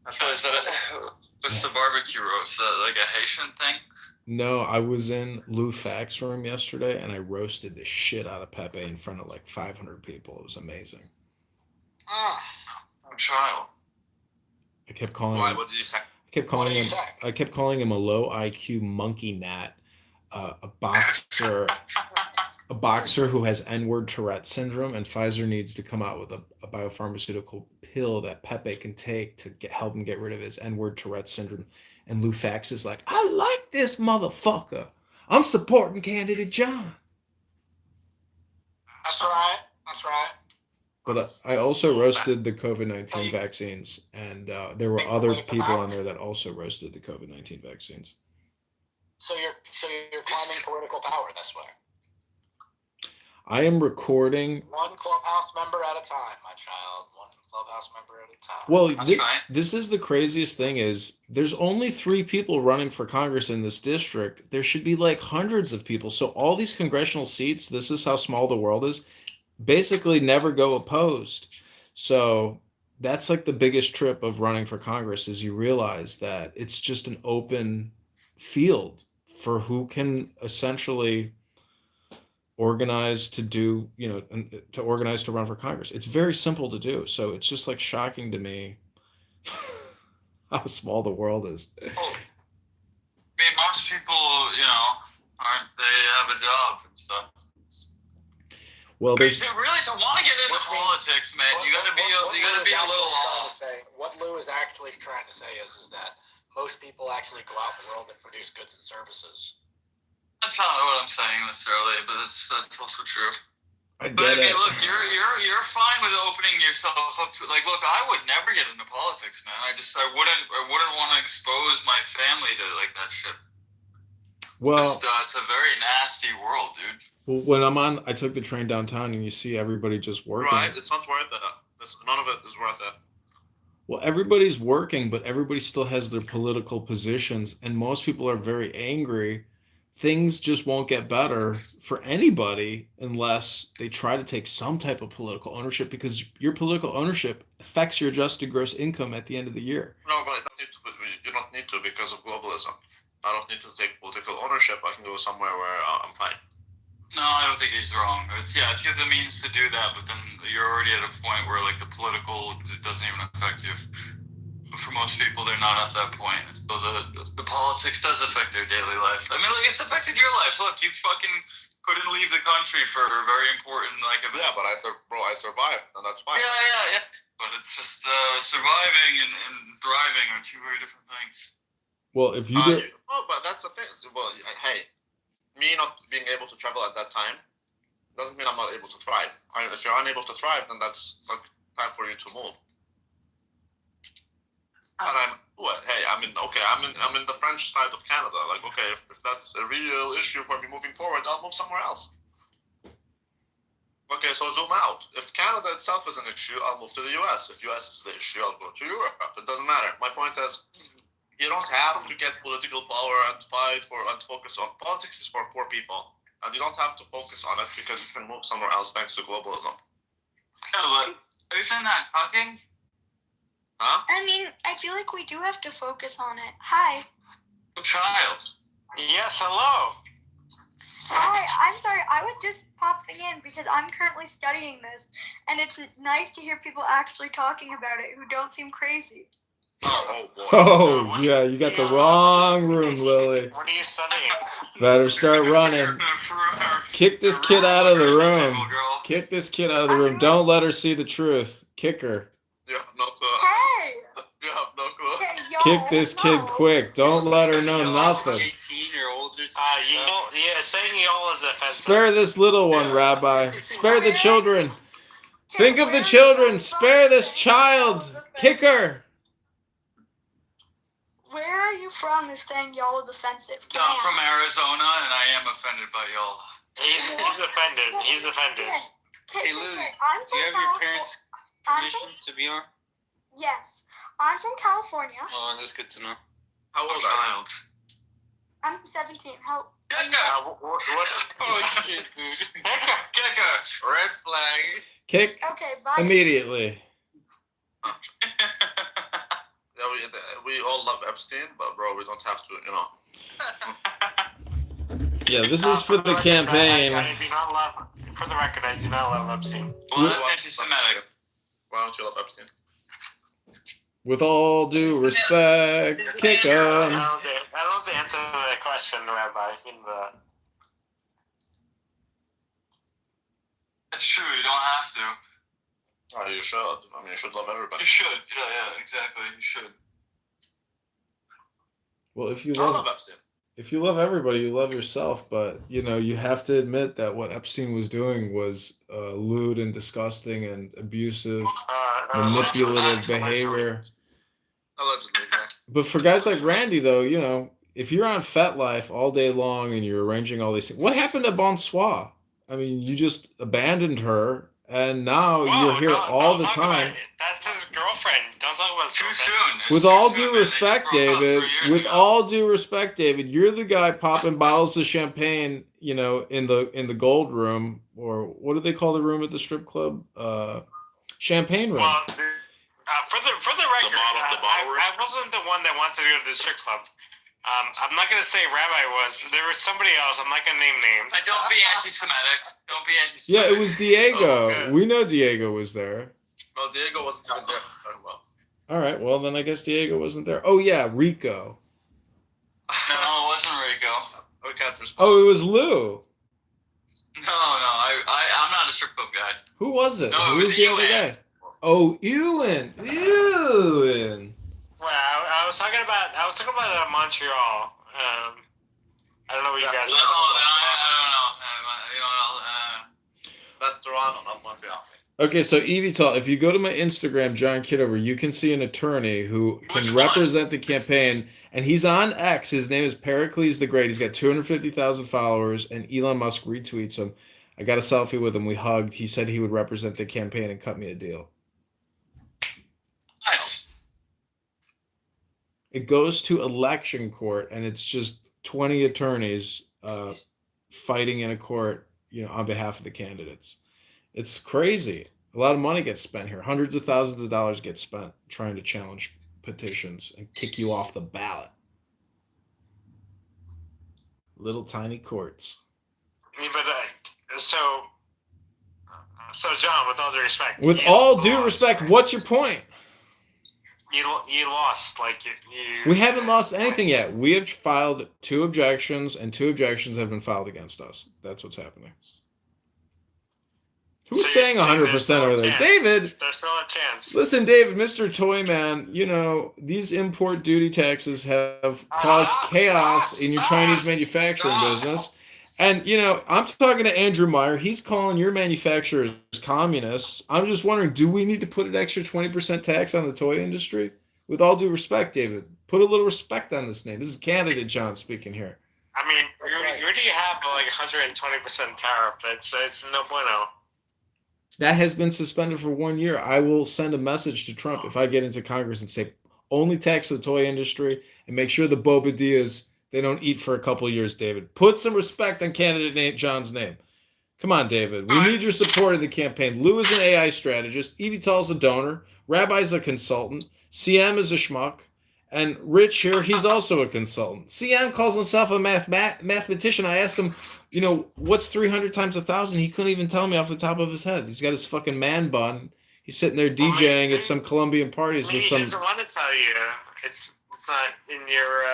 Speaker 3: What's the barbecue roast? Like a Haitian thing?
Speaker 13: No, I was in Lou Fack's room yesterday, and I roasted the shit out of Pepe in front of like 500 people. It was amazing.
Speaker 3: Child.
Speaker 13: I kept calling him.
Speaker 2: What did you say?
Speaker 13: I kept calling him a low IQ monkey gnat, a boxer who has N-word Tourette syndrome, and Pfizer needs to come out with a biopharmaceutical pill that Pepe can take to help him get rid of his N-word Tourette syndrome. And Lou Fax is like, I like this motherfucker. I'm supporting candidate John.
Speaker 15: That's right.
Speaker 13: But I also roasted the COVID-19 vaccines, and there were other people on there that also roasted the COVID-19 vaccines.
Speaker 15: So you're climbing political power this way.
Speaker 13: I am recording.
Speaker 15: One clubhouse member at a time, my child. One clubhouse member at a time.
Speaker 13: Well, this is the craziest thing is there's only 3 people running for Congress in this district. There should be like hundreds of people. So all these congressional seats, this is how small the world is, basically never go opposed. So that's like the biggest trip of running for Congress is you realize that it's just an open field for who can essentially organize to do, to organize to run for Congress. It's very simple to do. So it's just like shocking to me how small the world is.
Speaker 3: I mean, most people, they have a job and stuff.
Speaker 13: Well,
Speaker 3: to want to get into politics, man, you got to be a little off.
Speaker 15: What Lou is actually trying to say is that most people actually go out in the world and produce goods and services.
Speaker 3: That's not what I'm saying necessarily, but that's also true.
Speaker 13: I get it.
Speaker 3: Look, you're fine with opening yourself up to look. I would never get into politics, man. I wouldn't want to expose my family to that shit.
Speaker 13: Well,
Speaker 3: it's a very nasty world, dude.
Speaker 13: Well, when I took the train downtown and you see everybody just working.
Speaker 2: Right, it's not worth it. None of it is worth it.
Speaker 13: Well, everybody's working, but everybody still has their political positions, and most people are very angry. Things just won't get better for anybody unless they try to take some type of political ownership, because your political ownership affects your adjusted gross income at the end of the year.
Speaker 2: No, but you don't need to because of globalism. I don't need to take political ownership. I can go somewhere where I'm fine.
Speaker 3: No, I don't think he's wrong. If you have the means to do that, but then you're already at a point where the political doesn't even affect you. For most people, they're not at that point. So the politics does affect their daily life. I mean, it's affected your life. Look, you fucking couldn't leave the country for a very important event.
Speaker 2: Yeah, but I survived, and that's fine.
Speaker 3: Yeah. But it's just surviving and thriving are two very different things.
Speaker 13: Well, if you
Speaker 2: but that's the thing. Well, hey, me not being able to travel at that time doesn't mean I'm not able to thrive. If you're unable to thrive, then that's time for you to move.
Speaker 21: And I'm in the French side of Canada. Like, okay, if that's a real issue for me moving forward, I'll move somewhere else. Okay, so zoom out. If Canada itself is an issue, I'll move to the US. If US is the issue, I'll go to Europe. It doesn't matter. My point is, you don't have to get political power and fight for and focus on politics is for poor people. And you don't have to focus on it because you can move somewhere else thanks to globalism.
Speaker 3: No, but isn't that fucking?
Speaker 21: Huh?
Speaker 22: I mean, I feel like we do have to focus on it. Hi.
Speaker 3: Child. Yes, hello.
Speaker 22: Hi, I'm sorry. I was just popping in because I'm currently studying this, and it's nice to hear people actually talking about it who don't seem crazy.
Speaker 21: Oh boy.
Speaker 13: Oh, yeah, you got the wrong room, Lily.
Speaker 3: What are you studying?
Speaker 13: Better start running. Kick this kid out of the room. Kick this kid out of the room. Don't let her see the truth. Kick her.
Speaker 21: You have no clue.
Speaker 22: Hey!
Speaker 21: You have no clue.
Speaker 22: Hey, yo,
Speaker 13: Kick this kid quick. Don't let her know nothing.
Speaker 3: 18 or older. Saying y'all is offensive.
Speaker 13: Spare this little one, Rabbi. Spare the children. Think of the children. Spare this child. Kick her.
Speaker 22: Where are you from if saying y'all is offensive?
Speaker 3: I'm from Arizona, and I am offended by y'all. He's offended. He's offended.
Speaker 22: Hey,
Speaker 3: Lily,
Speaker 22: do you have your parents'
Speaker 3: permission to be on?
Speaker 22: Yes. I'm from California.
Speaker 3: Oh, that's good to know.
Speaker 21: How old are you?
Speaker 22: I'm 17. How?
Speaker 3: What? Oh shit, dude. Kicker. Red flag.
Speaker 13: Kick
Speaker 22: Okay, bye.
Speaker 13: immediately.
Speaker 21: Yeah, we all love Epstein, but bro, we don't have to,
Speaker 13: Yeah, this is for the campaign.
Speaker 3: I do not love. For the record, I do not love Epstein.
Speaker 21: Well, that's anti-Semitic. Why don't you love Epstein?
Speaker 13: With all due respect, kick
Speaker 3: I
Speaker 13: him.
Speaker 3: don't know the answer to that question, Rabbi. It's true. You don't have to.
Speaker 21: Oh, you should. I mean, you should love everybody.
Speaker 3: You should. Yeah, exactly. You should.
Speaker 13: Well, if you
Speaker 21: I love
Speaker 13: love
Speaker 21: Epstein.
Speaker 13: if you love everybody, you love yourself. But you have to admit that what Epstein was doing was lewd and disgusting and abusive, manipulative behavior.
Speaker 21: Allegedly, yeah.
Speaker 13: But for guys like Randy, though, if you're on FetLife all day long and you're arranging all these things, what happened to Bonsoir? I mean, you just abandoned her, and now you're here all the time.
Speaker 3: That's his girlfriend. Don't talk about too soon.
Speaker 13: With all due respect, David, you're the guy popping bottles of champagne, in the gold room, or what do they call the room at the strip club? Champagne room.
Speaker 3: Well, for the record, I wasn't the one that wanted to go to the strip club. I'm not going to say Rabbi was. There was somebody else. I'm not going to name names. Don't be anti-Semitic. Don't be anti-Semitic.
Speaker 13: Yeah, it was Diego.
Speaker 21: Okay.
Speaker 13: We know Diego was there.
Speaker 21: No, Diego wasn't even there. Very well.
Speaker 13: All right, well, then I guess Diego wasn't there. Oh, yeah, Rico.
Speaker 3: No, it wasn't Rico.
Speaker 21: We can't respond.
Speaker 13: Oh, it was Lou.
Speaker 3: No, I'm not a strip club guy.
Speaker 13: Who was it?
Speaker 3: No,
Speaker 13: Who
Speaker 3: it
Speaker 13: was
Speaker 3: was
Speaker 13: the other
Speaker 3: Ewan.
Speaker 13: guy? Oh, Ewan.
Speaker 3: Well, I was talking about Montreal. I don't know what you guys. No, I don't know.
Speaker 21: That's Toronto, not Montreal.
Speaker 13: Okay, so Evital, if you go to my Instagram, John Kitover, you can see an attorney who
Speaker 3: Which
Speaker 13: can
Speaker 3: one?
Speaker 13: represent the campaign, and he's on X. His name is Pericles the Great. He's got 250,000 followers, and Elon Musk retweets him. I got a selfie with him. We hugged. He said he would represent the campaign and cut me a deal.
Speaker 3: Nice.
Speaker 13: It goes to election court, and it's just 20 attorneys fighting in a court, on behalf of the candidates. It's crazy. A lot of money gets spent here. Hundreds of thousands of dollars get spent trying to challenge petitions and kick you off the ballot. Little tiny courts.
Speaker 3: But so John, with all due respect.
Speaker 13: With all due respect, what's your point?
Speaker 3: You lost.
Speaker 13: We haven't lost anything yet. We have filed 2 objections, and 2 objections have been filed against us. That's what's happening. Who's saying 100% over there? David!
Speaker 3: There's still a chance.
Speaker 13: Listen, David, Mr. Toyman, these import duty taxes have caused chaos in your Chinese manufacturing business. And, I'm talking to Andrew Meyer. He's calling your manufacturers communists. I'm just wondering, do we need to put an extra 20% tax on the toy industry? With all due respect, David, put a little respect on this name. This is candidate John speaking here.
Speaker 5: I mean, you already have like 120% tariff. It's no bueno.
Speaker 13: That has been suspended for 1 year. I will send a message to Trump if I get into Congress and say, only tax the toy industry and make sure the Bobadillas, they don't eat for a couple of years, David. Put some respect on candidate John's name. Come on, David. We need your support in the campaign. Lou is an AI strategist. Evital's a donor. Rabbi's a consultant. CM is a schmuck. And Rich here, he's also a consultant. CM calls himself a mathematician. I asked him, what's 300 times 1,000? He couldn't even tell me off the top of his head. He's got his fucking man bun. He's sitting there DJing at some Colombian parties with some...
Speaker 5: He doesn't want to tell you. It's not in your...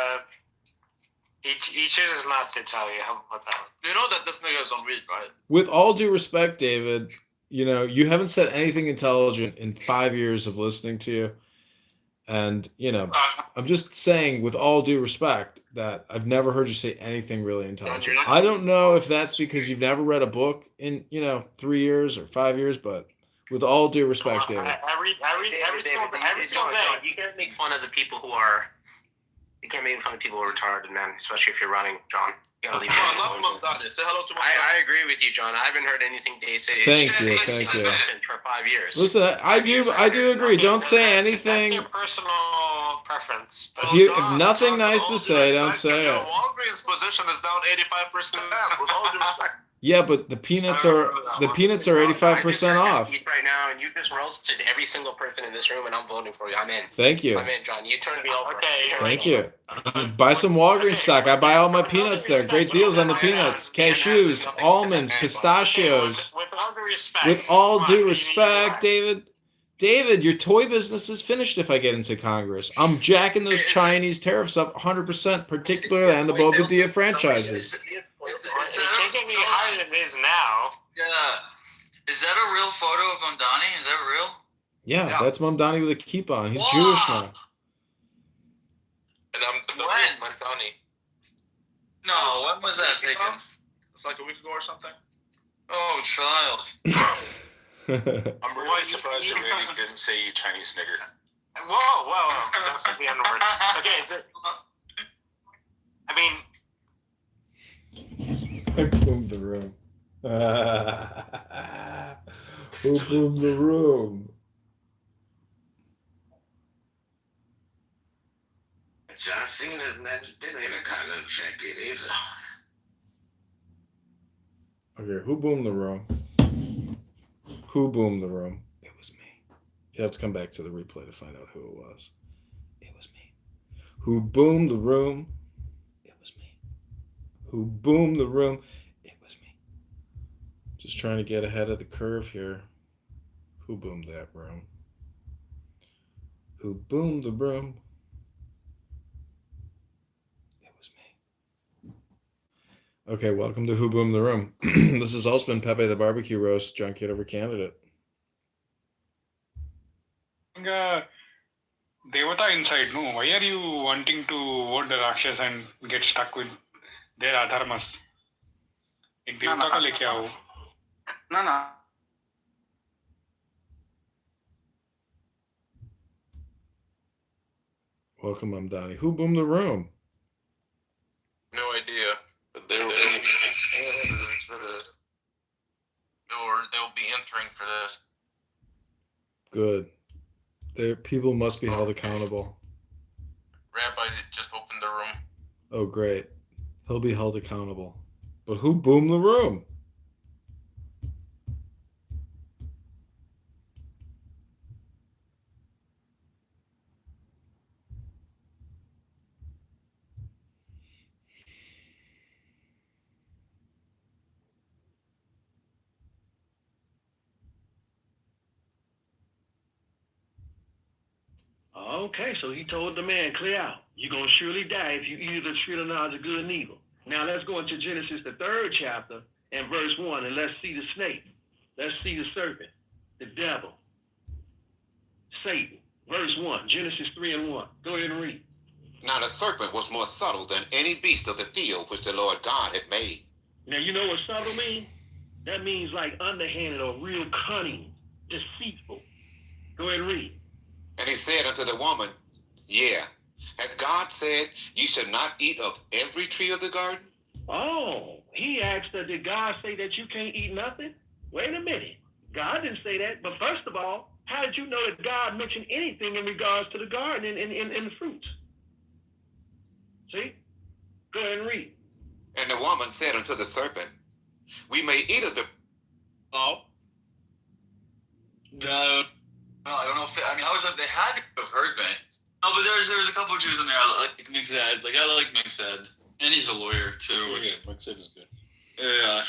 Speaker 5: He chooses not to tell you. How about that?
Speaker 21: You know that this nigga is on weed, right?
Speaker 13: With all due respect, David, you haven't said anything intelligent in 5 years of listening to you. And, I'm just saying, with all due respect, that I've never heard you say anything really intelligent. I don't know if that's because you've never read a book in, 3 years or 5 years, but with all due respect, David.
Speaker 5: Every single day.
Speaker 8: You can't make fun of the people who are... You can't make fun of people who are retarded, man, especially if you're running, John. You gotta leave
Speaker 21: I love Mamdani. Say hello to Mamdani.
Speaker 8: I agree with you, John. I haven't heard anything Dave say.
Speaker 13: Thank you.
Speaker 8: For 5 years.
Speaker 13: Listen, I do agree. Don't say anything.
Speaker 5: That's your personal preference.
Speaker 13: If you have nothing nice to say, don't say it.
Speaker 21: Walgreens' position is down 85%. With all due respect.
Speaker 13: Yeah, but the peanuts are 85% off.
Speaker 8: Right now, and you just roasted every single person in this room, and I'm voting for you. I'm in.
Speaker 13: Thank you.
Speaker 8: I'm in, John. You turned me over.
Speaker 5: Okay.
Speaker 13: Thank you. Buy some Walgreens stock. I buy all my peanuts there. Great deals on the peanuts. Cashews, almonds, pistachios.
Speaker 5: With all due respect.
Speaker 13: With all due respect, David. David, your toy business is finished if I get into Congress. I'm jacking those Chinese tariffs up 100%, particularly on the Bobadilla franchises.
Speaker 5: It's taking me higher than it is now.
Speaker 23: Yeah. Is that a real photo of Mamdani? Is that real?
Speaker 13: Yeah, that's Mamdani with a keep on. He's Jewish now.
Speaker 21: And I'm the real Mamdani.
Speaker 23: No, when was that taken?
Speaker 21: It's like a week ago or something.
Speaker 23: Oh, child.
Speaker 21: I'm really surprised you really didn't say you Chinese nigger.
Speaker 5: Whoa. Don't say the N-word. Okay, is it... I mean...
Speaker 13: I boomed the room. Who boomed the room?
Speaker 24: John Cena's next been in a kind of check it either.
Speaker 13: Okay, who boomed the room? Who boomed the room? It was me. You have to come back to the replay to find out who it was. It was me. Who boomed the room? It was me. Who boomed the room? It was me. Just trying to get ahead of the curve here. Who boomed that room? Who boomed the room? It was me. Okay, welcome to Who Boomed the Room. This has also been Pepe the Barbecue Roast, John Kitover candidate.
Speaker 25: Devata inside, no? Why are you wanting to vote the Rakshas and get stuck with their adharmas? एक देवता को लेके आओ.
Speaker 23: No.
Speaker 13: Welcome, Mamdani. Who boomed the room?
Speaker 21: No idea. But they'll be entering for this.
Speaker 13: Good. People must be held accountable.
Speaker 21: Rabbi just opened the room.
Speaker 13: Oh, great. He'll be held accountable. But who boomed the room?
Speaker 26: Okay, so he told the man, clear out. You're going to surely die if you eat the tree of the knowledge of good and evil. Now let's go into Genesis, the 3rd chapter, and verse 1, and let's see the snake. Let's see the serpent, the devil, Satan. Verse 1, Genesis 3:1. Go ahead and read.
Speaker 27: Now the serpent was more subtle than any beast of the field which the Lord God had made.
Speaker 26: Now you know what subtle means? That means like underhanded or real cunning, deceitful. Go ahead and read.
Speaker 27: And he said unto the woman, Yeah. Has God said you should not eat of every tree of the garden?
Speaker 26: Oh, he asked her, did God say that you can't eat nothing? Wait a minute. God didn't say that. But first of all, how did you know that God mentioned anything in regards to the garden and the fruits? See? Go ahead and read.
Speaker 27: And the woman said unto the serpent, we may eat of the...
Speaker 23: Oh. No, I don't know if they, I mean, I was like, they had to have heard me. Oh, but there's a couple of Jews in there, like Mixed. Like, I like Mixed. And he's a lawyer, too. Which,
Speaker 4: Mixed is good.
Speaker 23: Yeah.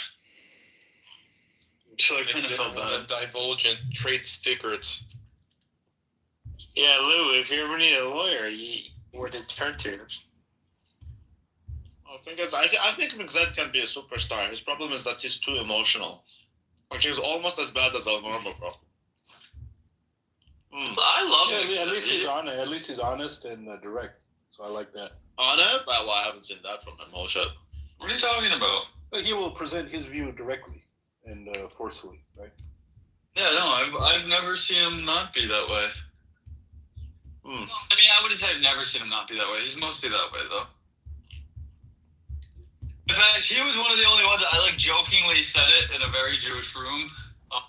Speaker 23: So I kind of felt bad.
Speaker 4: Divulge in trade secrets.
Speaker 5: Yeah, Lou, if you ever need a lawyer, where to turn to?
Speaker 21: I think Mixed can be a superstar. His problem is that he's too emotional. Like, he's almost as bad as El Normal, bro.
Speaker 23: I love
Speaker 4: him. Yeah, at least he's honest. At least he's honest and direct. So I like that.
Speaker 21: Honest? Well, I haven't seen that from him. Shit.
Speaker 23: What are you talking about?
Speaker 4: Like, he will present his view directly and forcefully, right?
Speaker 23: Yeah, no, I've never seen him not be that way. I mean, I wouldn't say I've never seen him not be that way. He's mostly that way, though. In fact, he was one of the only ones that I like jokingly said it in a very Jewish room.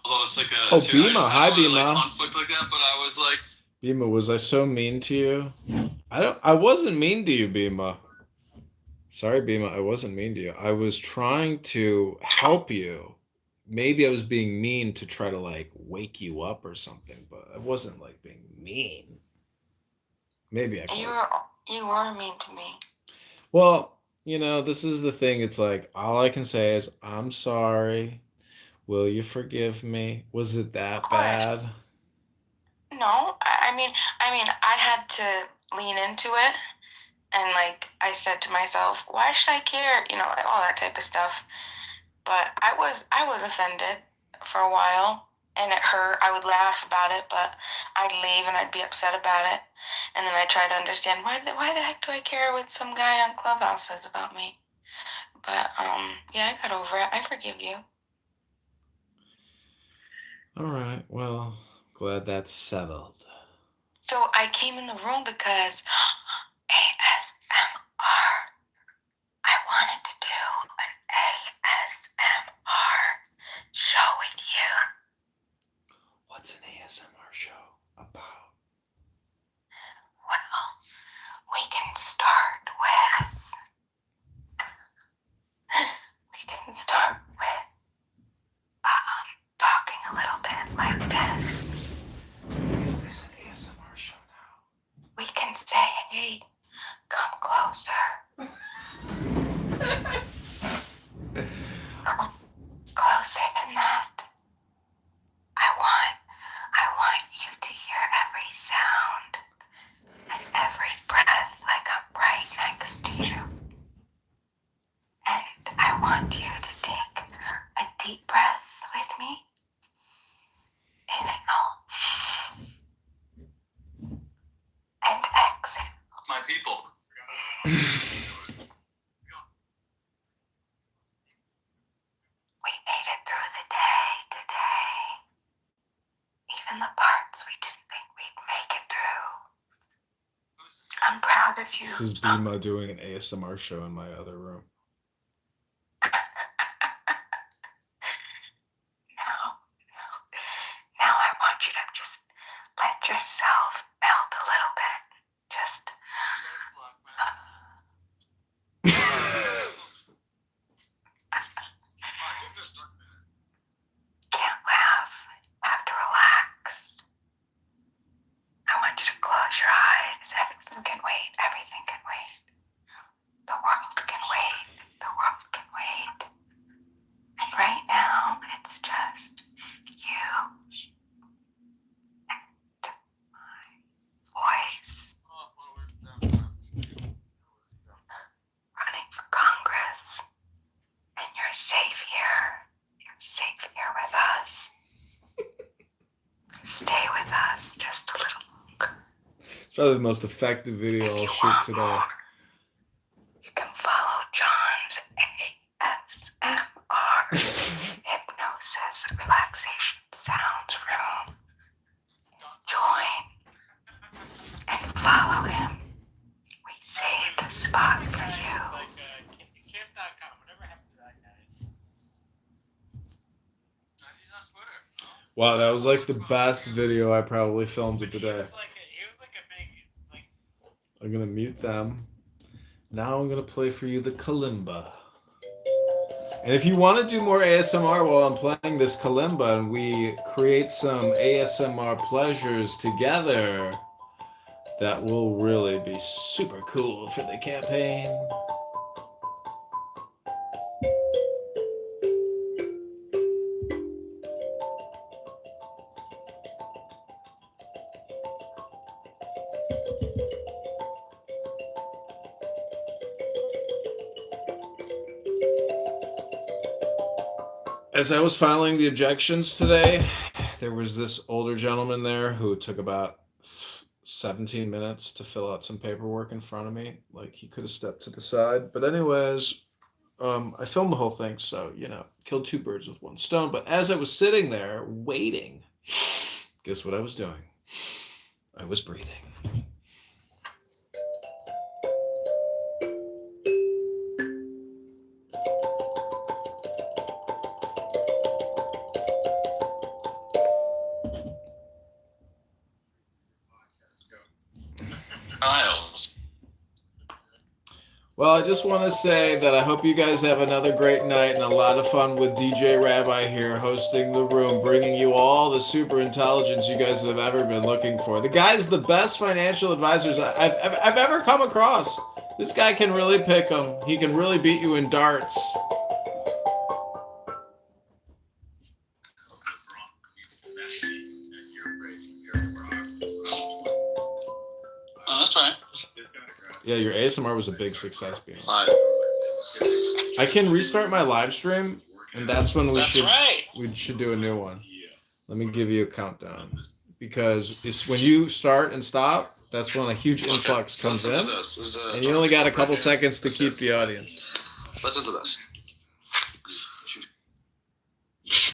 Speaker 23: Although it's like a
Speaker 13: Bima, hi Bima.
Speaker 23: Conflict like that, but I was like,
Speaker 13: Bima, was I so mean to you? I wasn't mean to you, Bima. Sorry, Bima, I wasn't mean to you. I was trying to help you. Maybe I was being mean to try to like wake you up or something, but I wasn't like being mean. Maybe I could.
Speaker 6: You were mean to me.
Speaker 13: Well, you know, this is the thing. It's like all I can say is I'm sorry. Will you forgive me? Was it that bad?
Speaker 6: No, I mean, I had to lean into it, and like I said to myself, why should I care? You know, like all that type of stuff. But I was offended for a while, and it hurt. I would laugh about it, but I'd leave and I'd be upset about it, and then I try to understand why the heck do I care what some guy on Clubhouse says about me? But yeah, I got over it. I forgive you.
Speaker 13: All right. Well, glad that's settled.
Speaker 6: So I came in the room because ASMR. I wanted to do an ASMR show with you.
Speaker 13: What's an ASMR show about?
Speaker 6: Well, we can start with talking a little bit like this.
Speaker 13: Is this an ASMR show now?
Speaker 6: We can say, hey, come closer. Closer than that. I want you to hear every sound and every breath like I'm right next to you. And I want you to take a deep breath with me. In and out. And exhale.
Speaker 23: my people.
Speaker 6: We made it through the day today. Even the parts we didn't think we'd make it through. I'm proud of you.
Speaker 13: This is Bima doing an ASMR show in my other room.
Speaker 6: Now I want you to just let yourself melt a little bit. Just can't laugh. Have to relax. I want you to close your eyes. Everything can wait. Everything can wait. The world can wait. The world can wait. And right now, it's just you and my voice running for Congress. And you're safe here. You're safe here with us. Stay with us just a little longer.
Speaker 13: It's probably the most effective video I'll shoot today.
Speaker 6: You can follow John's ASMR hypnosis relaxation sounds room. Join and follow him
Speaker 13: Wow, that was like the best video I probably filmed of the day. I'm gonna mute them. Now I'm gonna play for you the kalimba. And if you want to do more ASMR while I'm playing this kalimba and we create some ASMR pleasures together, that will really be super cool for the campaign. As I was filing the objections today, there was this older gentleman there who took about 17 minutes to fill out some paperwork in front of me. Like, he could have stepped to the side. But anyways, I filmed the whole thing, so, you know, killed two birds with one stone. But as I was sitting there waiting, guess what I was doing? I was breathing. Well, I just want to say that I hope you guys have another great night and a lot of fun with DJ Rabbi here hosting the room, bringing you all the super intelligence you guys have ever been looking for. The guy's the best financial advisors I've ever come across. This guy can really pick them. He can really beat you in darts.
Speaker 23: Oh, that's right.
Speaker 13: Yeah, your ASMR was a big success, Bean. I can restart my live stream, and that's when we should do a new one. Let me give you a countdown, because it's when you start and stop, that's when a huge influx comes in, and you only got a couple seconds to keep the audience.
Speaker 21: Listen to this.